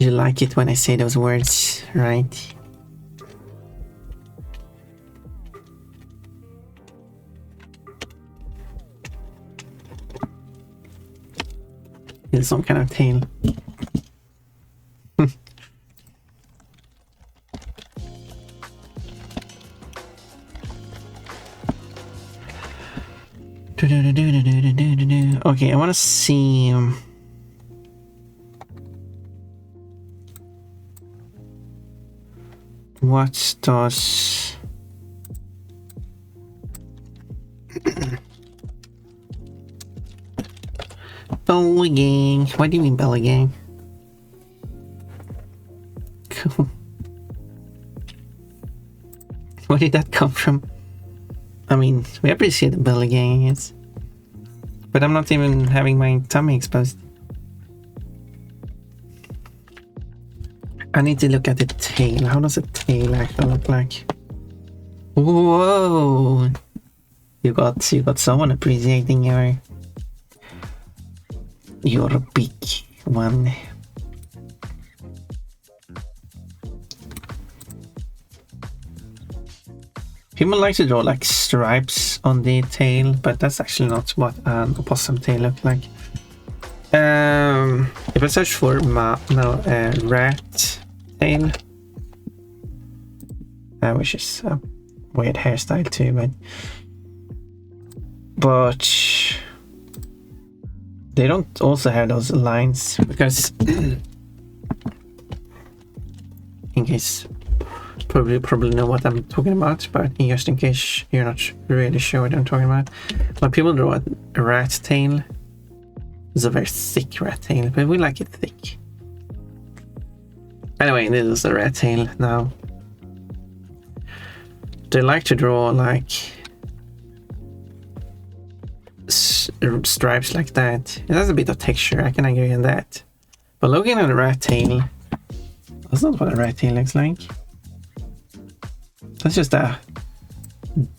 Speaker 1: You like it when I say those words, right? in some kind of tail. Okay, I want to see. What does belly gang? What do you mean belly gang? Where did that come from? I mean, we appreciate the belly gang, yes. But I'm not even having my tummy exposed. I need to look at the tail. How does a tail actually look like? Whoa! You got someone appreciating your big one. People like to draw like stripes on the tail, but that's actually not what an opossum tail looks like. If I search for rat tail, which is a weird hairstyle too, but they don't also have those lines, because in case probably know what I'm talking about, but just in case you're not really sure what I'm talking about, when people draw a rat tail, it's a very thick rat tail, but we like it thick. Anyway, this is the rat tail now. They like to draw like stripes like that. It has a bit of texture, I can agree on that. But looking at a rat tail, that's not what a rat tail looks like. That's just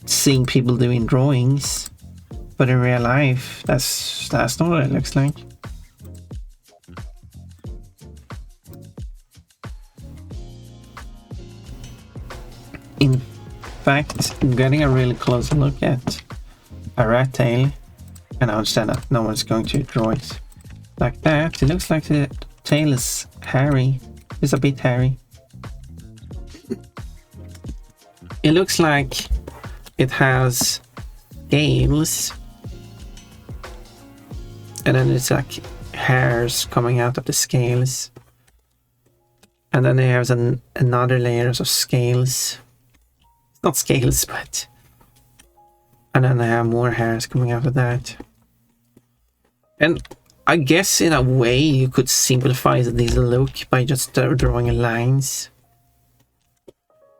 Speaker 1: seeing people doing drawings. But in real life, that's not what it looks like. In fact, getting a really close look at a rat tail, and I understand that no one's going to draw it like that. It looks like the tail is hairy. It's a bit hairy. It looks like it has scales, and then it's like hairs coming out of the scales, and then it has another layers of scales. Not scales, but and then they have more hairs coming out of that. And I guess in a way you could simplify this look by just drawing lines.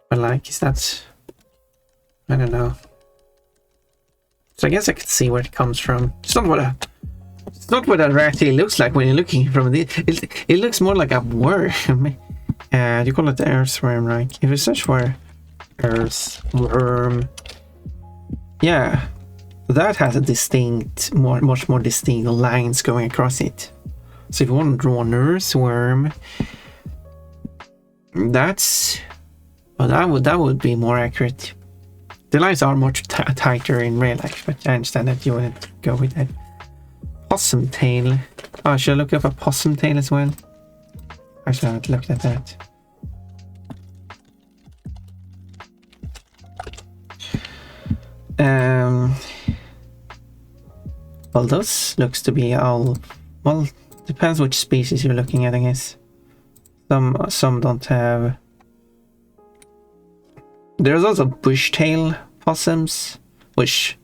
Speaker 1: But like, is that, I don't know. So I guess I could see where it comes from. It's not what a rat tail looks like when you're looking from it. It looks more like a worm. You call it the earthworm, right? If you search for earthworm, yeah, that has a distinct, much more distinct lines going across it. So if you want to draw an earthworm, that would be more accurate. The lines are much tighter in real life, but I understand that you wouldn't go with that. Possum tail. Oh, should I look up a possum tail as well? Actually, I haven't looked at that. Well, those looks to be all, well, depends which species you're looking at, I guess. Some don't have. There's also bushtail possums, which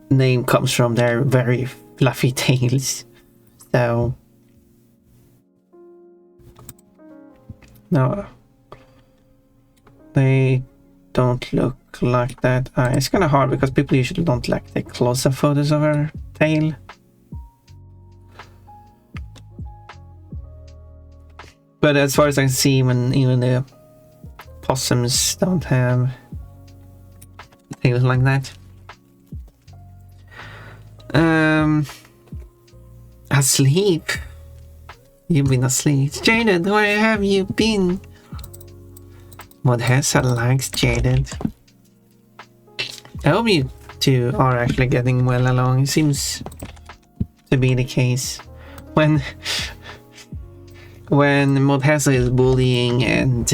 Speaker 1: name comes from their very fluffy tails. So no, they don't look like that. It's kind of hard because people usually don't like take close-up photos of her tail. But as far as I can see, even the possums don't have tails like that. Asleep? You've been asleep. Jaded, where have you been? What has likes, Jaded? I hope you two are actually getting well along. It seems to be the case. when Modhesa is bullying and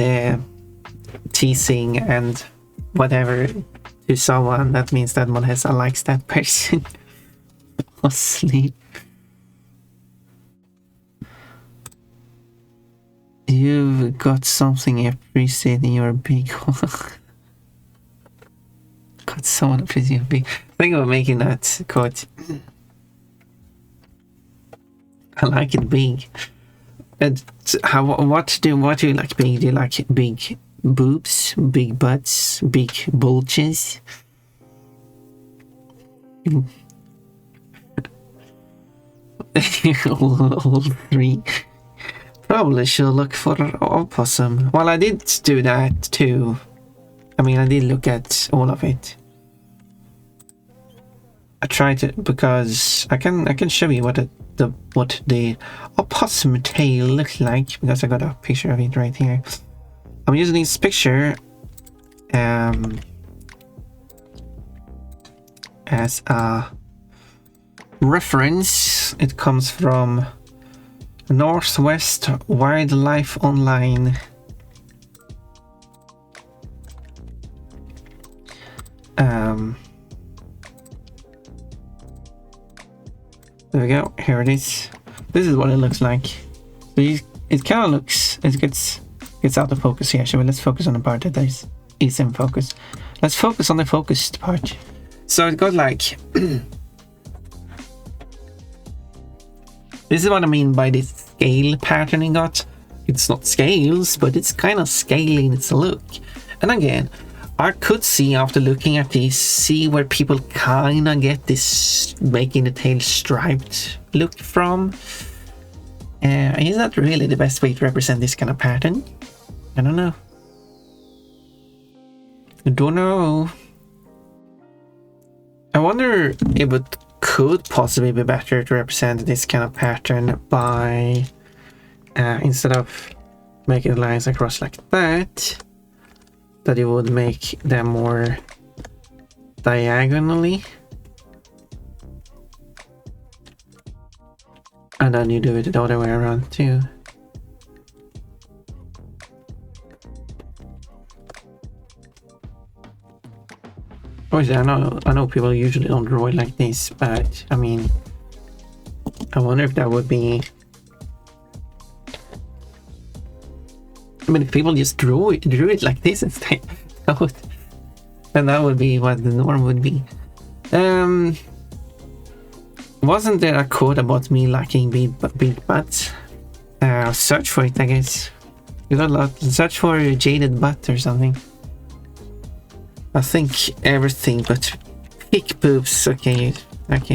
Speaker 1: teasing and whatever to someone, that means that Modhesa likes that person. Asleep. You've got something appreciating your big one. Got someone appreciating your big. Think about making that quote. I like it big. And what do you like big? Do you like big boobs, big butts, big bulges? all three. Probably should look for opossum. Well, I did do that too. I mean, I did look at all of it. I tried to, because I can show you what the opossum tail looks like, because I got a picture of it right here. I'm using this picture as a reference. It comes from Northwest Wildlife Online. There we go. Here it is. This is what it looks like. So it kind of looks. It gets out of focus here. So let's focus on the part that is in focus. Let's focus on the focused part. So it got like. This is what I mean by this scale pattern it got. It's not scales, but it's kind of scaly in its look. And again, I could see after looking at this, see where people kind of get this making the tail striped look from. Is that really the best way to represent this kind of pattern? I don't know. I don't know. I wonder if it could possibly be better to represent this kind of pattern by instead of making lines across like that you would make them more diagonally, and then you do it the other way around too. Obviously, I know people usually don't draw it like this, but I mean, I wonder if that would be. I mean, if people just drew it like this instead, and that would be what the norm would be. Wasn't there a quote about me liking big butts? Search for it, I guess. You got a lot. Search for jaded butt or something. I think everything but pig boobs. Okay,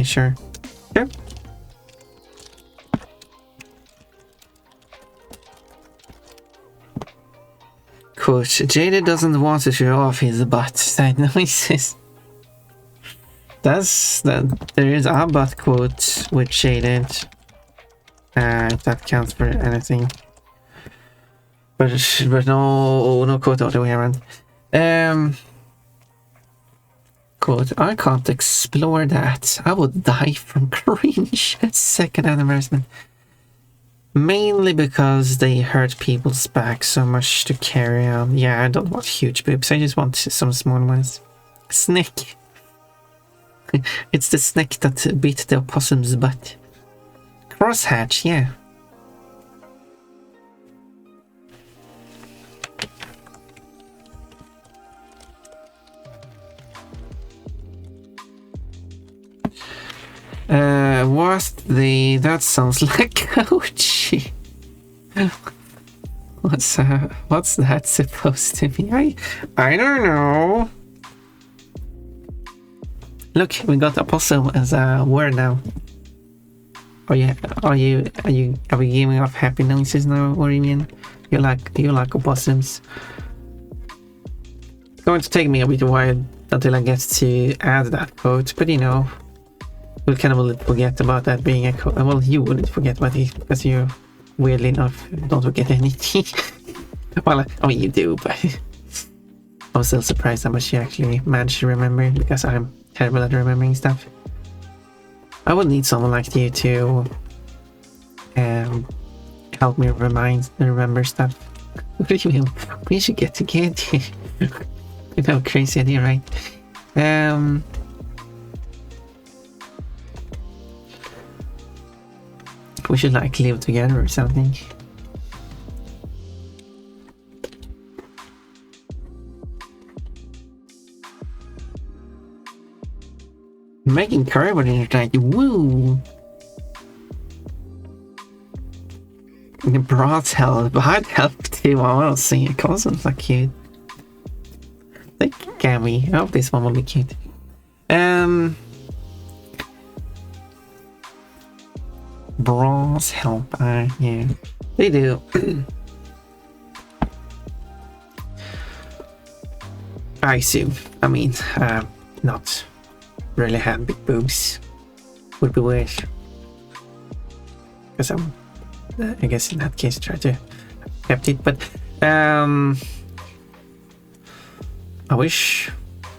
Speaker 1: sure. Sure. Quote, Jaded doesn't want to show off his butt. Side noises. There is a butt quote with Jaded. If that counts for anything. But no quote all the way around. Quote, I can't explore that. I would die from cringe at second embarrassment. Mainly because they hurt people's back so much to carry on. Yeah, I don't want huge boobs. I just want some small ones. Snake. It's the snake that beat the opossum's butt. Crosshatch, yeah. That sounds like Ouchie. What's that supposed to be? I don't know. Look, we got opossum as a word now. Are we giving off happy noises now, or you mean you like opossums? It's going to take me a bit while until I get to add that quote, but you know, we'll kind of forget about that being a quote. Well, you wouldn't forget about it because you, weirdly enough, don't forget anything. Well, I mean, you do, but I was still surprised how much you actually managed to remember, because I'm terrible at remembering stuff. I would need someone like you to help me remember stuff. What do you mean? We should get together. You know, crazy idea, right? We should like live together or something. Making cardboard in like woo. The broads help, but I'd help too. I want to see it. Cousins are cute. They can be. I hope this one will be cute. Bras help. Yeah, they do. I assume. I mean, not really have big boobs. Would be weird. Because I guess in that case try to kept it, but I wish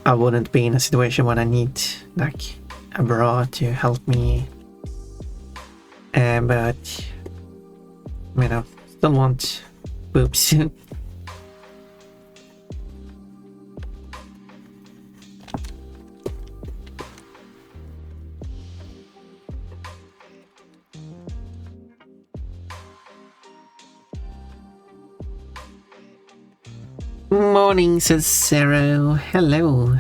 Speaker 1: I wouldn't be in a situation when I need like a bra to help me, but you know, still want boobs. Morning, says Sarah. Hello.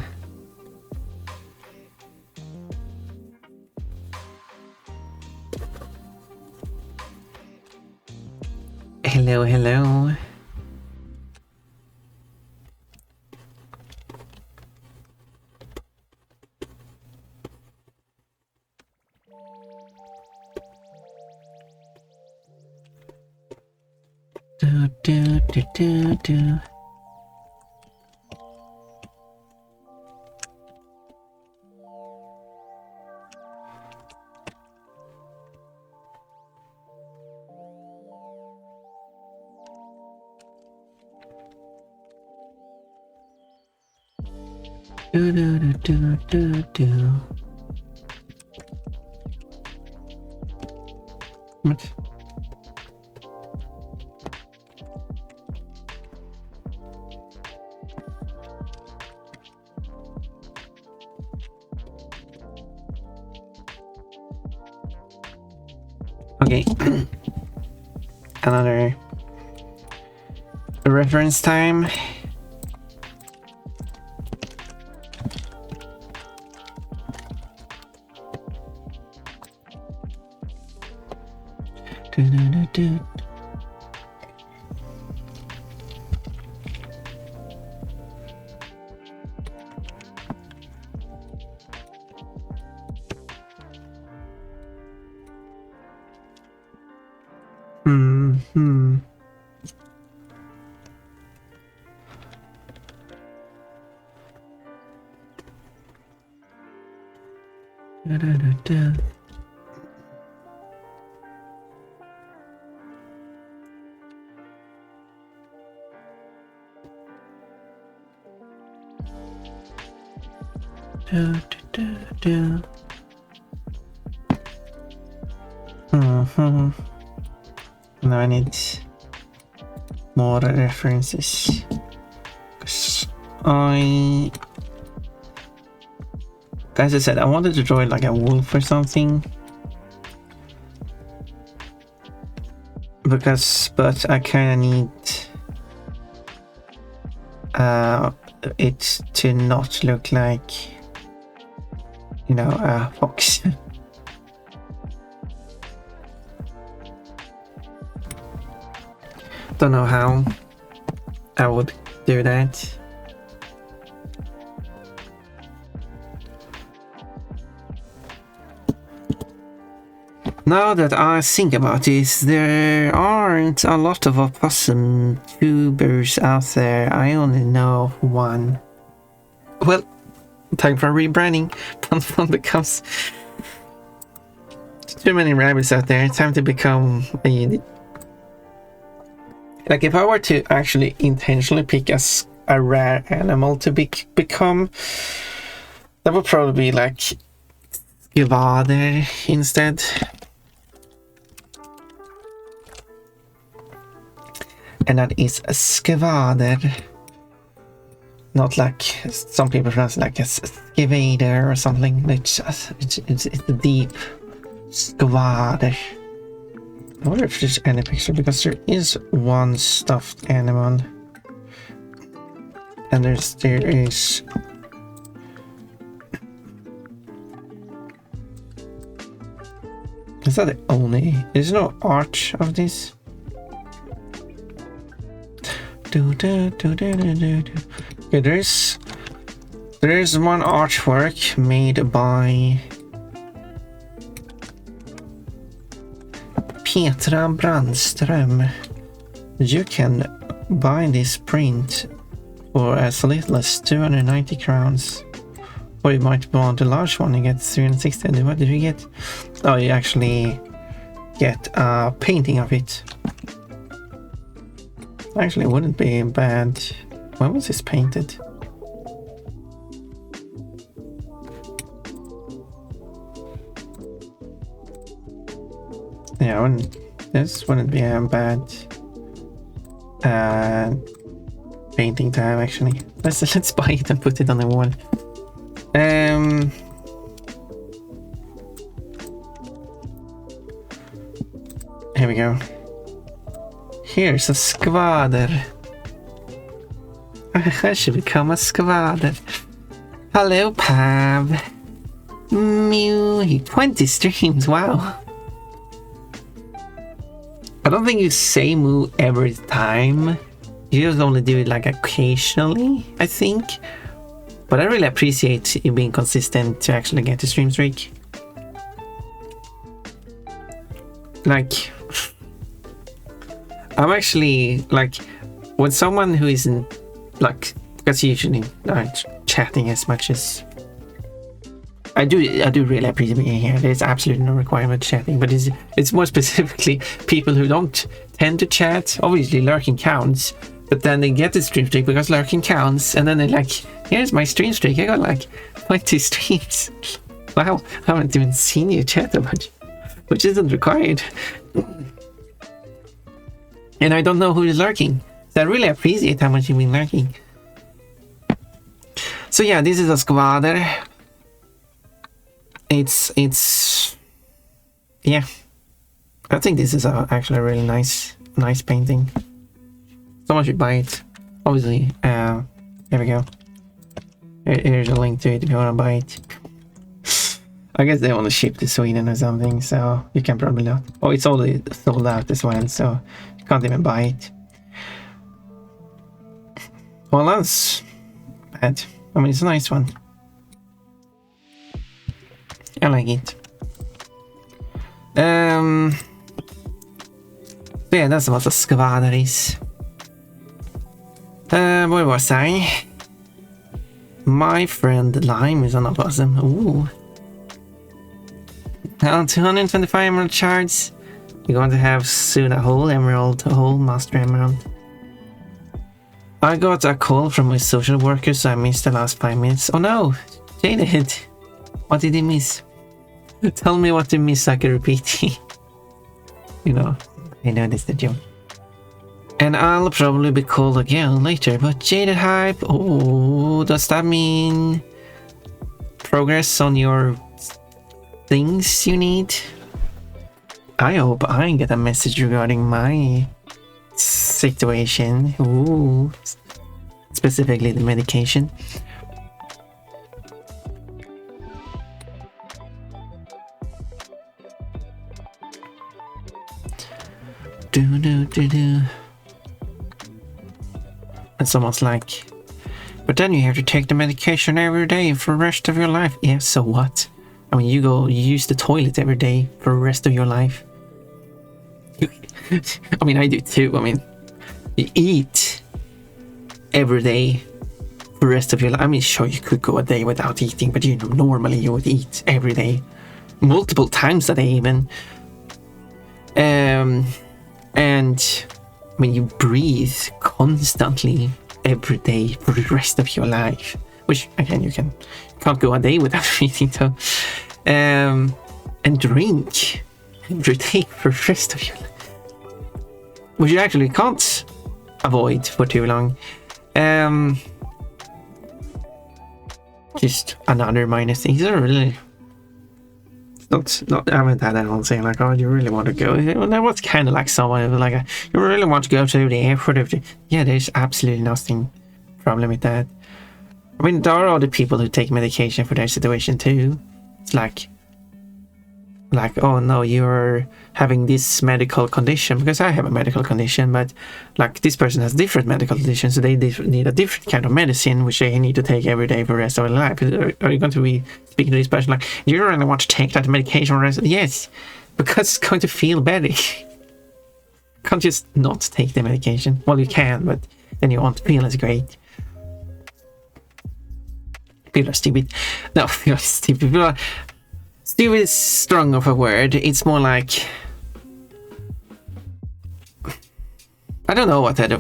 Speaker 1: Hello, hello. Do. Do. What? Okay. Another reference time. Do. Da. Do. Now I need more references. 'Cause as I said, I wanted to draw it like a wolf or something. But I kind of need it to not look like, you know, a fox. Don't know how I would do that. Now that I think about this, there aren't a lot of opossum tubers out there. I only know one. Well, time for rebranding. Fun becomes too many rabbits out there. Time to become a... Like if I were to actually intentionally pick a rare animal to become, that would probably be like Skvader instead. and that is a skvader. Not like some people pronounce it like a skivader or something. It's a deep skvader. I wonder if there's any picture, because there is one stuffed animal, and there is. Is that the only? There's no art of this. Okay, there's one artwork made by Petra Brandström. You can buy this print for as little as 290 crowns. Or you might want a large one, you get 360. What did you get? Oh, you actually get a painting of it. Actually, wouldn't be bad. When was this painted? Yeah, this wouldn't be a bad painting to have, actually. Let's buy it and put it on the wall. Here we go. Here's a skvader. I should become a skvader. Hello, Pav. Mew. 20 streams, wow. I don't think you say moo every time. You just only do it like occasionally, I think. But I really appreciate you being consistent to actually get the stream streak. Like, I'm actually like, when someone who isn't like, because usually not chatting as much as I do really appreciate being here. There's absolutely no requirement chatting, but it's more specifically people who don't tend to chat. Obviously, lurking counts, but then they get the stream streak because lurking counts, and then they're like, "Here's my stream streak. I got like 20 streams. Wow, I haven't even seen you chat that much, which isn't required." And I don't know who is lurking. So I really appreciate how much you've been lurking. So yeah, this is a skvader. It's yeah. I think this is actually a really nice painting. Someone should buy it. Obviously, here we go. Here's a link to it if you want to buy it. I guess they want to ship to Sweden or something, so you can probably not. Oh, it's already sold out as well, so you can't even buy it. Well, that's bad. I mean, it's a nice one. I like it. So yeah, that's what a skvader is. What was I? My friend Lime is on a bosom. Ooh. 225 emerald shards. You're going to have soon a whole master emerald. I got a call from my social worker, so I missed the last 5 minutes. Oh no! Jaded! What did he miss? Tell me what you miss so I can repeat it. You know, I know this is the joke. And I'll probably be called again later, but Jaded Hype, oh, does that mean progress on your things you need? I hope I get a message regarding my situation. Ooh, specifically the medication. Do. And someone's like, but then you have to take the medication every day for the rest of your life. Yeah, so what? I mean, you use the toilet every day for the rest of your life. I mean, I do too. I mean, you eat every day for the rest of your life. I mean, sure, you could go a day without eating, but you know, normally you would eat every day, multiple times a day even. And I mean, you breathe constantly every day for the rest of your life, which again, you can't go a day without eating though. And drink every day for the rest of your life, which you actually can't avoid for too long. Just another minus thing. These are really not. I haven't had anyone saying like, "Oh, you really want to go?" Well, that was kind of like someone who was like, "You really want to go to the airport?" Yeah, there's absolutely nothing problem with that. I mean, there are other people who take medication for their situation too. It's like, oh no, you're having this medical condition, because I have a medical condition, but like this person has different medical conditions, so they need a different kind of medicine which they need to take every day for the rest of their life. Are you going to be speaking to this person like, you really want to take that medication for the rest? Yes, because it's going to feel better. Can't just not take the medication. Well, you can, but then you won't feel as great. People are stupid. No, people are stupid. People are... Stupid is strong of a word. It's more like... I don't know what that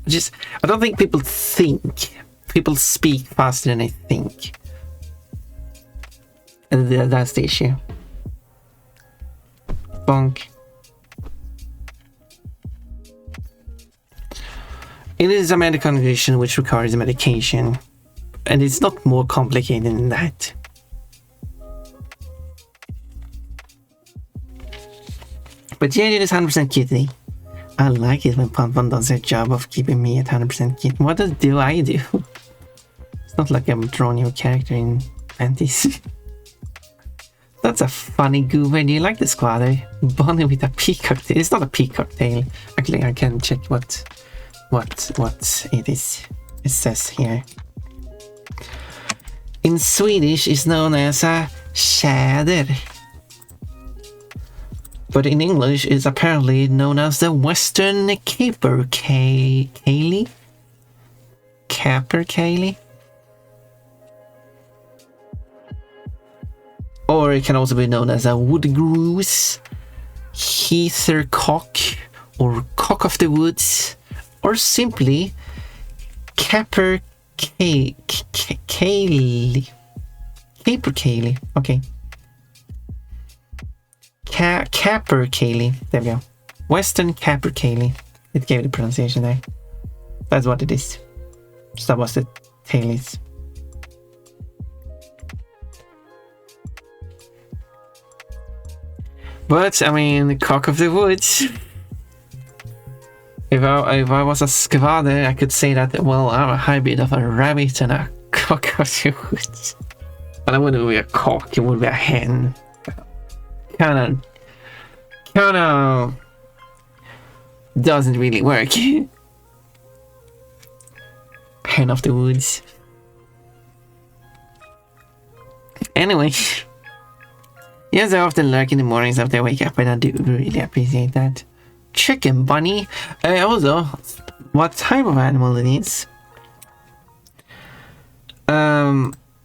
Speaker 1: is. I don't think people think. People speak faster than they think. And that's the issue. Bonk. It is a medical condition which requires medication. And it's not more complicated than that. But yeah, it is 100% kitty. I like it when Pon does their job of keeping me at 100% kit. What do I do? It's not like I'm drawing your character in panties. That's a funny goober. Do you like the squatter? Bonnie with a peacock tail. It's not a peacock tail. Actually, I can check what it is. It says here. In Swedish, it's known as a tjäder. But in English, it's apparently known as the Western capercaillie. Capercaillie? Or it can also be known as a woodgrouse, heathercock, or cock of the woods, or simply capercaillie. Capercaillie, okay. Capercaillie. There we go. Western capercaillie. It gave the pronunciation there. That's what it is. So that was the tail is. But I mean, the cock of the woods. If I was a skvader, I could say that, well, I'm a hybrid of a rabbit and a cock of the woods. But it wouldn't be a cock, it would be a hen. Kinda doesn't really work. Hen of the woods. Anyway, yes, I often lurk in the mornings after I wake up, and I do really appreciate that. Chicken bunny. Also, what type of animal it is?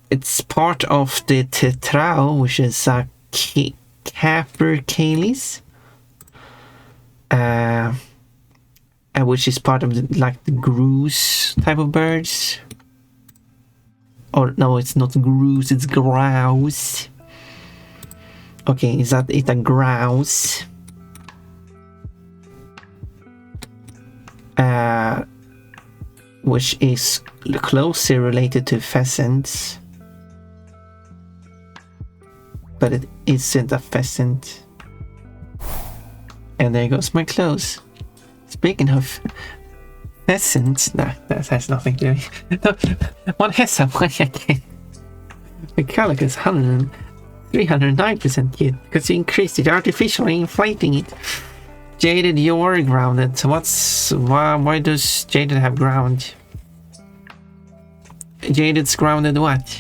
Speaker 1: It's part of the tetrao, which is a capercaillies, which is part of the grouse type of birds. Or no, it's not grouse, it's grouse. Okay, it's a grouse. Which is closely related to pheasants. But it isn't a pheasant. And there goes my clothes. Speaking of pheasants, nah, that has nothing to do. One has a one again. The color is 309% kit because you increased it, artificially inflating it. Jaded, you're grounded. So why does Jaded have ground? Jaded's grounded what?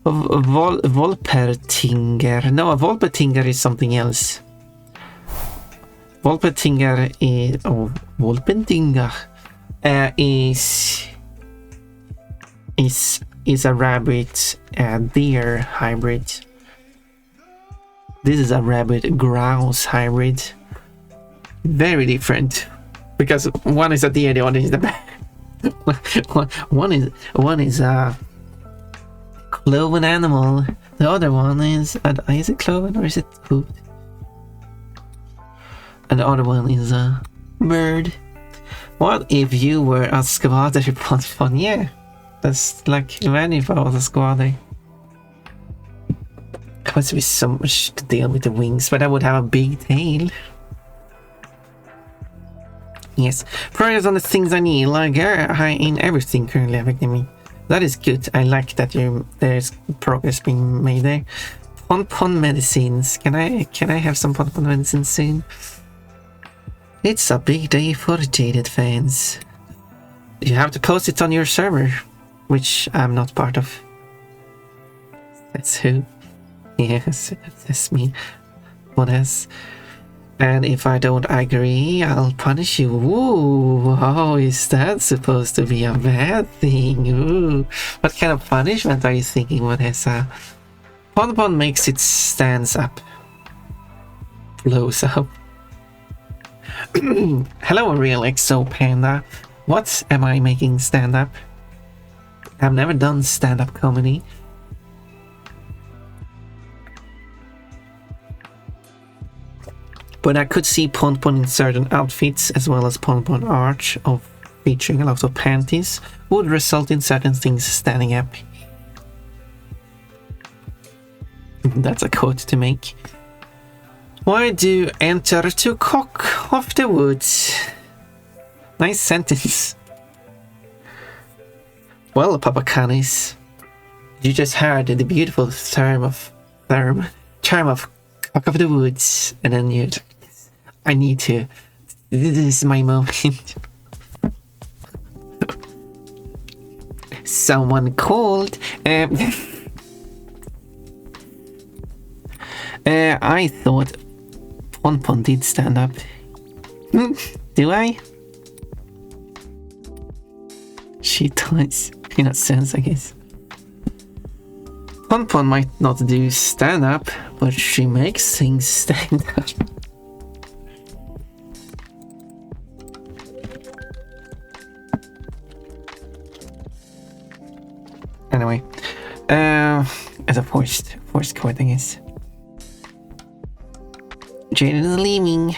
Speaker 1: Volpertinger. No, a Volpertinger is something else. Volpertinger is... Oh, Volpertinger is a rabbit deer hybrid. This is a rabbit grouse hybrid. Very different. Because one is a deer, the other is the bear. one is a cloven animal. The other one is it cloven or is it hoofed? And the other one is a bird. What if you were a squatter Ponpon? Yeah, that's like imagine if I was a squatter. It must be so much to deal with the wings, but I would have a big tail. Yes, progress on the things I need, like high in everything currently affecting me. That is good. I like that there's progress being made there. Ponpon medicines. Can I have some Ponpon medicines soon? It's a big day for Jaded fans. You have to post it on your server, which I'm not part of. That's who. Yes, that's me. What else? And if I don't agree, I'll punish you. Ooh, how is that supposed to be a bad thing? Ooh, what kind of punishment are you thinking, Vanessa? Ponpon makes it stands up. Blows up. Hello, real EXO Panda. What am I making stand up? I've never done stand-up comedy. But I could see Ponpon in certain outfits, as well as Ponpon art of featuring a lot of panties, would result in certain things standing up. That's a quote to make. Why do you enter to cock of the woods? Nice sentence. Well, Papacanis, you just heard the beautiful charm of cock of the woods, and then you. I need to. This is my moment. Someone called. I thought Ponpon did stand up. Do I? She does. In a sense, I guess. Ponpon might not do stand up, but she makes things stand up. Anyway, as a forced quote, I guess. Jaden is leaving.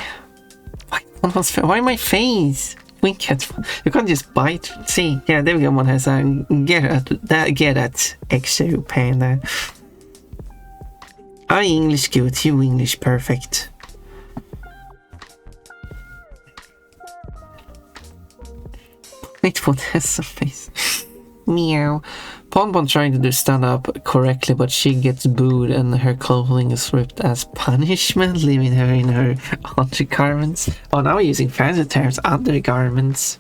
Speaker 1: Why my face? Wink at. You can't just bite. See, yeah, there we go. One has a get at EXO Panda. I English good, you English perfect. Wait, what has a face? Meow. Ponpon trying to do stand up correctly, but she gets booed and her clothing is ripped as punishment, leaving her in her undergarments. Oh, now we're using fancy terms, undergarments.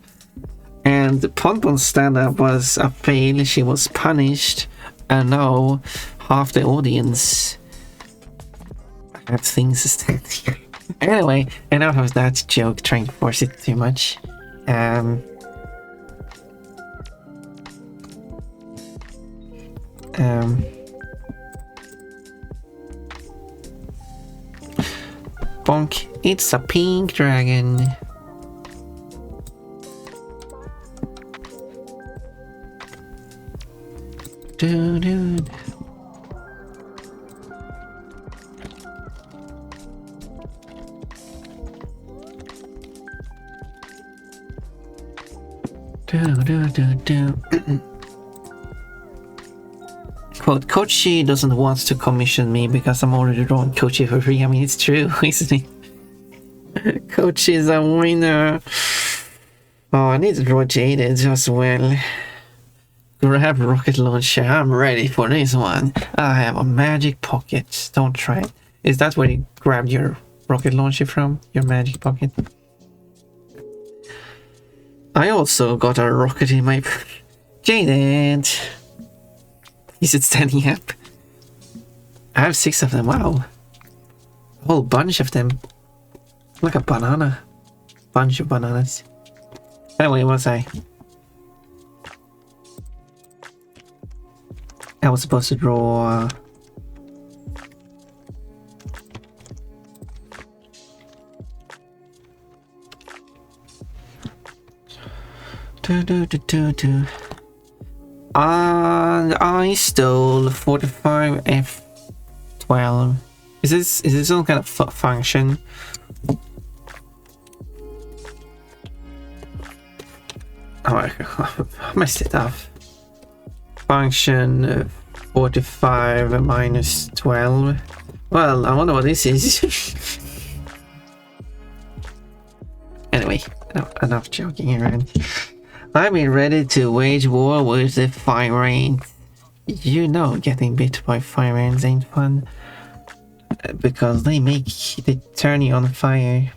Speaker 1: And Ponpon's stand up was a fail, she was punished, and now half the audience have things standing. Anyway, enough of that joke, trying to force it too much. Bonk, it's a pink dragon. Dude. Quote, Kochi doesn't want to commission me because I'm already drawing Kochi for free. I mean, it's true, isn't it? Kochi is a winner. Oh, I need to draw Jaded as well. Grab rocket launcher. I'm ready for this one. I have a magic pocket. Don't try it. Is that where you grabbed your rocket launcher from? Your magic pocket? I also got a rocket in my... Jaded! Is it standing up? I have 6 of them, wow. A whole bunch of them. Like a banana. Bunch of bananas. Anyway, what was I? I was supposed to draw... And I stole 45 F12. Is this some kind of function? I messed it up. Function 45 minus 12. Well, I wonder what this is. Anyway, enough joking around. I've been ready to wage war with the fire ants. You know, getting bit by fire ants ain't fun. Because they turn you on fire.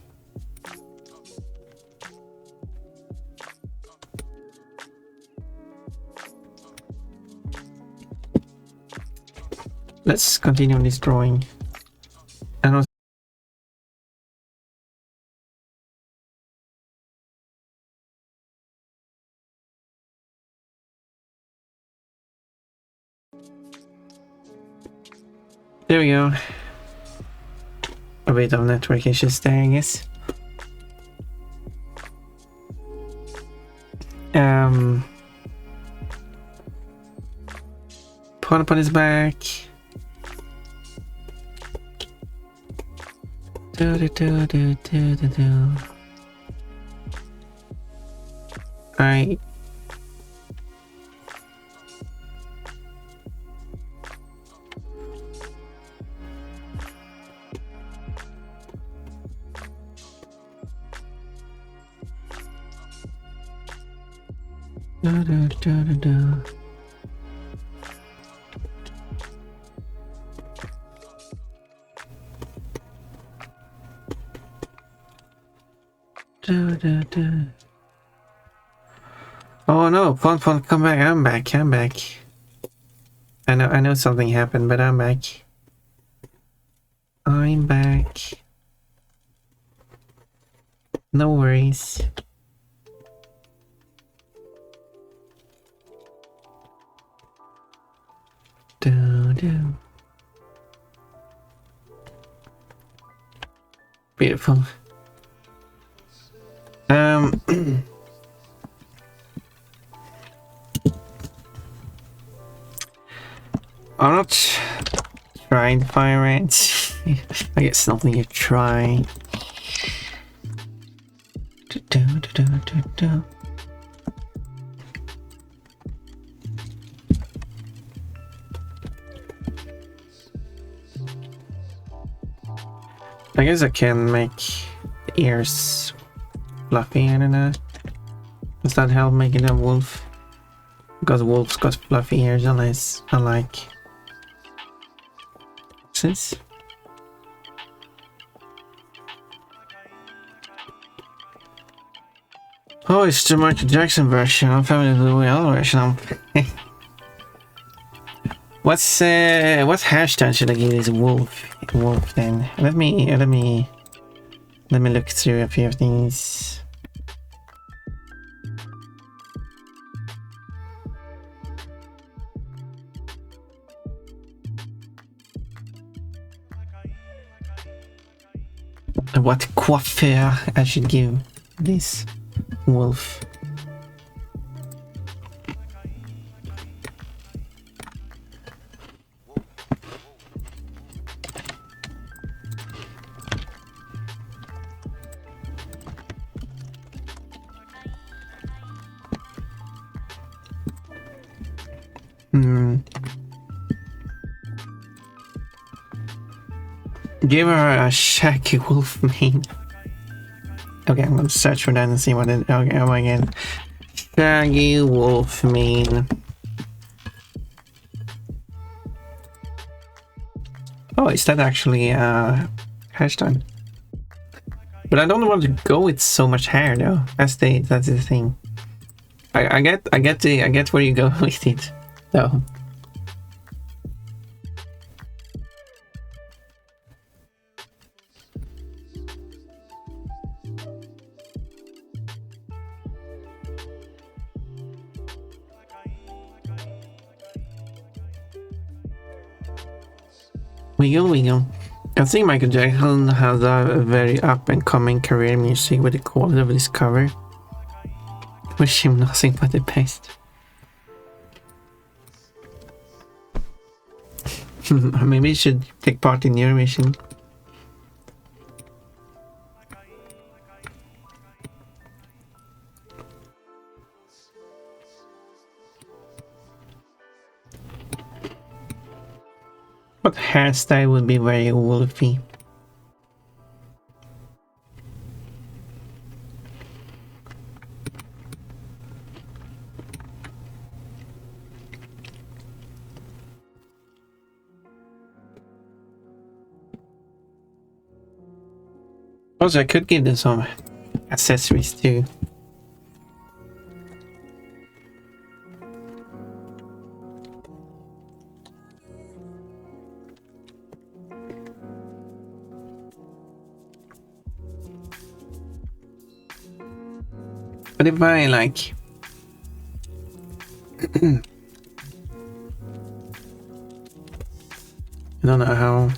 Speaker 1: Let's continue this drawing. And also there we go. A bit of network issues there, I guess. Put up on his back. Alright. Oh no, Fun, come back. I'm back. I know something happened, but I'm back. No worries. Beautiful. I'm not trying to fire ants. I guess something you try. I guess I can make the ears fluffy, I don't know. Does that help making a wolf? Because wolves got fluffy ears unlike this. Oh, it's the Michael Jackson version. I'm familiar with the other version. What hashtag should I give this wolf then? Let me look through a few of these. What coiffure I should give this wolf? Give her a shaggy wolf mane. Okay, I'm gonna search for that and see what it. Okay, oh my god. Shaggy wolf mane. Oh, is that actually hashtag? But I don't want to go with so much hair though. That's the thing. I get where you go with it though. We go. I think Michael Jackson has a very up-and-coming career in music with the quality of this cover. Wish him nothing but the best. Maybe you should take part in Eurovision. What hairstyle would be very wolfy? Also, I could give them some accessories too. But if I like I don't know how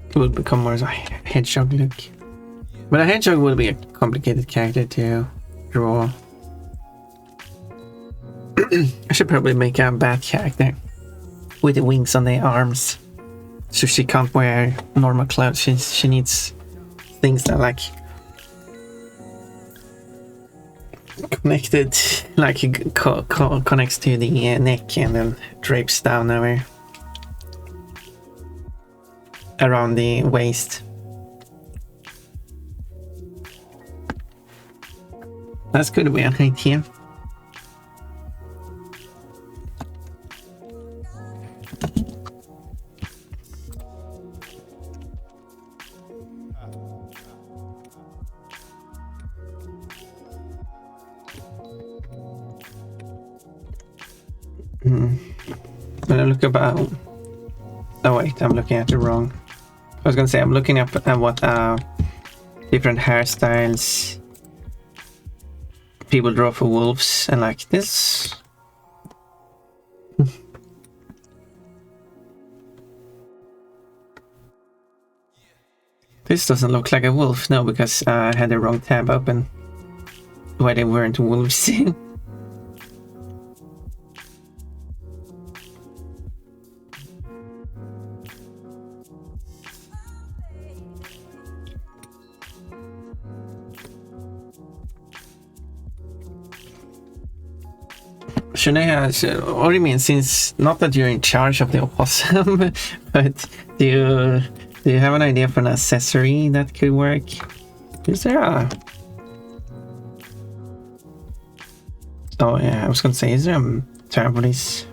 Speaker 1: it would become more as a hedgehog look. But a hedgehog would be a complicated character to draw. I should probably make a bat character with the wings on the arms, so she can't wear normal clothes. She needs things that like connected, like connects to the neck and then drapes down over around the waist. That's could be an idea. When I look about, oh wait, I'm looking at the wrong. I was gonna say I'm looking up at what different hairstyles people draw for wolves, and like this. This doesn't look like a wolf, no, because I had the wrong tab open where they weren't wolves. Should I have, what do you mean, since, not that you're in charge of the opossum, but do you have an idea for an accessory that could work? Is there a... Oh yeah, I was gonna say, is there a term for this?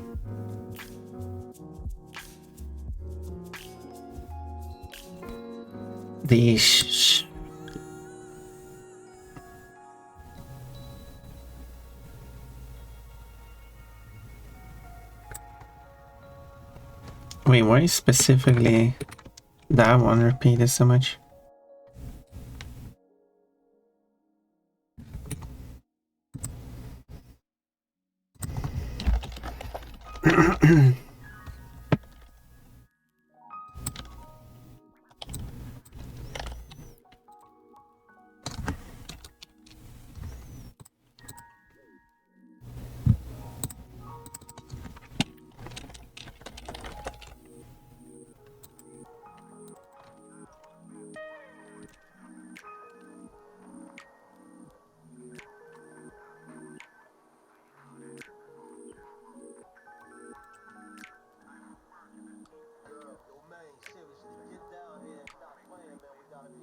Speaker 1: Wait, why specifically that one repeated so much?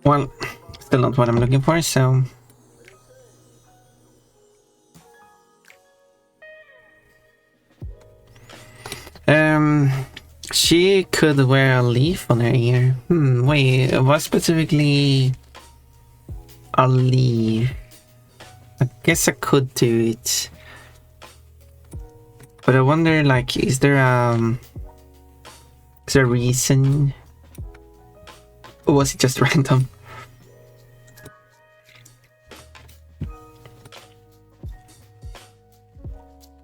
Speaker 1: Well, still not what I'm looking for, so... She could wear a leaf on her ear. Wait, what specifically a leaf? I guess I could do it. But I wonder, like, is there a reason? Or was it just random?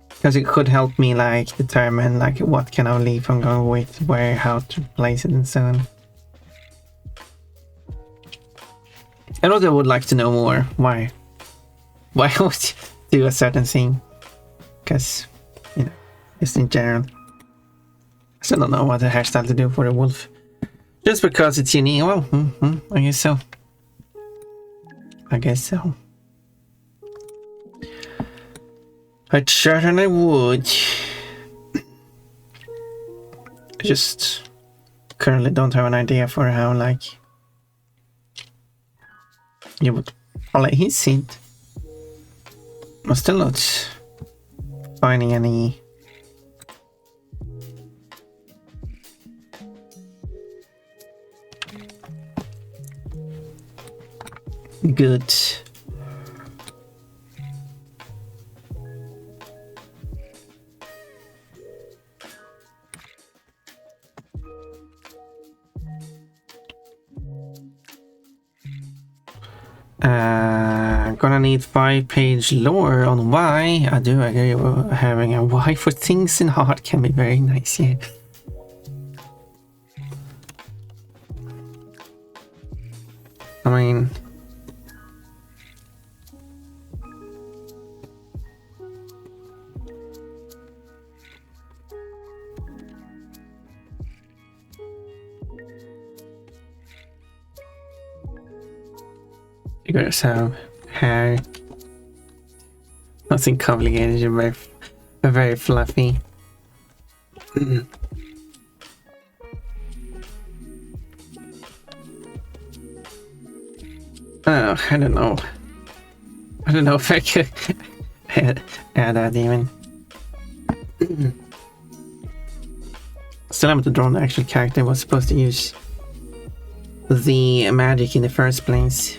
Speaker 1: Because it could help me like determine like what kind of leaf I'm going with, where, how to place it and so on. I also would like to know more why I would do a certain thing. Because, you know, just in general. I still don't know what the hairstyle to do for the wolf. Just because it's unique, well, I guess so. I guess so. I certainly would. I just currently don't have an idea for how, like, you would place it. I'm still not finding any good gonna need 5-page lore on why. I do agree with having a why for things in art can be very nice, yeah. I mean, you gotta have hair. Nothing complicated, you're very fluffy. Oh, I don't know. I don't know if I could add that even. Still haven't drawn the actual character was supposed to use the magic in the first place.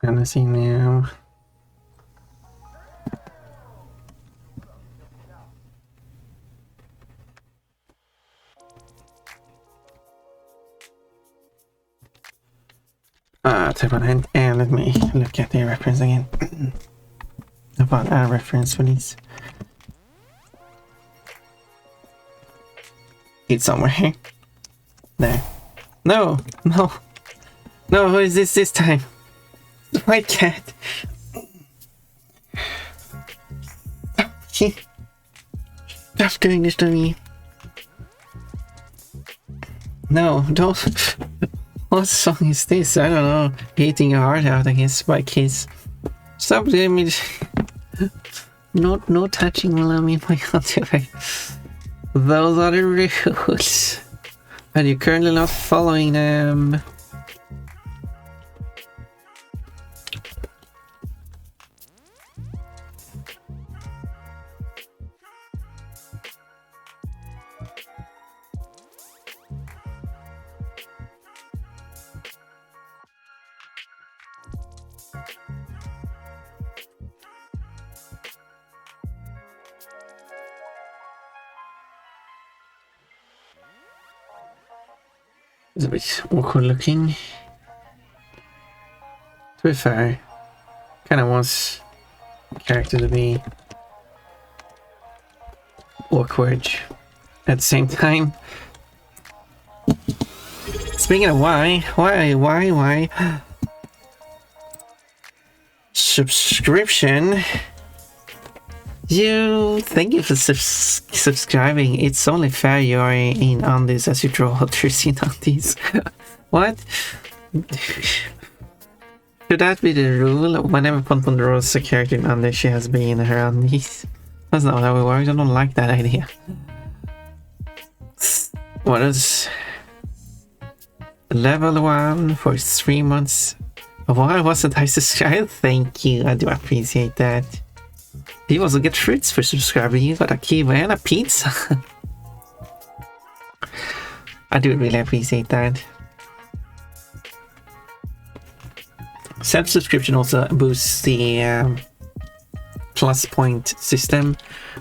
Speaker 1: And I see now. Type on hand, and let me look at the reference again. About a reference for these. It's somewhere here. There. No, no, no. Who is this time? The white cat. Stop doing this to me. No, don't. What song is this? I don't know. Eating your heart out, I guess, by Kiss. Stop doing me. No touching while I'm in my underwear. Those are the rules. And you're currently not following them. It's a bit awkward looking. To be fair, kind of wants character to be awkward at the same time. Speaking of why? Subscription. Thank you for subscribing. It's only fair you are in on this as you draw others in on these. What? Should that be the rule? Whenever Ponton draws a character in under, she has been in her undies. That's not how it works. I don't like that idea. What is level 1 for 3 months? Why wasn't I subscribed? Thank you. I do appreciate that. You also get fruits for subscribing. You got a kiwi and a pizza. I do really appreciate that. Self-subscription also boosts the plus point system,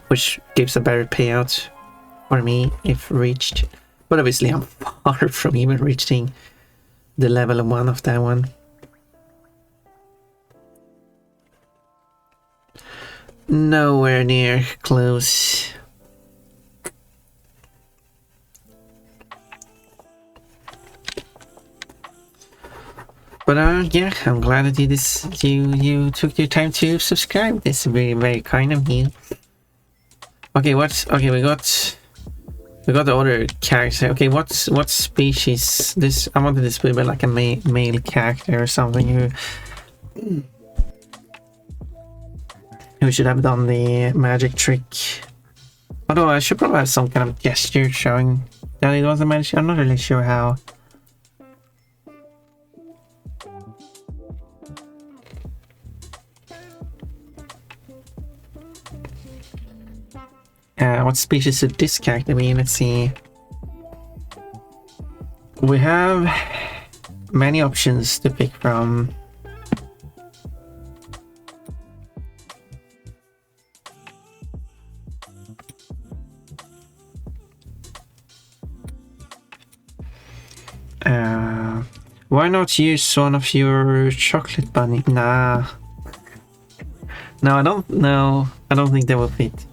Speaker 1: which gives a better payout for me if reached. But obviously I'm far from even reaching the level 1 of that one. Nowhere near close. But yeah, I'm glad that you took your time to subscribe. This is very, very kind of you. Okay, we got the other character. Okay, what species? This, I wanted this to be like a male character or something who should have done the magic trick. Although I should probably have some kind of gesture showing that it was a magic. I'm not really sure how. What species should this character be? Let's see. We have many options to pick from. Why not use one of your chocolate bunny? Nah. No, I don't know. I don't think they will fit.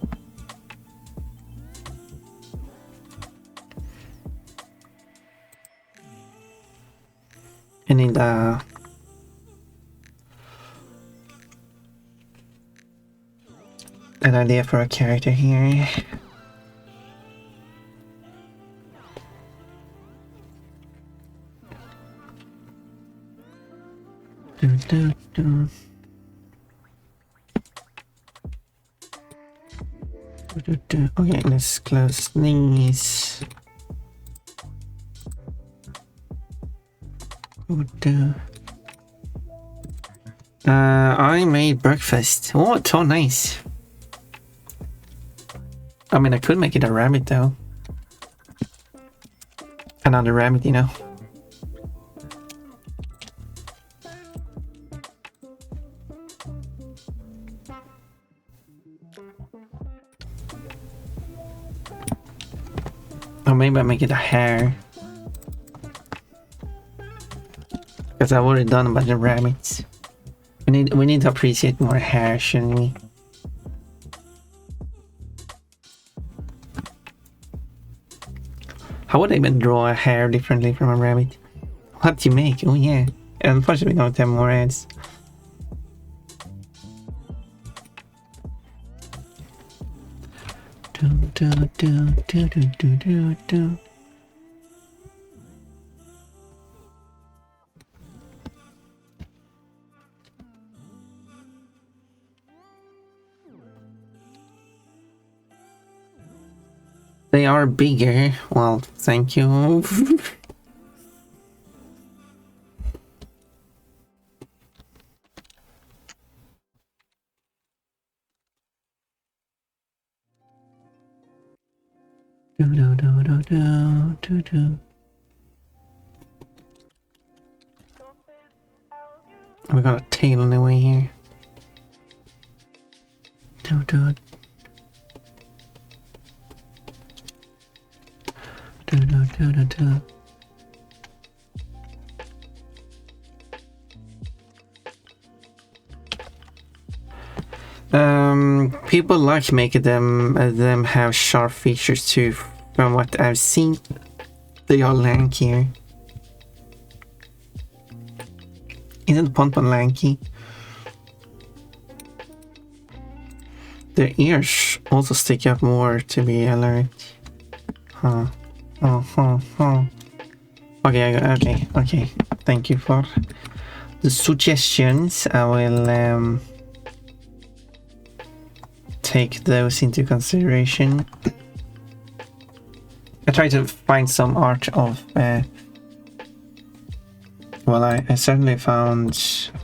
Speaker 1: I need an idea for a character here. Okay, let's close these. I made breakfast. Oh, it's so nice. I mean, I could make it a rabbit though. Another rabbit, you know. Or maybe I make it a hare. Because I've already done a bunch of rabbits. We need to appreciate more hair, shouldn't we? How would I even draw a hair differently from a rabbit? What do you make? Oh yeah. Unfortunately we don't have more ads. They are bigger. Well, thank you. We got a tail in the way here. People like making them have sharp features too. From what I've seen, they are lankier. Isn't Pompon lanky? Their ears also stick up more to be alert. Huh. Okay. Thank you for the suggestions. I will take those into consideration. I tried to find some art of well, I certainly found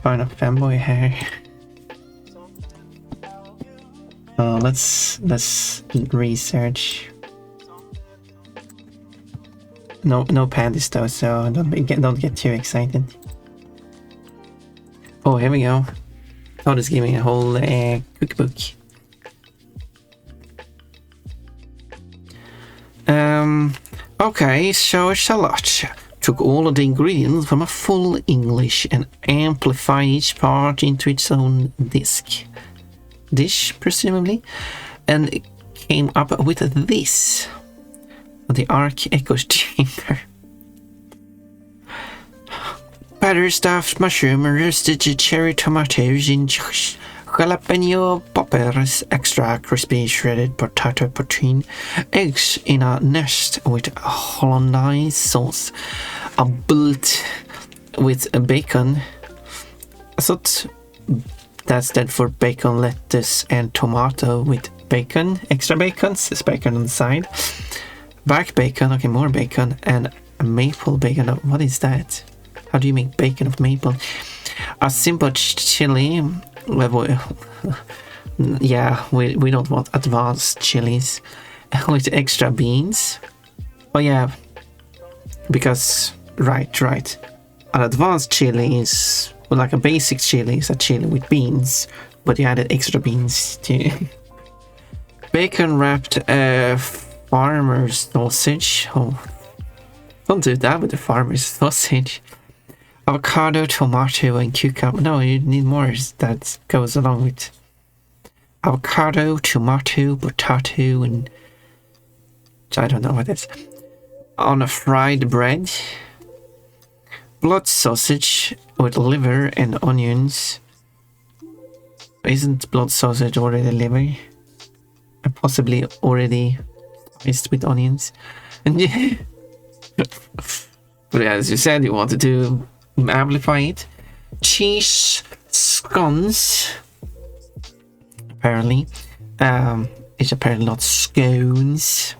Speaker 1: a femboy hair. Let's research. No panties though, so don't get too excited. Oh, here we go. Todd is giving a whole cookbook. Okay, so it's a lot. Took all of the ingredients from a full English and amplified each part into its own dish, presumably, and it came up with this. The Arc Echo Chamber. Batter stuffed mushroom and roasted cherry tomatoes in jalapeno poppers, extra crispy shredded potato poutine, eggs in a nest with hollandaise sauce, a built with bacon. I thought that stood for bacon, lettuce, and tomato with bacon, extra bacon, there's bacon on the side. Back bacon, okay, more bacon, and maple bacon. What is that? How do you make bacon of maple? A simple chili. Yeah, we don't want advanced chilies with extra beans. Oh yeah, because right. An advanced chili is like a basic chili is a chili with beans, but you added extra beans too. Bacon wrapped farmer's sausage. Oh, don't do that with the farmer's sausage. Avocado, tomato, and cucumber. No, you need more that goes along with avocado, tomato, potato, and I don't know what that's. On a fried bread. Blood sausage with liver and onions. Isn't blood sausage already liver? And possibly already spiced with onions. And yeah. But as you said, you wanted to amplify it. Cheese scones. Apparently. It's apparently not scones.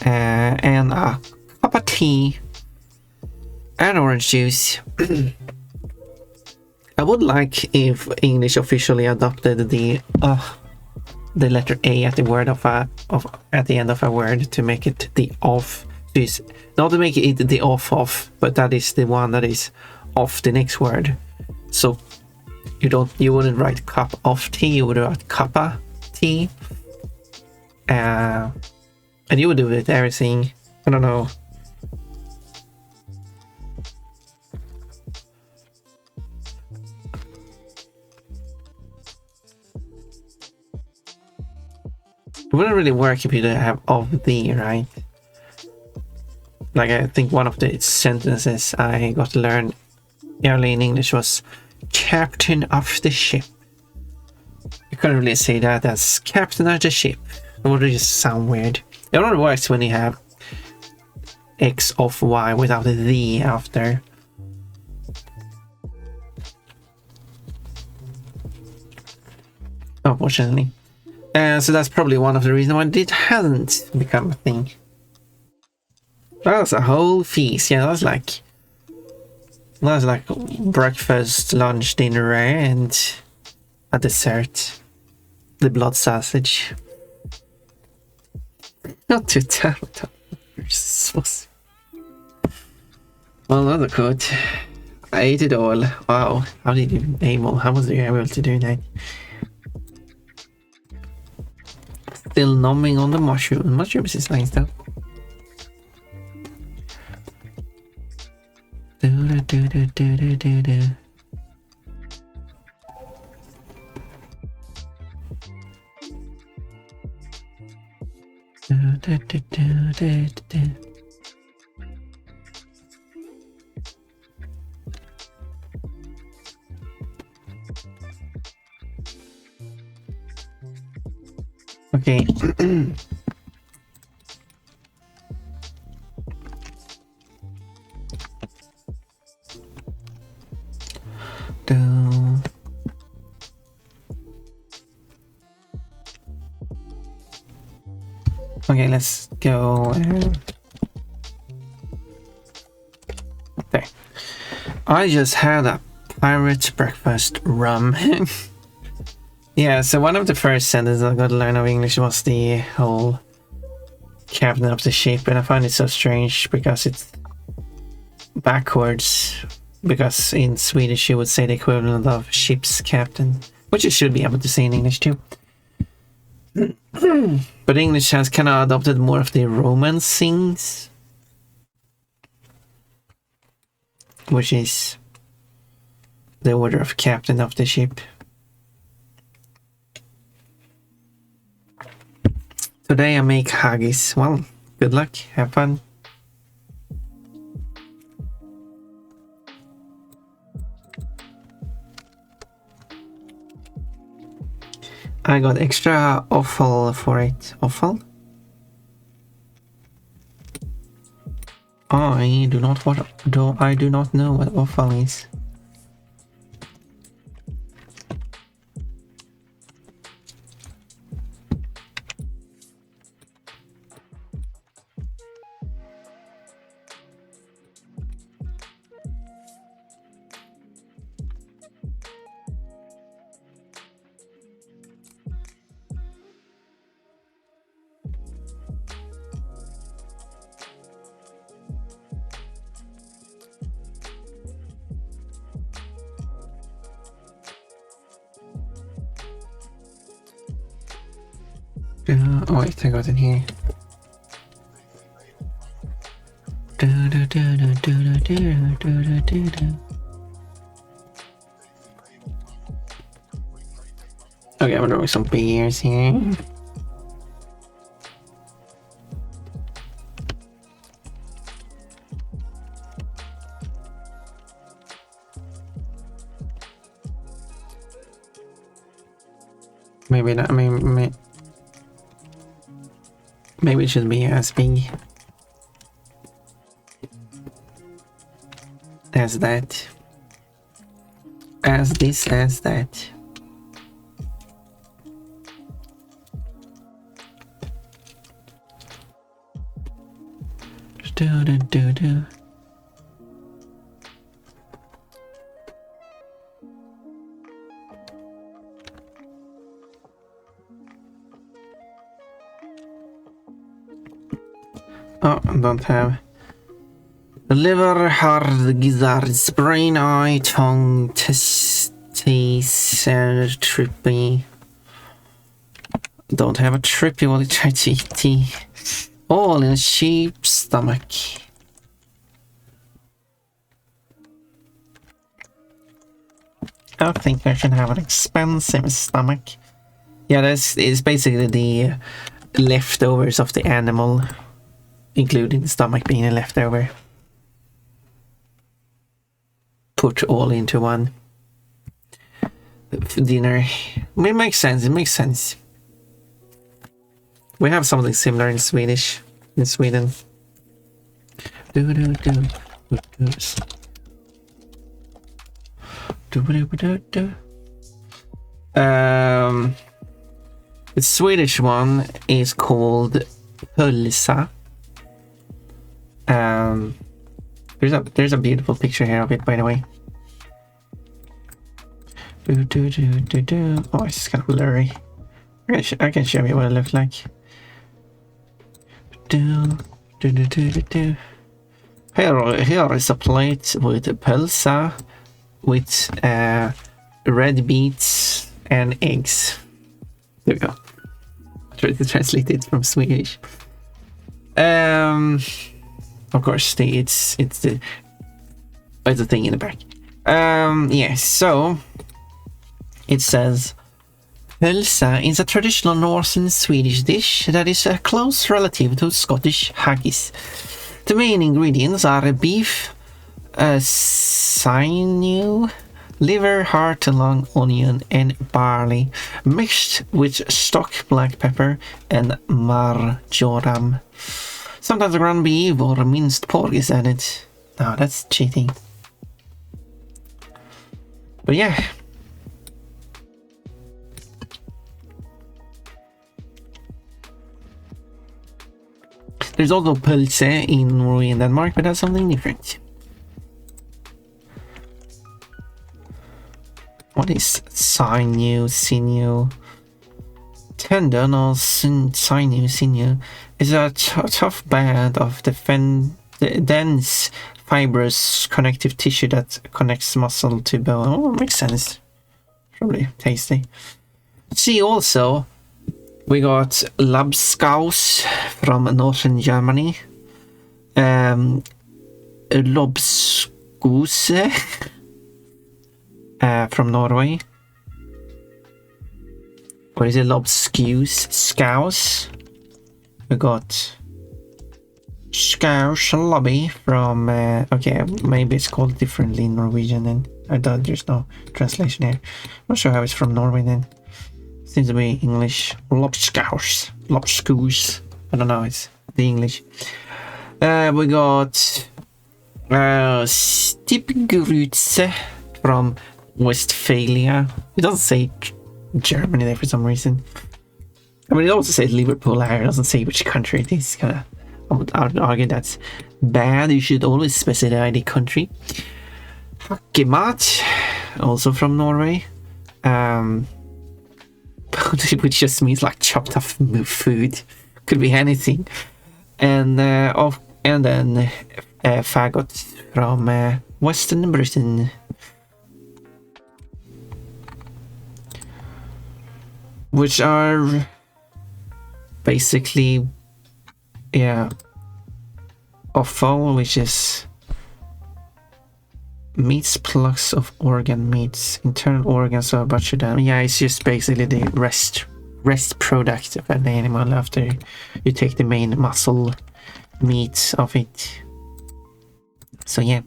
Speaker 1: And a cup of tea. And orange juice. I would like if English officially adopted the letter A at the word at the end of a word to make it the off. Not to make it the off, but that is the one that is off the next word. So you wouldn't write cup of tea, you would write cuppa tea. And you would do it with everything. I don't know. It wouldn't really work if you didn't have of the, right? Like, I think one of the sentences I got to learn early in English was captain of the ship. You couldn't really say that as captain of the ship. It would just sound weird. It only works when you have X of Y without a the after. Unfortunately. So that's probably one of the reasons why it hasn't become a thing. That was a whole feast. Yeah, that was like breakfast, lunch, dinner, and a dessert. The blood sausage. Not too terrible. Well, another quote. I ate it all. Wow. How was you able to do that? Still numbing on the mushroom. Mushrooms is nice though. Okay. Okay, let's go. Okay. I just had a pirate breakfast rum. Yeah, so one of the first sentences I got to learn of English was the whole captain of the ship, and I find it so strange because it's backwards because in Swedish you would say the equivalent of ship's captain, which you should be able to say in English too. But English has kind of adopted more of the Romance things, which is the order of captain of the ship. Today I make haggis. Well, good luck, have fun. I got extra offal for it. Offal? I do not know what offal is. Oh wait, I got it here. Okay, I'm drawing some beers here. Maybe not. Maybe it should be as big as that, as this, as that. Do. Oh, don't have. Liver, hard, gizzards, brain, eye, tongue, testes, trippy. Don't have a trippy while you try to eat tea. All in a cheap stomach. I think I should have an expensive stomach. Yeah, it's basically the leftovers of the animal, including the stomach being a leftover. Put all into one dinner. It makes sense, it makes sense. We have something similar in Swedish, in Sweden. The Swedish one is called pölsa. There's a beautiful picture here of it, by the way. Oh, it's kind of blurry. I can show you what it looks like. Here is a plate with pölsa, with red beets and eggs. There we go. I tried to translate it from Swedish. Of course, it's the thing in the back. Yes, so it says pölsa is a traditional northern Swedish dish that is a close relative to Scottish haggis. The main ingredients are beef, sinew, liver, heart, lung, onion, and barley, mixed with stock, black pepper, and marjoram. Sometimes ground beef or minced pork is added. No, that's cheating. But yeah. There's also pølse in Norway and Denmark, but that's something different. What is sinew? Tendon or sinew is a tough band of dense fibrous connective tissue that connects muscle to bone. Oh, makes sense. Probably tasty. See, also, we got Labskaus from northern Germany. Lobskose from Norway. Or is it Lobscouse? We got Scouse Lobby from, okay, maybe it's called differently in Norwegian then. I thought there's no translation here. Not sure how it's from Norway then. Seems to be English. Lobscouse. I don't know, it's the English. We got Stipgrutze from Westphalia. It doesn't say Germany there for some reason. I mean, it also says Liverpool here. It doesn't say which country it is. I would argue that's bad. You should always specify the country. Hakkemat, also from Norway. Which just means like chopped up food. Could be anything. And then faggot from Western Britain. Which are basically, yeah, offal, which is meats plus of organ meats, internal organs of butchered animal. Yeah, it's just basically the rest product of an animal after you take the main muscle meat of it. So yeah.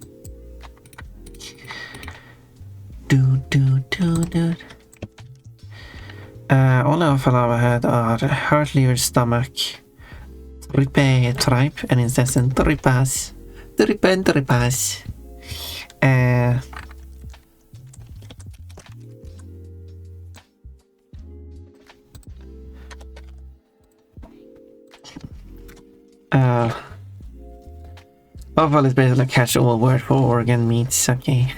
Speaker 1: All of our head are heart, liver, stomach, tripe, and intestine, tripas. Offal is basically a catch-all word for organ meats, okay.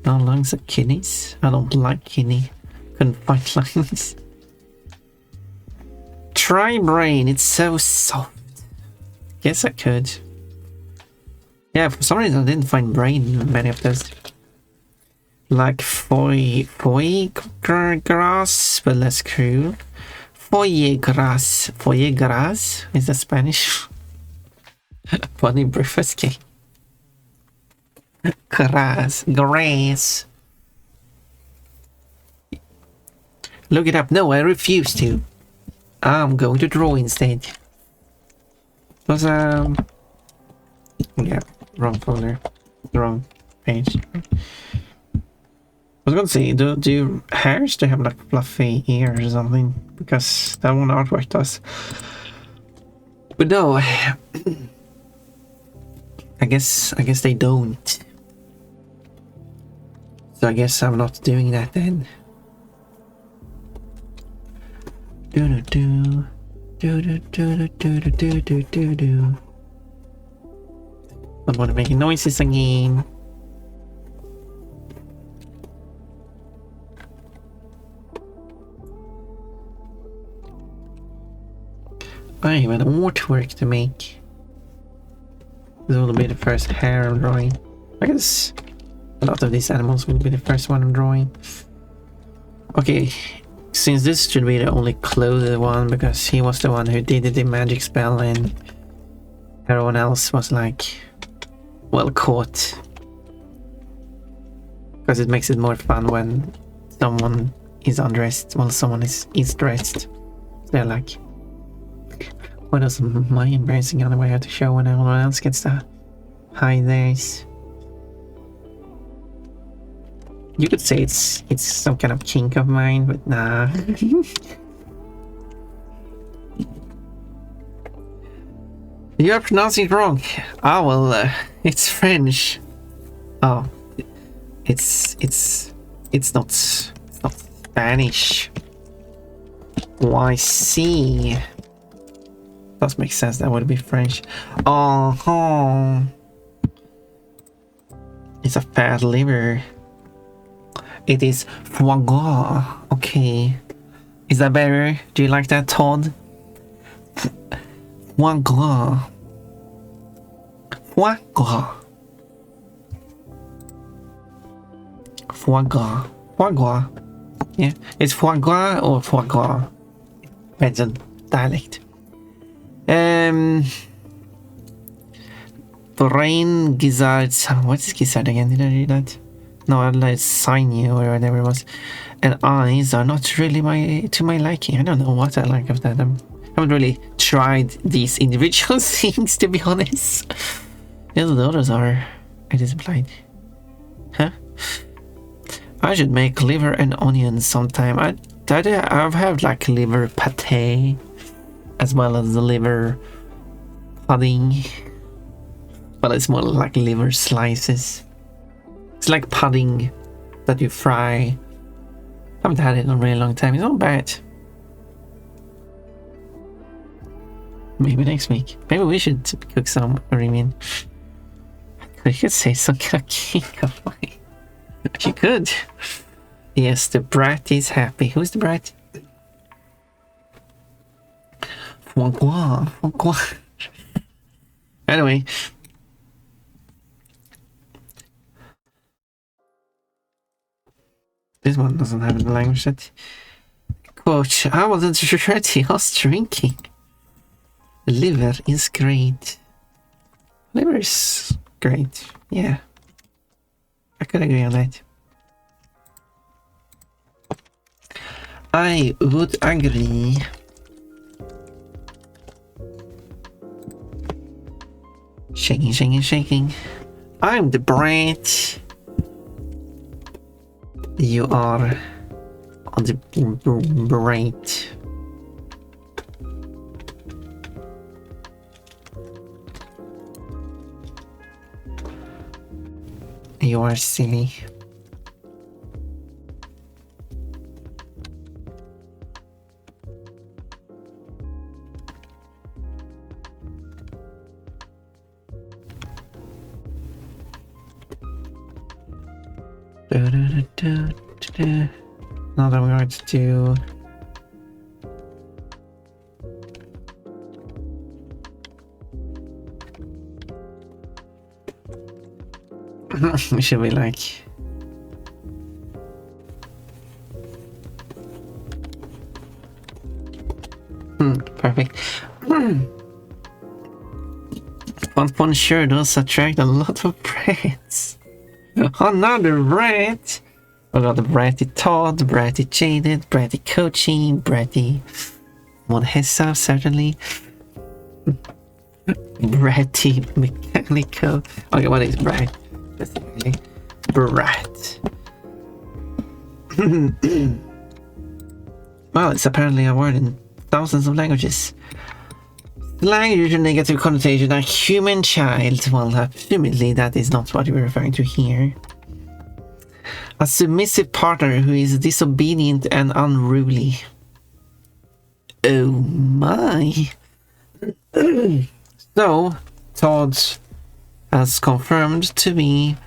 Speaker 1: No lungs or kidneys? I don't like kidney. Couldn't find lungs. Try brain, it's so soft. Guess I could. Yeah, for some reason I didn't find brain in many of those. Like foie gras, but less cruel. Foie gras. Is that Spanish? Funny breakfast cake. Grass. Look it up. No, I refuse to. I'm going to draw instead. Was yeah, wrong folder, wrong page. I was gonna say, do hairs have like fluffy ears or something? Because that one artwork does. But no, I guess they don't. So I guess I'm not doing that then. Don't want to make noises again. I have an artwork to make. This will be the first hair I'm drawing. I guess a lot of these animals will be the first one I'm drawing. Okay, since this should be the only clothed one, because he was the one who did the magic spell and everyone else was like, well caught. Because it makes it more fun when someone is undressed while someone is dressed. They're like, what is my embarrassing underwear have to show when everyone else gets to hide theirs? You could say it's some kind of kink of mine, but nah. You're pronouncing it wrong. Ah, well, it's French. Oh, it's not Spanish. Why, see? Does make sense. That would be French. It's a fat liver. It is foie gras. Okay. Is that better? Do you like that, Todd? Foie gras. Foie gras. Foie gras. Foie gras. Yeah, it's foie gras or foie gras. Depends on dialect. Brain gizzards. What is gizzard again? Did I read that? No, like sinew or whatever it was. And eyes are not really to my liking. I don't know what I like of that. I haven't really tried these individual things, to be honest. Yeah, the others are. I disapplied. Huh? I should make liver and onions sometime. I've had like liver pate, as well as the liver pudding. Well, it's more like liver slices. It's like pudding that you fry. I haven't had it in a really long time. It's not bad. Maybe next week. Maybe we should cook some. What do you mean? You could say some cooking. You could. Yes, the brat is happy. Who's the brat? Foie gras. Foie gras. Anyway. This one doesn't have the language set. Quote, I wasn't ready, I was drinking. Liver is great. Liver is great, yeah. I could agree on that. I would agree. Shaking, shaking, shaking. I'm the brat. You are on the brat. You are silly. Now that we're going to do we should be like perfect. One sure does attract a lot of brats. Another brat. We got the bratty Todd, bratty Jaded, bratty Kochi, bratty Monhessa, certainly. Bratty Mechanical. Okay, what is brat? Specifically, brat. Well, it's apparently a word in thousands of languages. Slang usually negative connotation, a human child. Well, assumedly that is not what you're referring to here. A submissive partner who is disobedient and unruly. Oh my. So, Todd has confirmed to be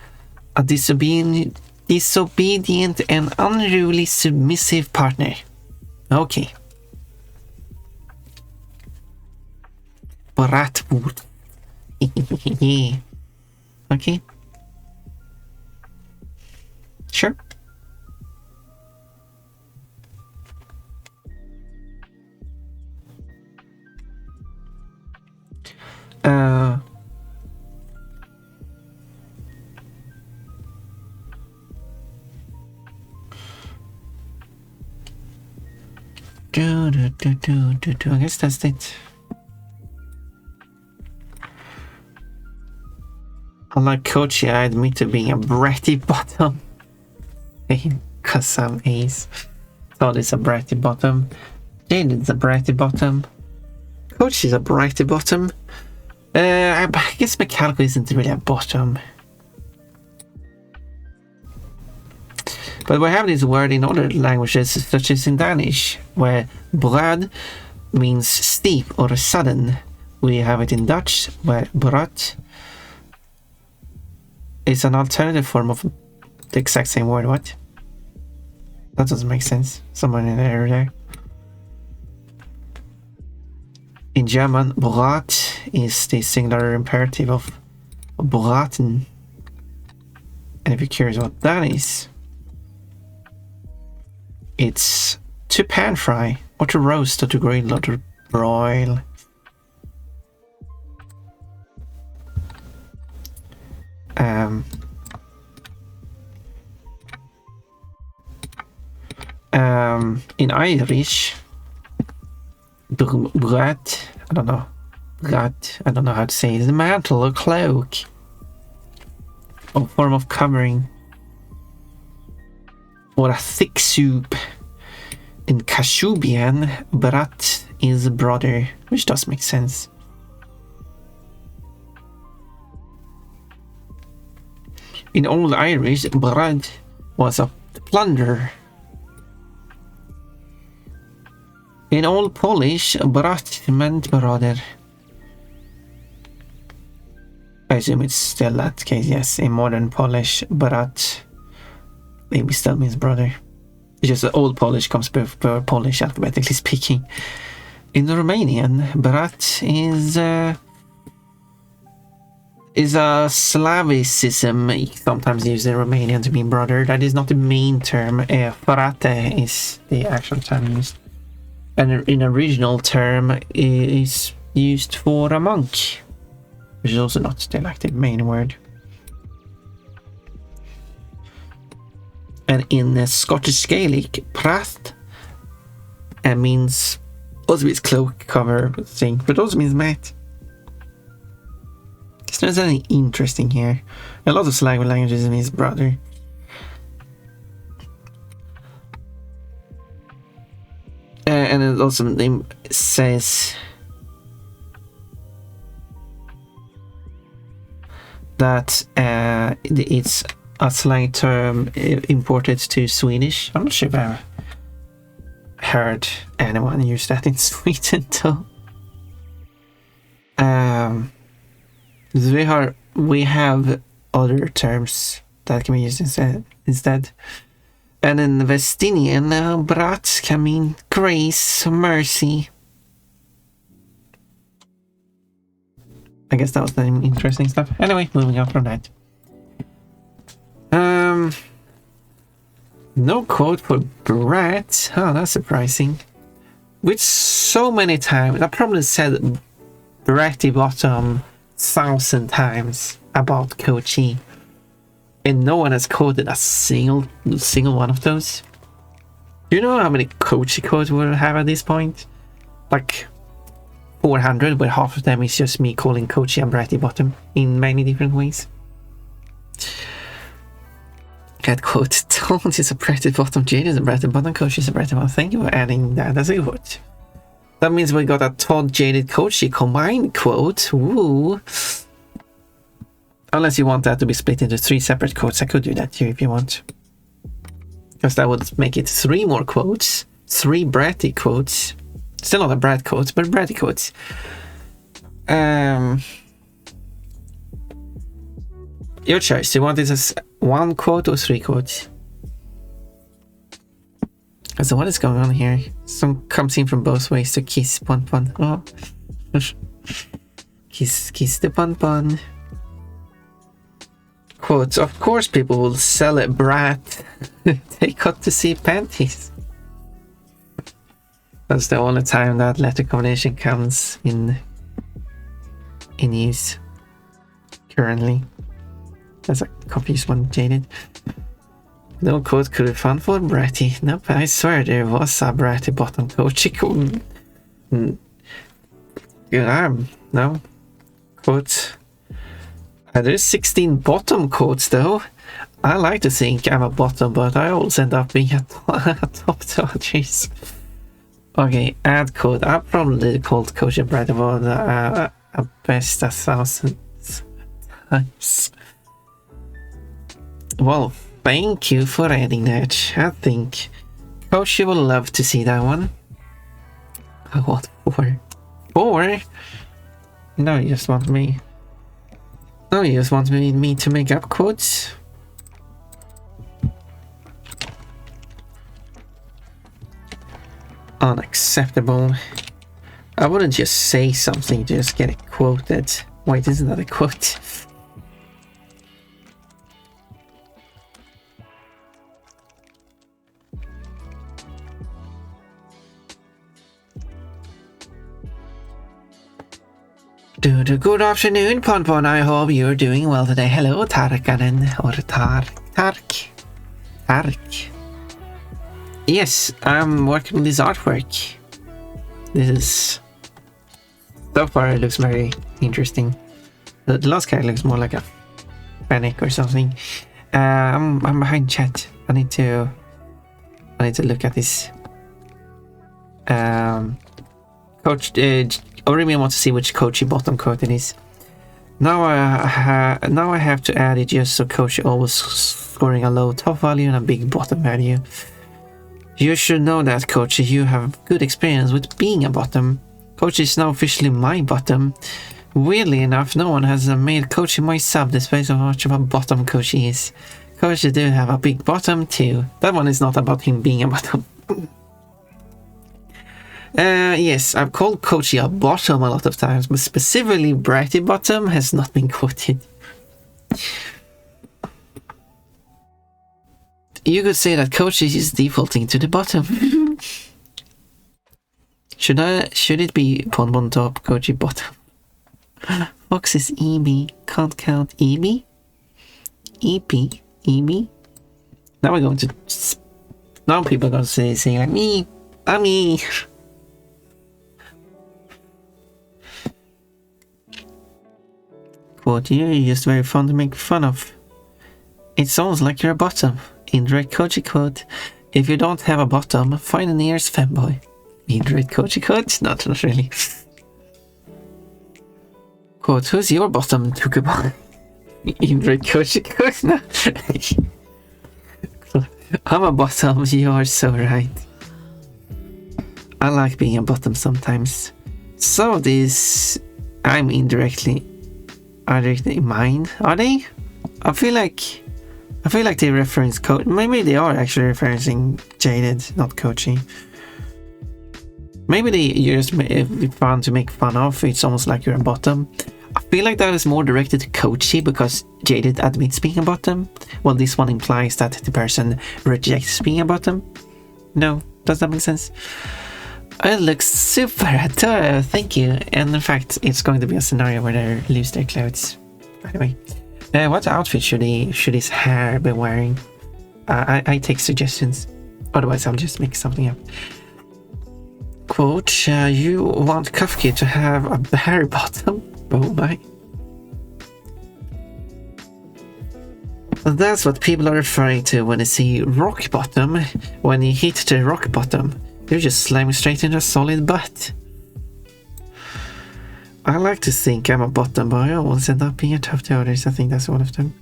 Speaker 1: a disobedient and unruly submissive partner. Okay. Bratwurst. Yeah. Okay. Sure. I guess that's it. Unlike Kochi, I admit to being a bratty bottom. Cause some A's. Todd is a bratty bottom. Jaden's a bratty bottom. Kochi's a bratty bottom. I guess mechanical isn't really a bottom. But we have this word in other languages, such as in Danish, where brad means steep or sudden. We have it in Dutch, where brat is an alternative form of the exact same word. What? That doesn't make sense. Someone in there. In German, brat is the singular imperative of braten. And if you're curious what that is, it's to pan fry, or to roast, or to grill, or to broil. In Irish, brat, I don't know how to say it, is a mantle or cloak, or form of covering, or a thick soup. In Kashubian, brat is brother, which does make sense. In Old Irish, brat was a plunder. In Old Polish, brat meant brother. I assume it's still that case, yes. In modern Polish, brat maybe still means brother. It's just that Old Polish comes before Polish, alphabetically speaking. In Romanian, brat is a Slavicism, sometimes used in Romanian to mean brother. That is not the main term. Frate is the actual term used. And an original term is used for a monk, which is also not still like the main word. And in the Scottish Gaelic, prath means also means cloak, cover, thing, but also means mat. So there's anything interesting here. A lot of Slavic languages means brother. And it also says that it's a slang term imported to Swedish. I'm not sure if I've heard anyone use that in Sweden though. We have other terms that can be used instead. And in Vestinian, brat can mean grace, mercy. I guess that was the interesting stuff. Anyway, moving on from that. No quote for brat. Oh, that's surprising. With so many times, I probably said bratty bottom 1,000 times about Kochi, and no one has quoted a single one of those. Do you know how many Kochi quotes we'll have at this point? Like 400, where half of them is just me calling Kochi a bratty bottom in many different ways. Cat quote, Don't is a bratty bottom, Jade is a bratty bottom, Kochi is a bratty bottom. Thank you for adding that as a quote. That means we got a Todd Jaded Kochi combined quote. Woo! Unless you want that to be split into 3 separate quotes, I could do that too if you want. Because that would make it 3 more quotes. 3 bratty quotes. Still not a brat quotes, but bratty quotes. Your choice. Do you want this as 1 quote or 3 quotes? So what is going on here? Some comes in from both ways to kiss pun pun. Oh. kiss the pun pun. Quote, of course people will sell a brat. They got to see panties. That's the only time that letter combination comes in use currently. That's a confused one, Jaded. No quote could be fun for bratty. Nope, I swear there was a bratty bottom Kochi. Good arm. No. Quote. There's 16 bottom quotes though. I like to think I'm a bottom, but I always end up being a top. Jeez. Okay, add code. I probably called Kochi bratty bottom a best 1,000 times. Well, thank you for adding that. I think Kochi will love to see that one. What for? 4? No, you just want me. No, you just want me to make up quotes? Unacceptable. I wouldn't just say something to just get it quoted. Wait, isn't that a quote? Good afternoon, Ponpon. I hope you're doing well today. Hello, Tarkanen, or Tark. Yes, I'm working on this artwork. This is... So far it looks very interesting. The last guy looks more like a panic or something. I'm behind chat. I need to look at this. Coach Orimian wants to see which Kochi bottom coat it is. Now I have to add it just so Kochi always scoring a low top value and a big bottom value. You should know that, Kochi. You have good experience with being a bottom. Kochi is now officially my bottom. Weirdly enough, no one has made Kochi my sub despite how much of a bottom Kochi is. Kochi do have a big bottom too. That one is not about him being a bottom. Yes, I've called Kochi a bottom a lot of times, but specifically Brighty bottom has not been quoted. You could say that Kochi is defaulting to the bottom. Should it be Ponbon top, Kochi bottom? Fox is EB, can't count EB? EP, EB? Now we're going to... Now people are going to say like, me, me. Quote, you're just very fun to make fun of. It sounds like you're a bottom. Indirect Kochi quote, if you don't have a bottom, find the nearest femboy. Indirect Kochi quote? Not really. Quote, who's your bottom, Tukubon? Indirect Kochi quote? No. I'm a bottom, you are so right. I like being a bottom sometimes. Some of these I'm indirectly mine, are they? I feel like they reference Kochi. Maybe they are actually referencing Jaded, not Kochi. Maybe you're just fun to make fun of. It's almost like you're a bottom. I feel like that is more directed to Kochi because Jaded admits being a bottom. Well, this one implies that the person rejects being a bottom. No, does that make sense? It looks super adorable, thank you. And in fact, it's going to be a scenario where they lose their clothes. By the way, what outfit should his hair be wearing? I take suggestions. Otherwise, I'll just make something up. Quote, you want Kafki to have a bare bottom? Oh my. That's what people are referring to when they see rock bottom. When you hit the rock bottom, you're just slamming straight into a solid butt. I like to think I'm a bottom, but I always end up being a tough to others. I think that's one of them.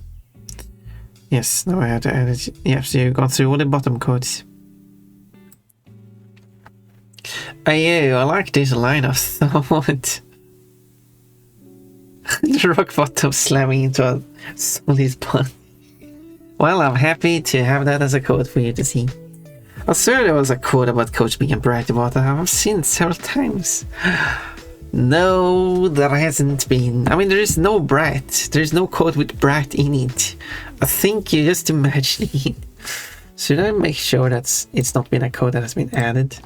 Speaker 1: Yes, now I have to add it. Yeah, so you've gone through all the bottom codes. I like this line of thought. The rock bottom slamming into a solid butt. Well, I'm happy to have that as a code for you to see. I swear there was a quote about Coach being a bright water. I've seen it several times. No, there hasn't been. I mean, there is no brat. There is no quote with brat in it. I think you're just imagining it. Should I make sure that it's not been a code that has been added?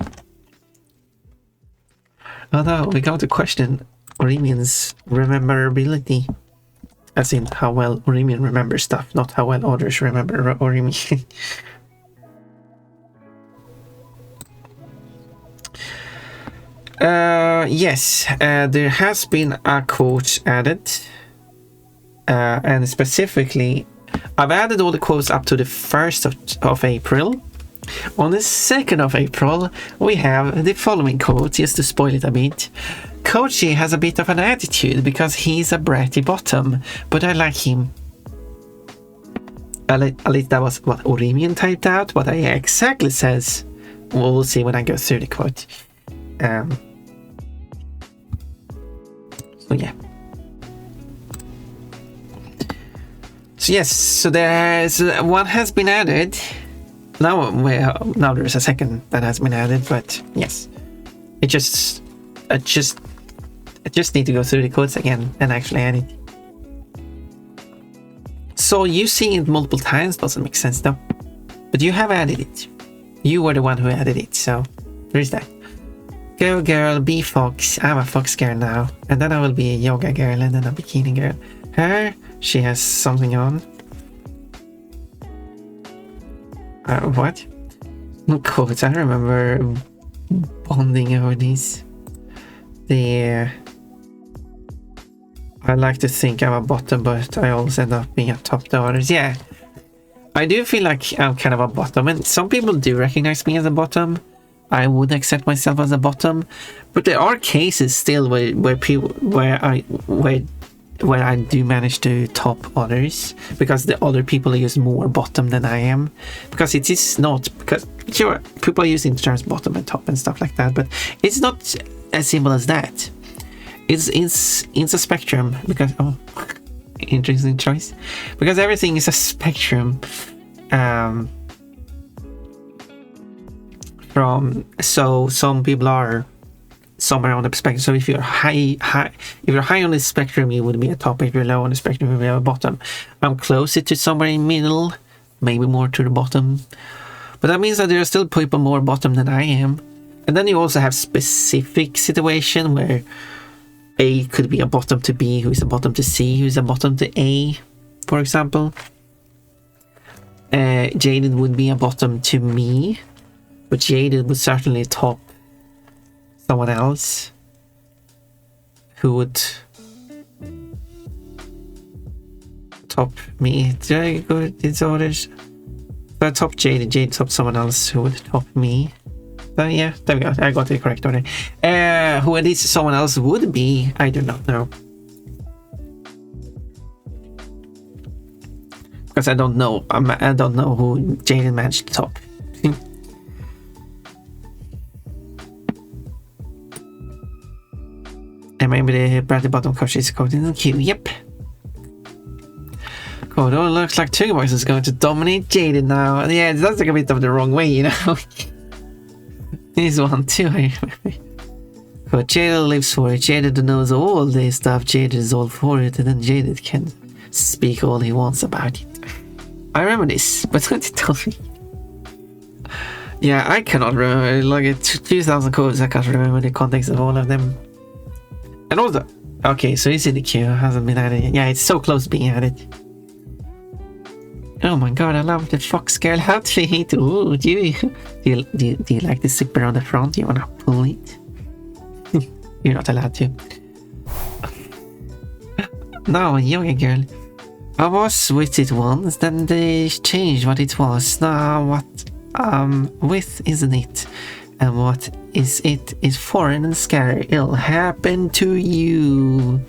Speaker 1: Although we got to question Orimian's rememberability. As in how well Orimian remembers stuff, not how well others remember Orimian. Yes, there has been a quote added, and specifically, I've added all the quotes up to the 1st of April. On the 2nd of April, we have the following quote, just to spoil it a bit. Kochi has a bit of an attitude because he's a bratty bottom, but I like him. At least that was what Orimian typed out. What I exactly says, we'll see when I go through the quote. So yeah. So yes, so there's one has been added. Now there's a second that has been added, but yes, I just need to go through the codes again and actually add it. So you seeing it multiple times doesn't make sense though, but you have added it. You were the one who added it, so there is that. Go girl, be fox. I'm a fox girl now. And then I will be a yoga girl and then a bikini girl. Her, she has something on. What? Quotes, I remember bonding over these. I like to think I'm a bottom, but I always end up being a top to others. Yeah, I do feel like I'm kind of a bottom, and some people do recognize me as a bottom. I would accept myself as a bottom, but there are cases still where I do manage to top others because the other people use more bottom than I am, because it is not, because sure people are using the terms bottom and top and stuff like that, but it's not as simple as that. It's a spectrum, because interesting choice, because everything is a spectrum. So some people are somewhere on the spectrum. So if you're high on the spectrum, you would be a top. If you're low on the spectrum, you would be a bottom. I'm closer to somewhere in the middle, maybe more to the bottom, but that means that there are still people more bottom than I am. And then you also have specific situation where A could be a bottom to B, who's a bottom to C, who's a bottom to A, for example. Jaded would be a bottom to me, but Jaded would certainly top someone else who would top me. Did I go disorders? So I top Jaded, Jaded top someone else who would top me. So yeah, there we go. I got it correct order. Who at least someone else would be, I do not know. Because I don't know. I don't know who Jaded managed to top. And maybe the Bradley bottom coach is coded in the queue. Yep. Cool. Oh, looks like Two Boys is going to dominate Jaded now. Yeah, that's like a bit of the wrong way, you know. He's one too. But Jaded lives for it. Jaded knows all this stuff. Jaded is all for it, and then Jaded can speak all he wants about it. I remember this, but don't tell me. Yeah, I cannot remember. Like 2,000 codes, I can't remember the context of all of them. And also, okay, so he's in the queue. Hasn't been added yet. Yeah, it's so close to being added. Oh my god, I love the fox girl outfit. Ooh, do you like the zipper on the front? You wanna pull it? You're not allowed to. No, yoga girl. I was with it once, then they changed what it was. Now what with isn't it? And what is it is foreign and scary. It'll happen to you.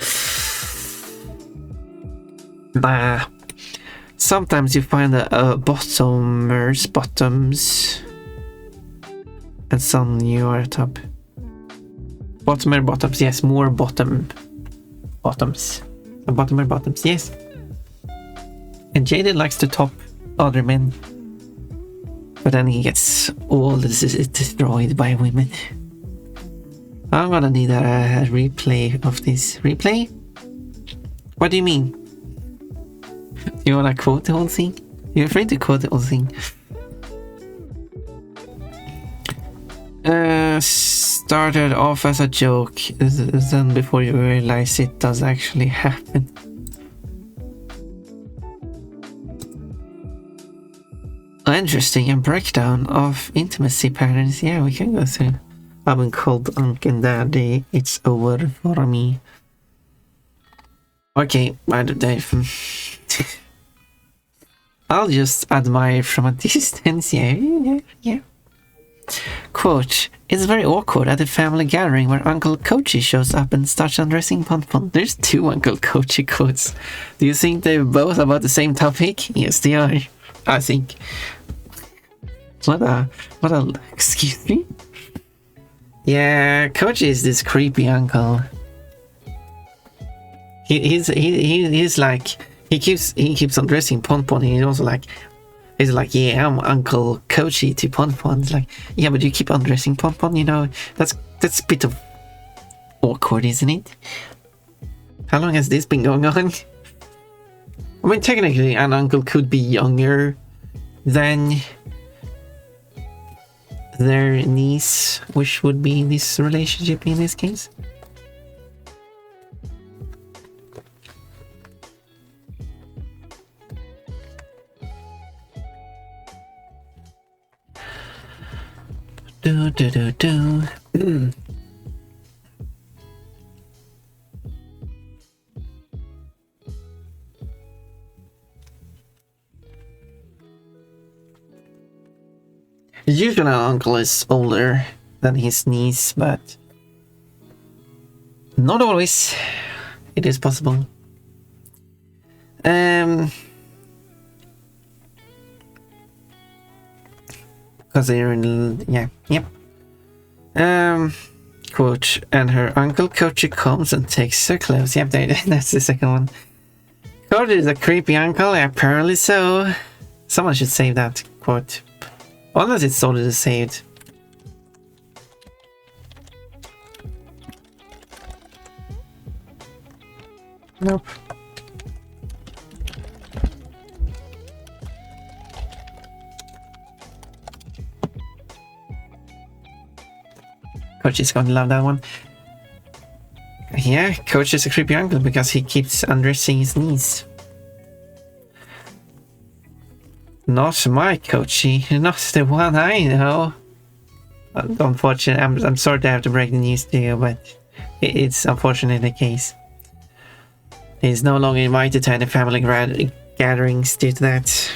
Speaker 1: Nah. Sometimes you find bottoms, and some you are top. Bottoms, yes, more bottoms. Bottoms, yes. And Jaded likes to top other men, but then he gets all destroyed by women. I'm gonna need a replay of this. Replay? What do you mean? You wanna quote the whole thing? You're afraid to quote the whole thing. Started off as a joke, then before you realize it does actually happen. Interesting, a breakdown of intimacy patterns. Yeah, we can go through. I've been called Uncle and Daddy. It's over for me. Okay, I'll just admire from a distance. Yeah. Quote, it's very awkward at a family gathering where Uncle Kochi shows up and starts undressing Pon. There's two Uncle Kochi quotes. Do you think they're both about the same topic? Yes, they are. I think. What a excuse me? Yeah, Kochi is this creepy uncle. He's like, he keeps undressing Pon, and he's like, yeah, I'm Uncle Kochi to Pon. It's like, yeah, but you keep undressing Pon, you know, that's a bit of awkward, isn't it? How long has this been going on? I mean, technically, an uncle could be younger than their niece, which would be this relationship in this case. Do. Usually an uncle is older than his niece, but not always. It is possible. Because they're in, yeah, yep. Quote, and her uncle Kochi comes and takes her clothes. Yep, that's the second one. Kochi is a creepy uncle, apparently so. Someone should save that quote. Unless it's already saved. Nope. Coach is gonna love that one. Yeah, Coach is a creepy uncle because he keeps undressing his niece. Not my Coachy, not the one I know. Unfortunately, I'm sorry to have to break the news to you, but it's unfortunately the case. He's no longer invited to any family gatherings due to that.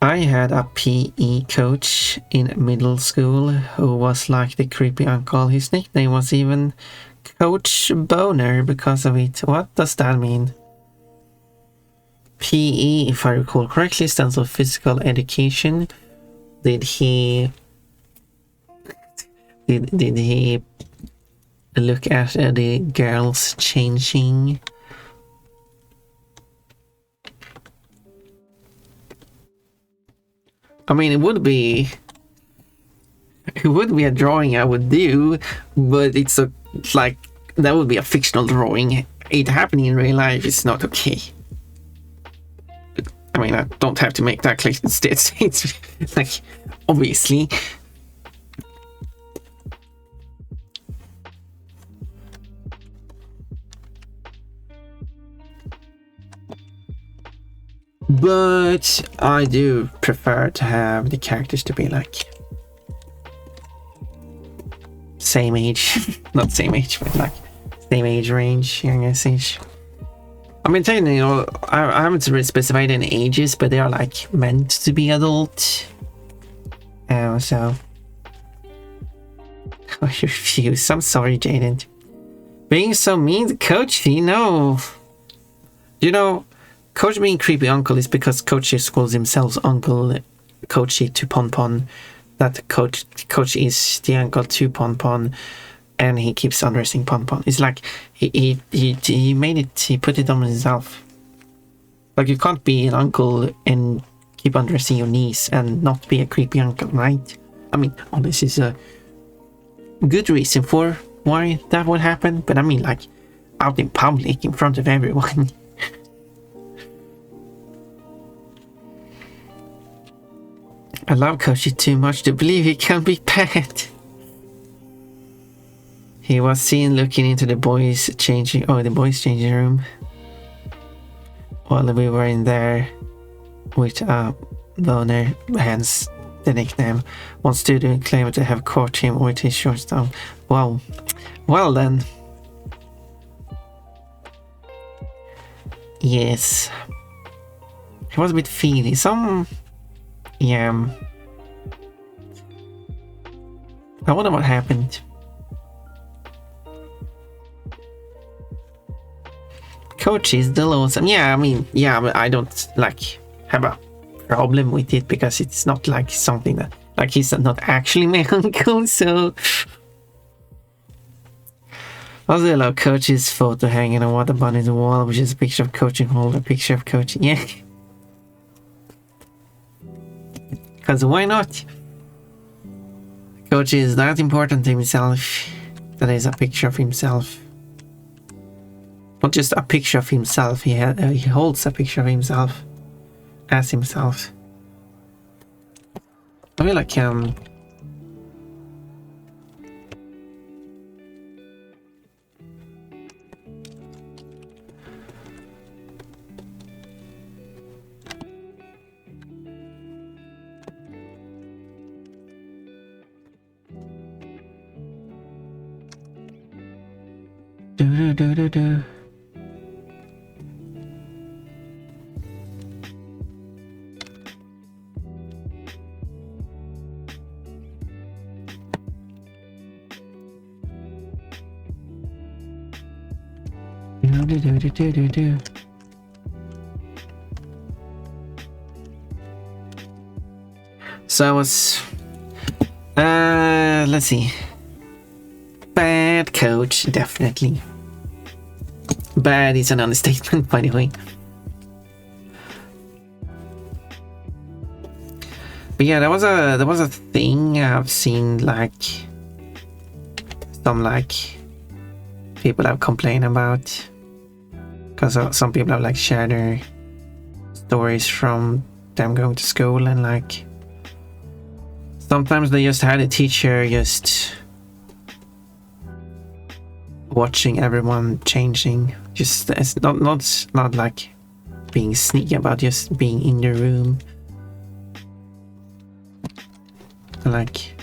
Speaker 1: I had a PE coach in middle school who was like the creepy uncle. His nickname was even Coach Boner because of it. What does that mean? PE, if I recall correctly, stands for physical education. Did he look at the girls changing? I mean, it would be a drawing I would do, but it's like that would be a fictional drawing. It happening in real life is not okay. I mean, I don't have to make that clear instead. It's like, obviously. But I do prefer to have the characters to be like same age, not same age, but like same age range, youngest age. I mean, technically, I haven't really specified any ages, but they are like meant to be adult. So I refuse. I'm sorry, Jaden. Being so mean to Coach, no. You know, Coach being creepy uncle is because Coach calls himself Uncle Coachy to Pon Pon. That Coach is the uncle to Pon Pon, and he keeps undressing Pon Pon. It's like he made it. He put it on himself. Like, you can't be an uncle and keep undressing your niece and not be a creepy uncle, right? I mean, this is a good reason for why that would happen, but I mean, like, out in public in front of everyone. I love Koshi too much to believe he can be bad. He was seen looking into the boys' changing room while we were in there with Boner, hence the nickname. One student claimed to have caught him with his short tongue. Wow. Well then. Yes. He was a bit feely. Yeah. I wonder what happened. Coach is still awesome. Yeah, I mean, yeah, but I don't like have a problem with it because it's not like something that, like, he's not actually my uncle, so. Also, I love Coach's photo hanging on Water Bunny's wall, which is a picture of Coach and hold a picture of Coach. Yeah. Because why not? Coach is that important to himself. That is a picture of himself. Not just a picture of himself, he holds a picture of himself as himself. feel like do. Do. So I was let's see. Bad coach, definitely. Bad is an understatement, by the way. But yeah, there was a thing I've seen, like some people have complained about, because some people have like shared their stories from them going to school, and like sometimes they just had a teacher just watching everyone changing, just it's not like being sneaky about, just being in the room, like,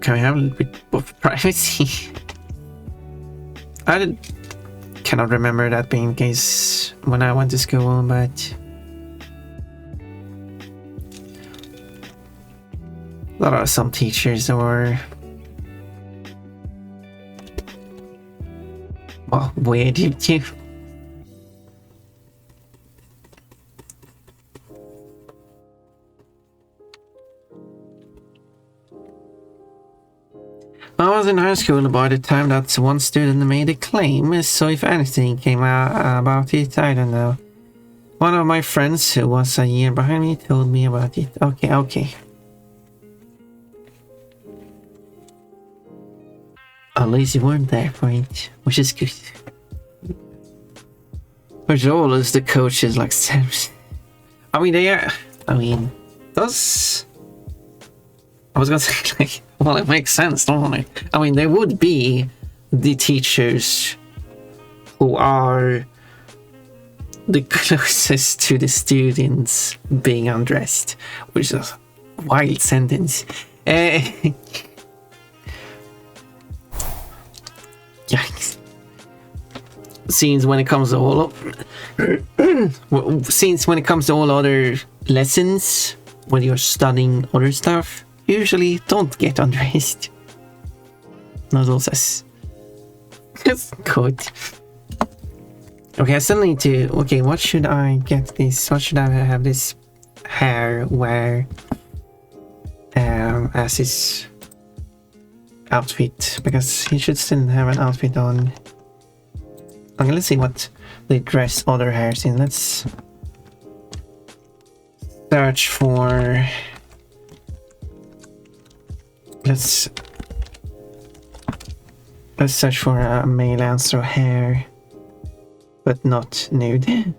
Speaker 1: can we have a little bit of privacy? I cannot remember that being the case when I went to school, but there are some teachers or well, weird too. I was in high school by the time that one student made a claim, so if anything came out about it, I don't know. One of my friends who was a year behind me told me about it. Okay. At least you weren't there for it, which is good. Which all is the coaches like I mean, they are. I mean, does. I was gonna say, like, well, it makes sense, don't it? I mean, there would be the teachers who are the closest to the students being undressed, which is a wild sentence. Yikes. Since when it comes to all when it comes to all other lessons, when you're studying other stuff, usually don't get undressed. Not all says. That's good. Okay, I still need to. Okay, what should I get this? What should I have this hair wear as his outfit? Because he should still have an outfit on. Okay, let's see what they dress other hairs in. Let's search for. Let's search for a male answer hair, but not nude.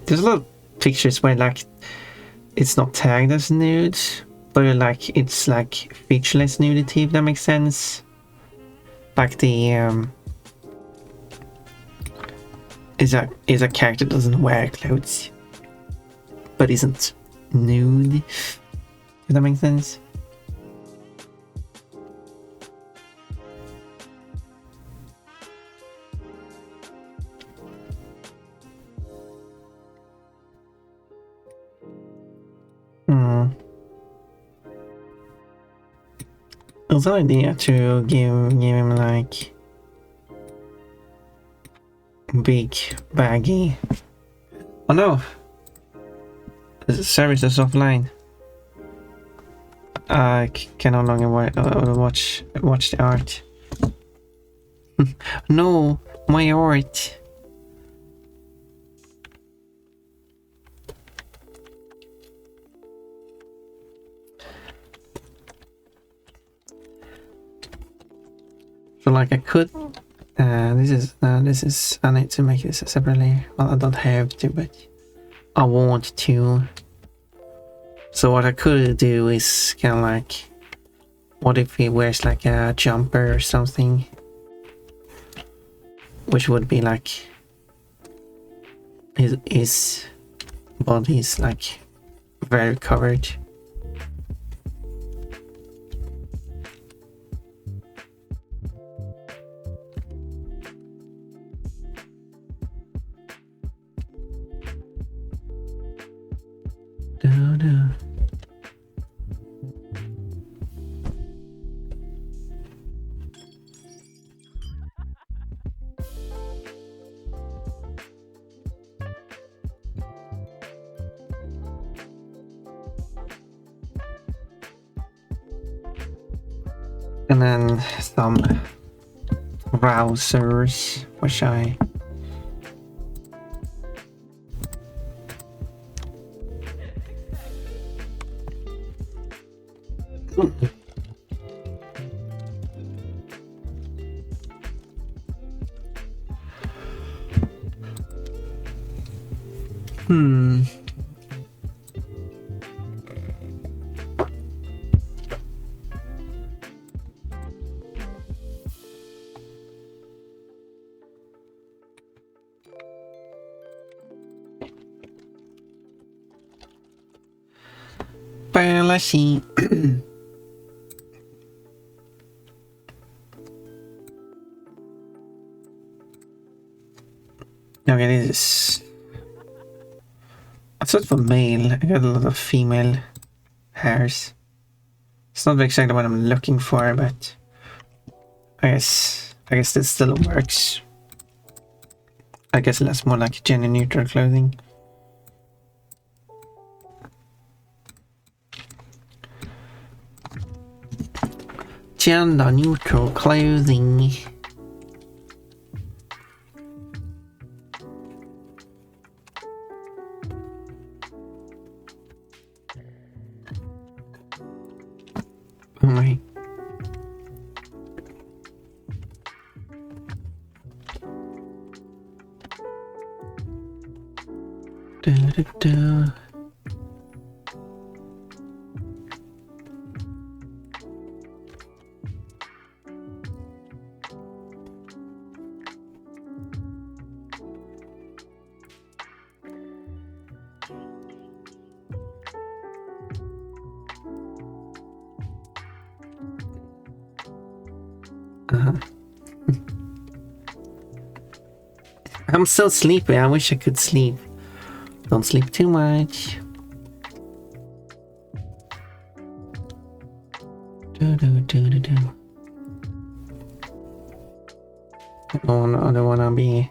Speaker 1: There's a lot of pictures where like it's not tagged as nude, but like it's like featureless nudity, if that makes sense. Like the is a character doesn't wear clothes, but isn't nude. If that makes sense. It was an idea to give him like big baggy. Oh no! The service is offline. I can no longer watch the art. No, my art. So like I could This is I need to make this separately. Well, I don't have to, but I want to. So what I could do is kind of like, what if he wears like a jumper or something, which would be like his body is like very covered. And then some browsers, which I Well, let's see. Okay, this is... I thought for male, I got a lot of female hairs. It's not exactly what I'm looking for, but I guess this still works. I guess that's more like gender neutral clothing. Gender neutral clothing. Oh my. Da, da, da. I'm so sleepy. I wish I could sleep. Don't sleep too much. Oh no, I don't wanna be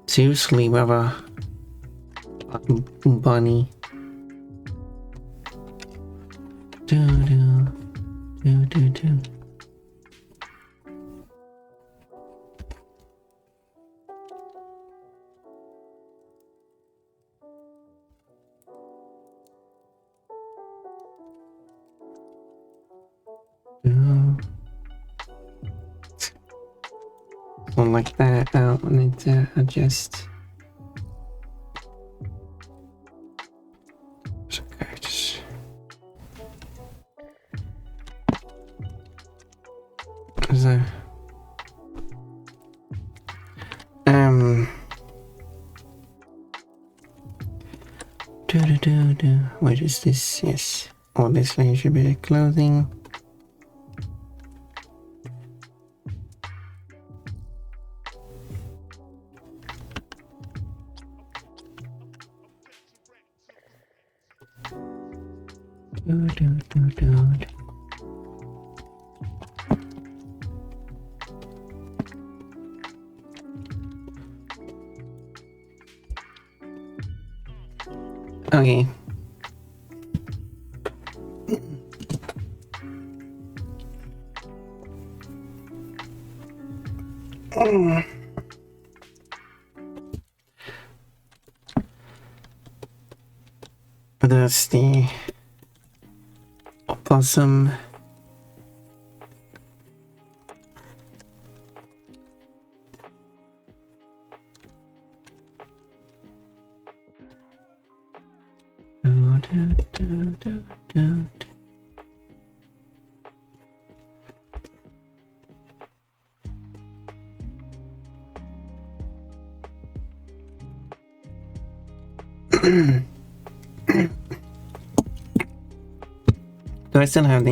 Speaker 1: too sleep of a bunny. Something like that. I need to adjust. Okay, just... So, what is this? Yes. Oh, this one should be the clothing. Okay. That's the opossum. Do I still have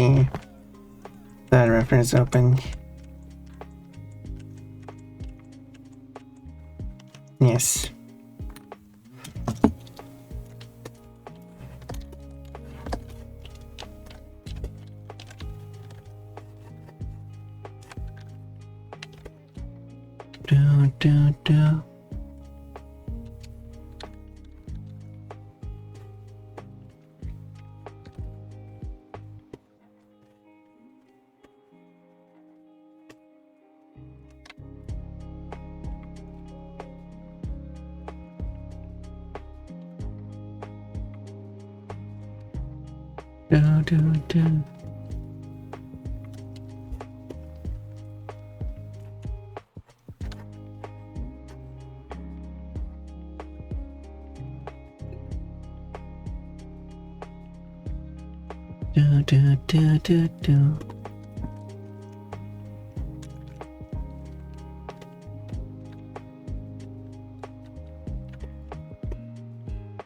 Speaker 1: that reference open? Yes. Do. Do. Do.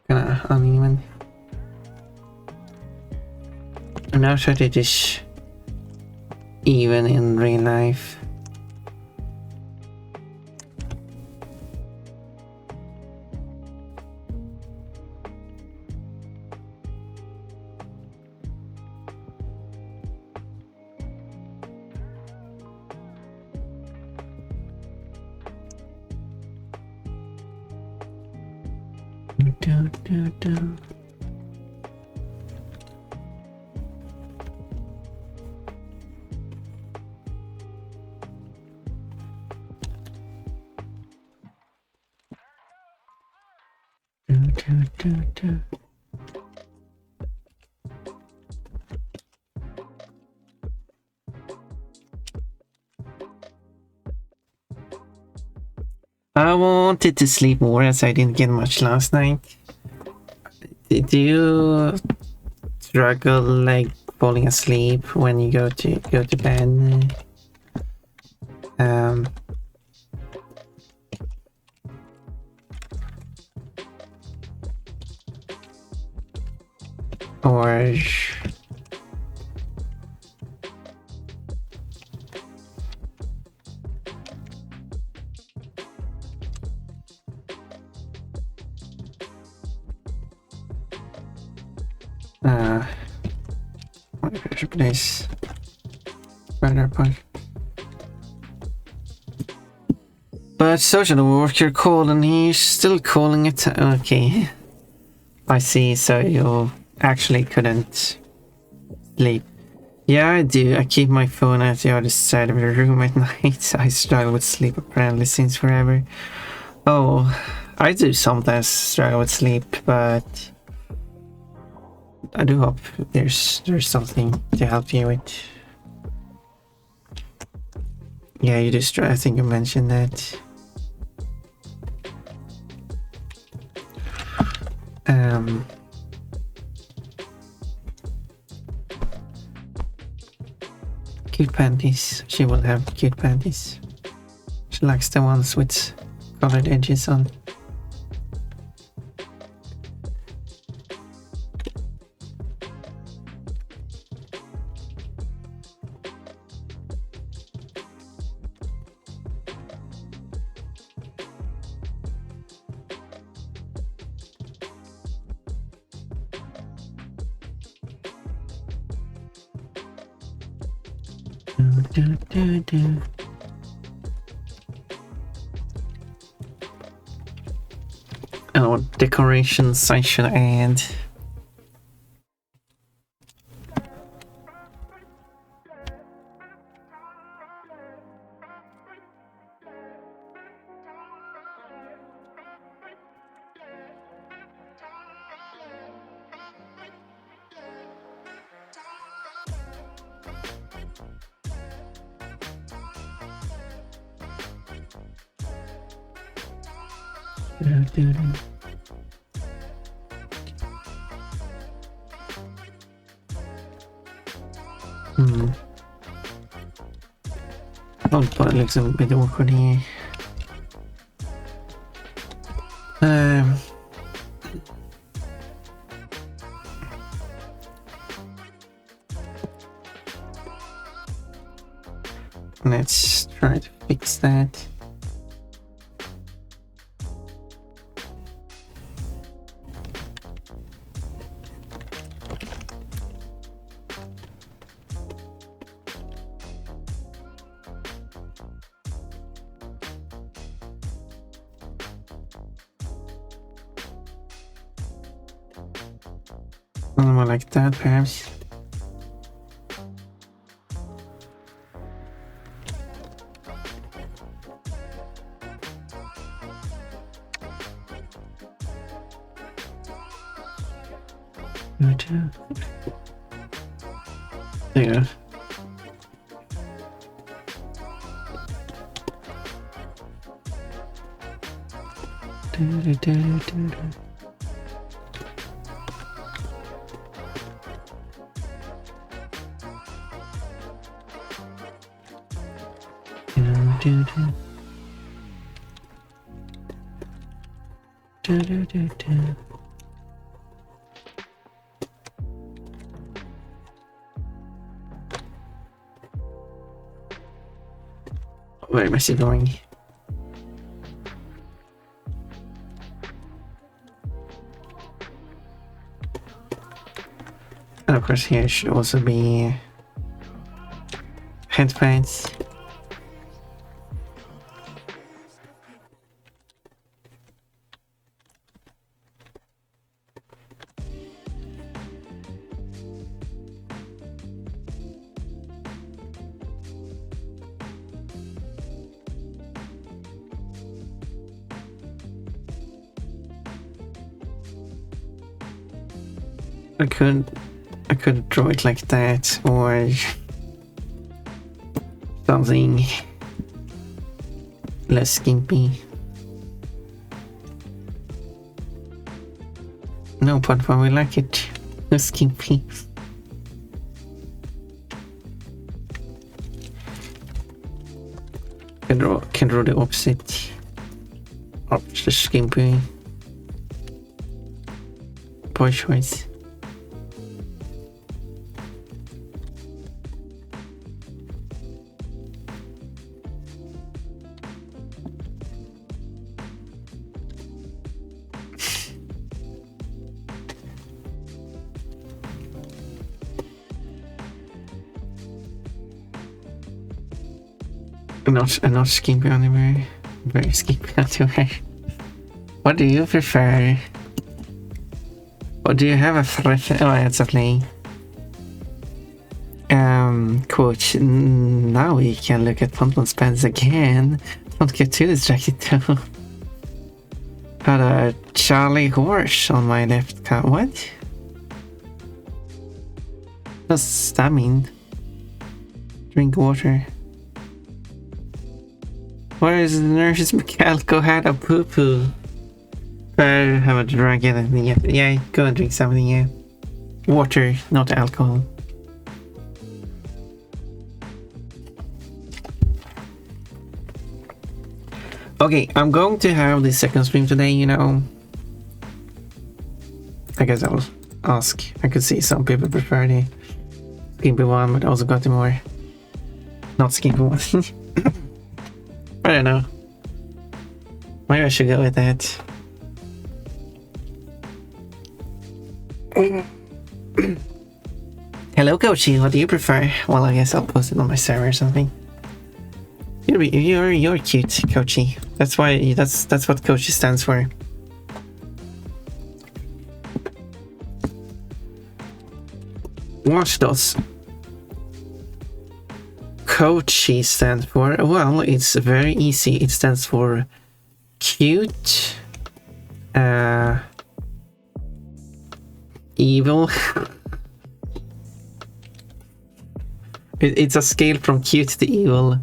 Speaker 1: Kinda uneven. I'm not sure it is even in real life. Do. Do. I wanted to sleep more as I didn't get much last night. Do you struggle like falling asleep when you go to bed? Or where's place? Better point. But social worker called and he's still calling it. Okay. I see, so you actually couldn't sleep. Yeah, I do. I keep my phone at the other side of the room at night. I struggle with sleep apparently since forever. Oh, I do sometimes struggle with sleep, but I do hope there's something to help you with. Yeah, you just I think you mentioned that. Cute panties. She will have cute panties. She likes the ones with colored edges on. Do. And what decorations I should add? Do. it looks a bit awkward here. Let's try to fix that. More like that, perhaps. There. Where am I still going? And of course here should also be headphones. I could draw it like that, or something less skimpy. No, but we like it less skimpy. Can draw the opposite of the skimpy. Boy choice. Not skimpy underwear. Very skimpy underwear. What do you prefer? Or do you have a preference? Oh, it's a play. Coach, now we can look at Ponton's pants again. Don't get too distracted though. Got a Charlie horse on my left car. What? What's that mean? Drink water. Where is the nurse's Michalko had a poo-poo? Better have a drink anything. Yeah, go and drink something, yeah. Water, not alcohol. Okay, I'm going to have the second stream today, you know. I guess I'll ask. I could see some people prefer the skimpy one, but also got the more not skimpy one. I don't know. Maybe I should go with that. Hello, Coachy. What do you prefer? Well, I guess I'll post it on my server or something. You're cute, Coachy. That's why. That's what Coachy stands for. What does Coachy stand for? Well, it's very easy. It stands for cute, evil. It's a scale from cute to evil.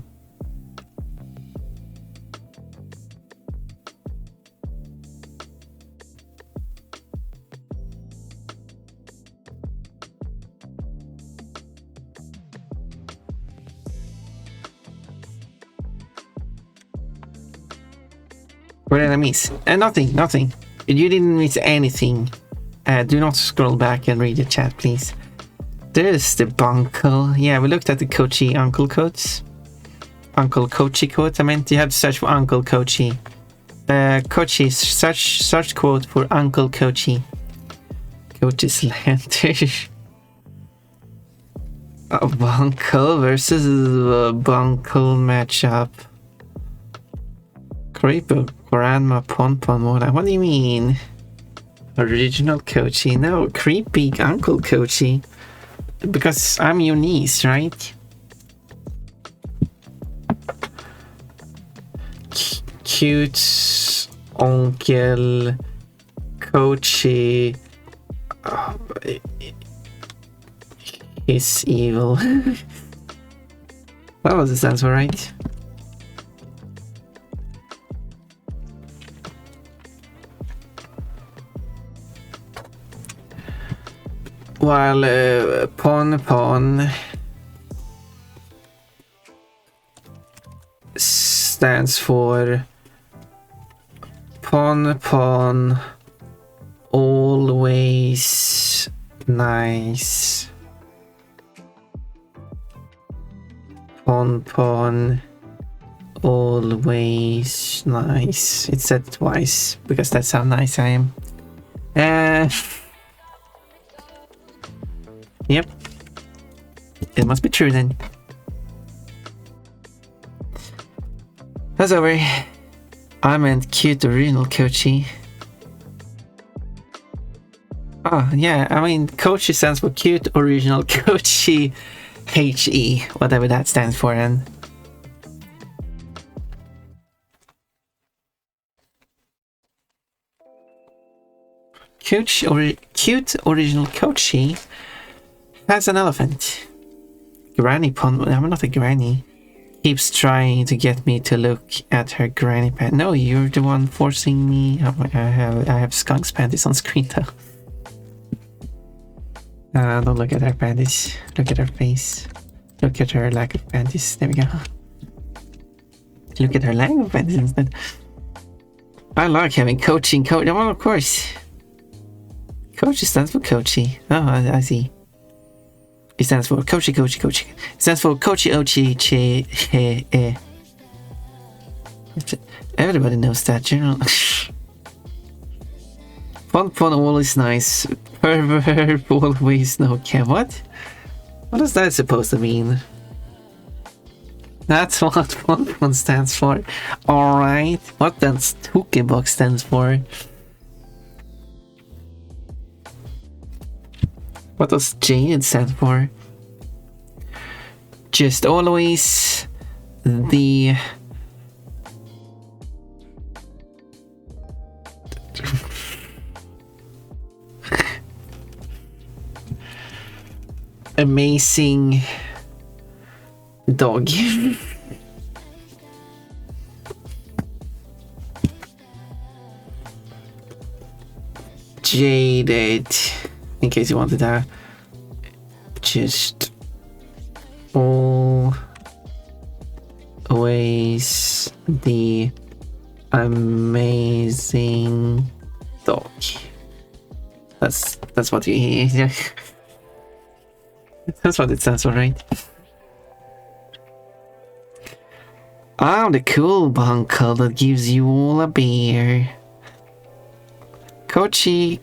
Speaker 1: What did I miss? Nothing, nothing. You didn't miss anything. Do not scroll back and read the chat, please. There's the bunkle. Yeah, we looked at the Kochi uncle quotes. Uncle Kochi quotes. I meant you have to search for Uncle Kochi. Kochi, search quote for Uncle Kochi. Kochi's lantern. A bunkle versus a bunkle matchup. Creeper, Grandma Ponpon Moda. What do you mean? Original Kochi? No, creepy Uncle Kochi. Because I'm your niece, right? Cute Uncle Kochi. Oh, he's evil. That was the sense, right? While Pon stands for Pon always nice. Pon always nice. It's said twice because that's how nice I am. Yep. It must be true then. That's over. I meant cute original Kochi. Oh, yeah, I mean, Kochi stands for cute original Kochi. HE, whatever that stands for then. Cute original Kochi has an elephant. Granny Pond. I'm not a granny. Keeps trying to get me to look at her granny pant. No, you're the one forcing me. Oh, I have skunk's panties on screen though. Don't look at her panties. Look at her face. Look at her lack of panties. There we go. Look at her lack of panties instead. I like having coaching. Well, of course. Kochi stands for Kochi. Oh, I see. It stands for Kochi. It stands for Kochi Ochi Che He E. Everybody knows that, general. Pon always nice. Pervert always no care. What? What is that supposed to mean? That's what Pon stands for. Alright. What does Toolbox stands for? What does Jade stand for? Just always the amazing dog. Jaded. In case you wanted that. Just always the amazing dog. That's what you hear. That's what it stands for, right? I'm the cool bunkle that gives you all a beer. Kochi.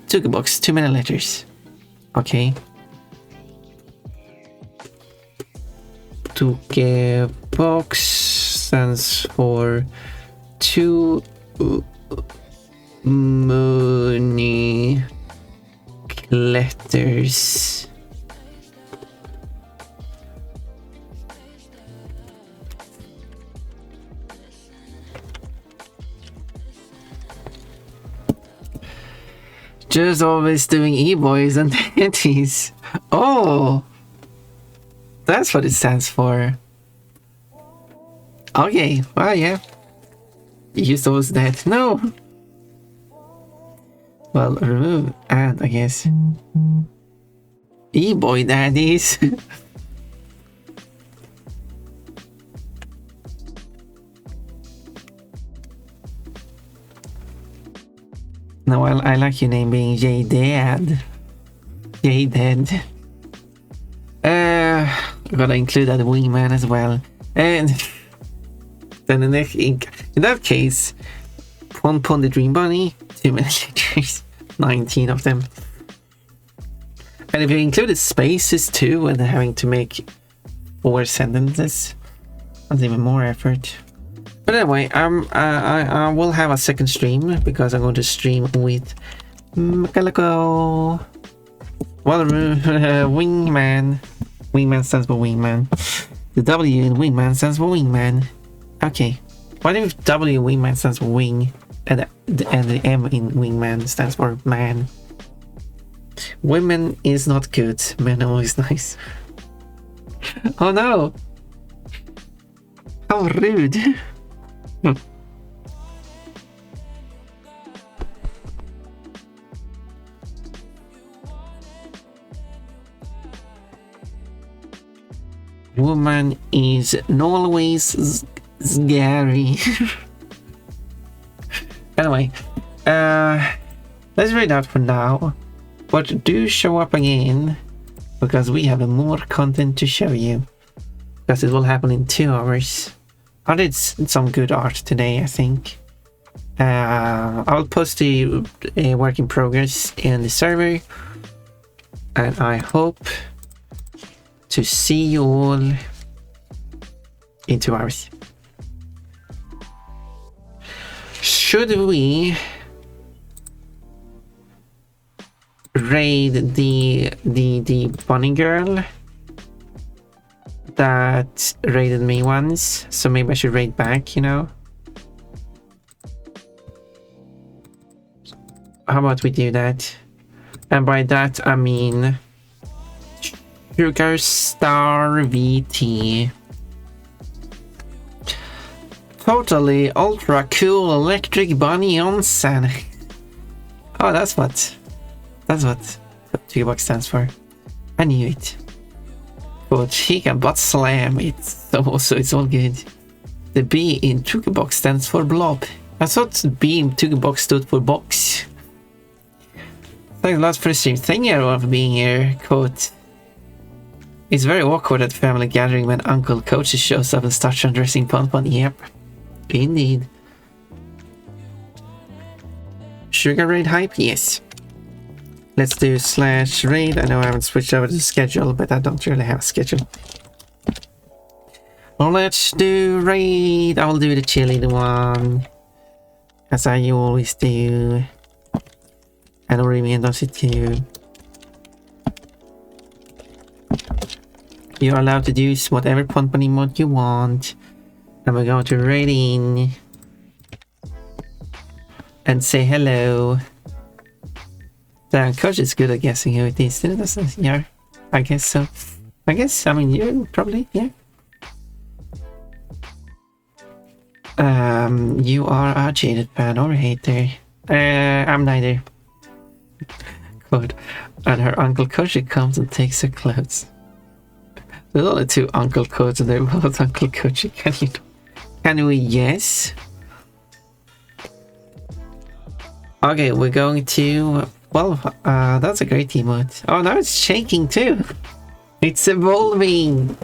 Speaker 1: Toolbox, too many letters. Okay. Toolbox stands for too many letters. Just always doing e-boys and panties. Oh, that's what it stands for. Okay, well, yeah. You used those that. No. Well, remove and I guess. E-boy daddies. No, I like your name being J-Dad. J-Dad. Gotta include that wingman as well. And then in that case, Pon the Dream Bunny, 2 minute letters, 19 of them. And if you included spaces too, and having to make 4 sentences, that's even more effort. But anyway, I will have a second stream because I'm going to stream with Macalico. Well, Wingman. Wingman stands for Wingman. The W in Wingman stands for Wingman. Okay. What if W in Wingman stands for Wing, and the M in Wingman stands for Man? Women is not good. Men are always nice. Oh no! How rude! Woman is always scary. Anyway, let's read out for now. But do show up again, because we have more content to show you. Because it will happen in 2 hours. I did some good art today, I think. I'll post the work in progress in the server. And I hope to see you all in 2 hours. Should we raid the bunny girl that raided me once? So maybe I should raid back, you know? How about we do that? And by that I mean Sugar Star VT. Totally ultra cool electric bunny on San. Oh, that's what 2 bucks stands for. I knew it. But she can butt slam it, so it's all good. The B in Tugabox stands for blob. I thought B in Tugabox stood for box. Thanks a lot for the stream. Thank you everyone for being here. Quote. It's very awkward at family gathering when Uncle Coach shows up and starts undressing Pon. Yep. Indeed. Sugar raid hype? Yes. Let's do /raid. I know I haven't switched over to the schedule, but I don't really have a schedule. Let's do raid. I'll do the cheerleader one, as I always do. And Orimian does it too. You're allowed to use whatever Pon mod you want. And we're going to raid in and say hello. The coach is good at guessing who it is. Yeah, I guess so. I mean, you probably, yeah. You are a jaded fan or a hater. I'm neither. Quote. And her Uncle Koshi comes and takes her clothes. There's only 2 Uncle Codes and they're both Uncle Koshi. Can we? Yes. Okay, we're going to... Well, that's a great emote. Oh, now it's shaking too. It's evolving.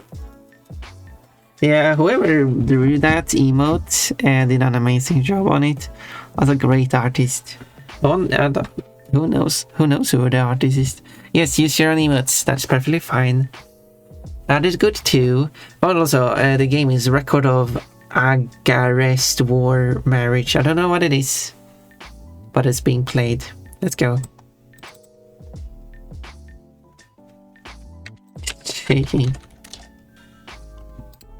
Speaker 1: Yeah, whoever drew that emote and did an amazing job on it was a great artist. Who knows? Who knows who the artist is? Yes, use your own emotes. That's perfectly fine. That is good too. But also, the game is Record of Agarest War Marriage. I don't know what it is, but it's being played. Let's go. Shaking.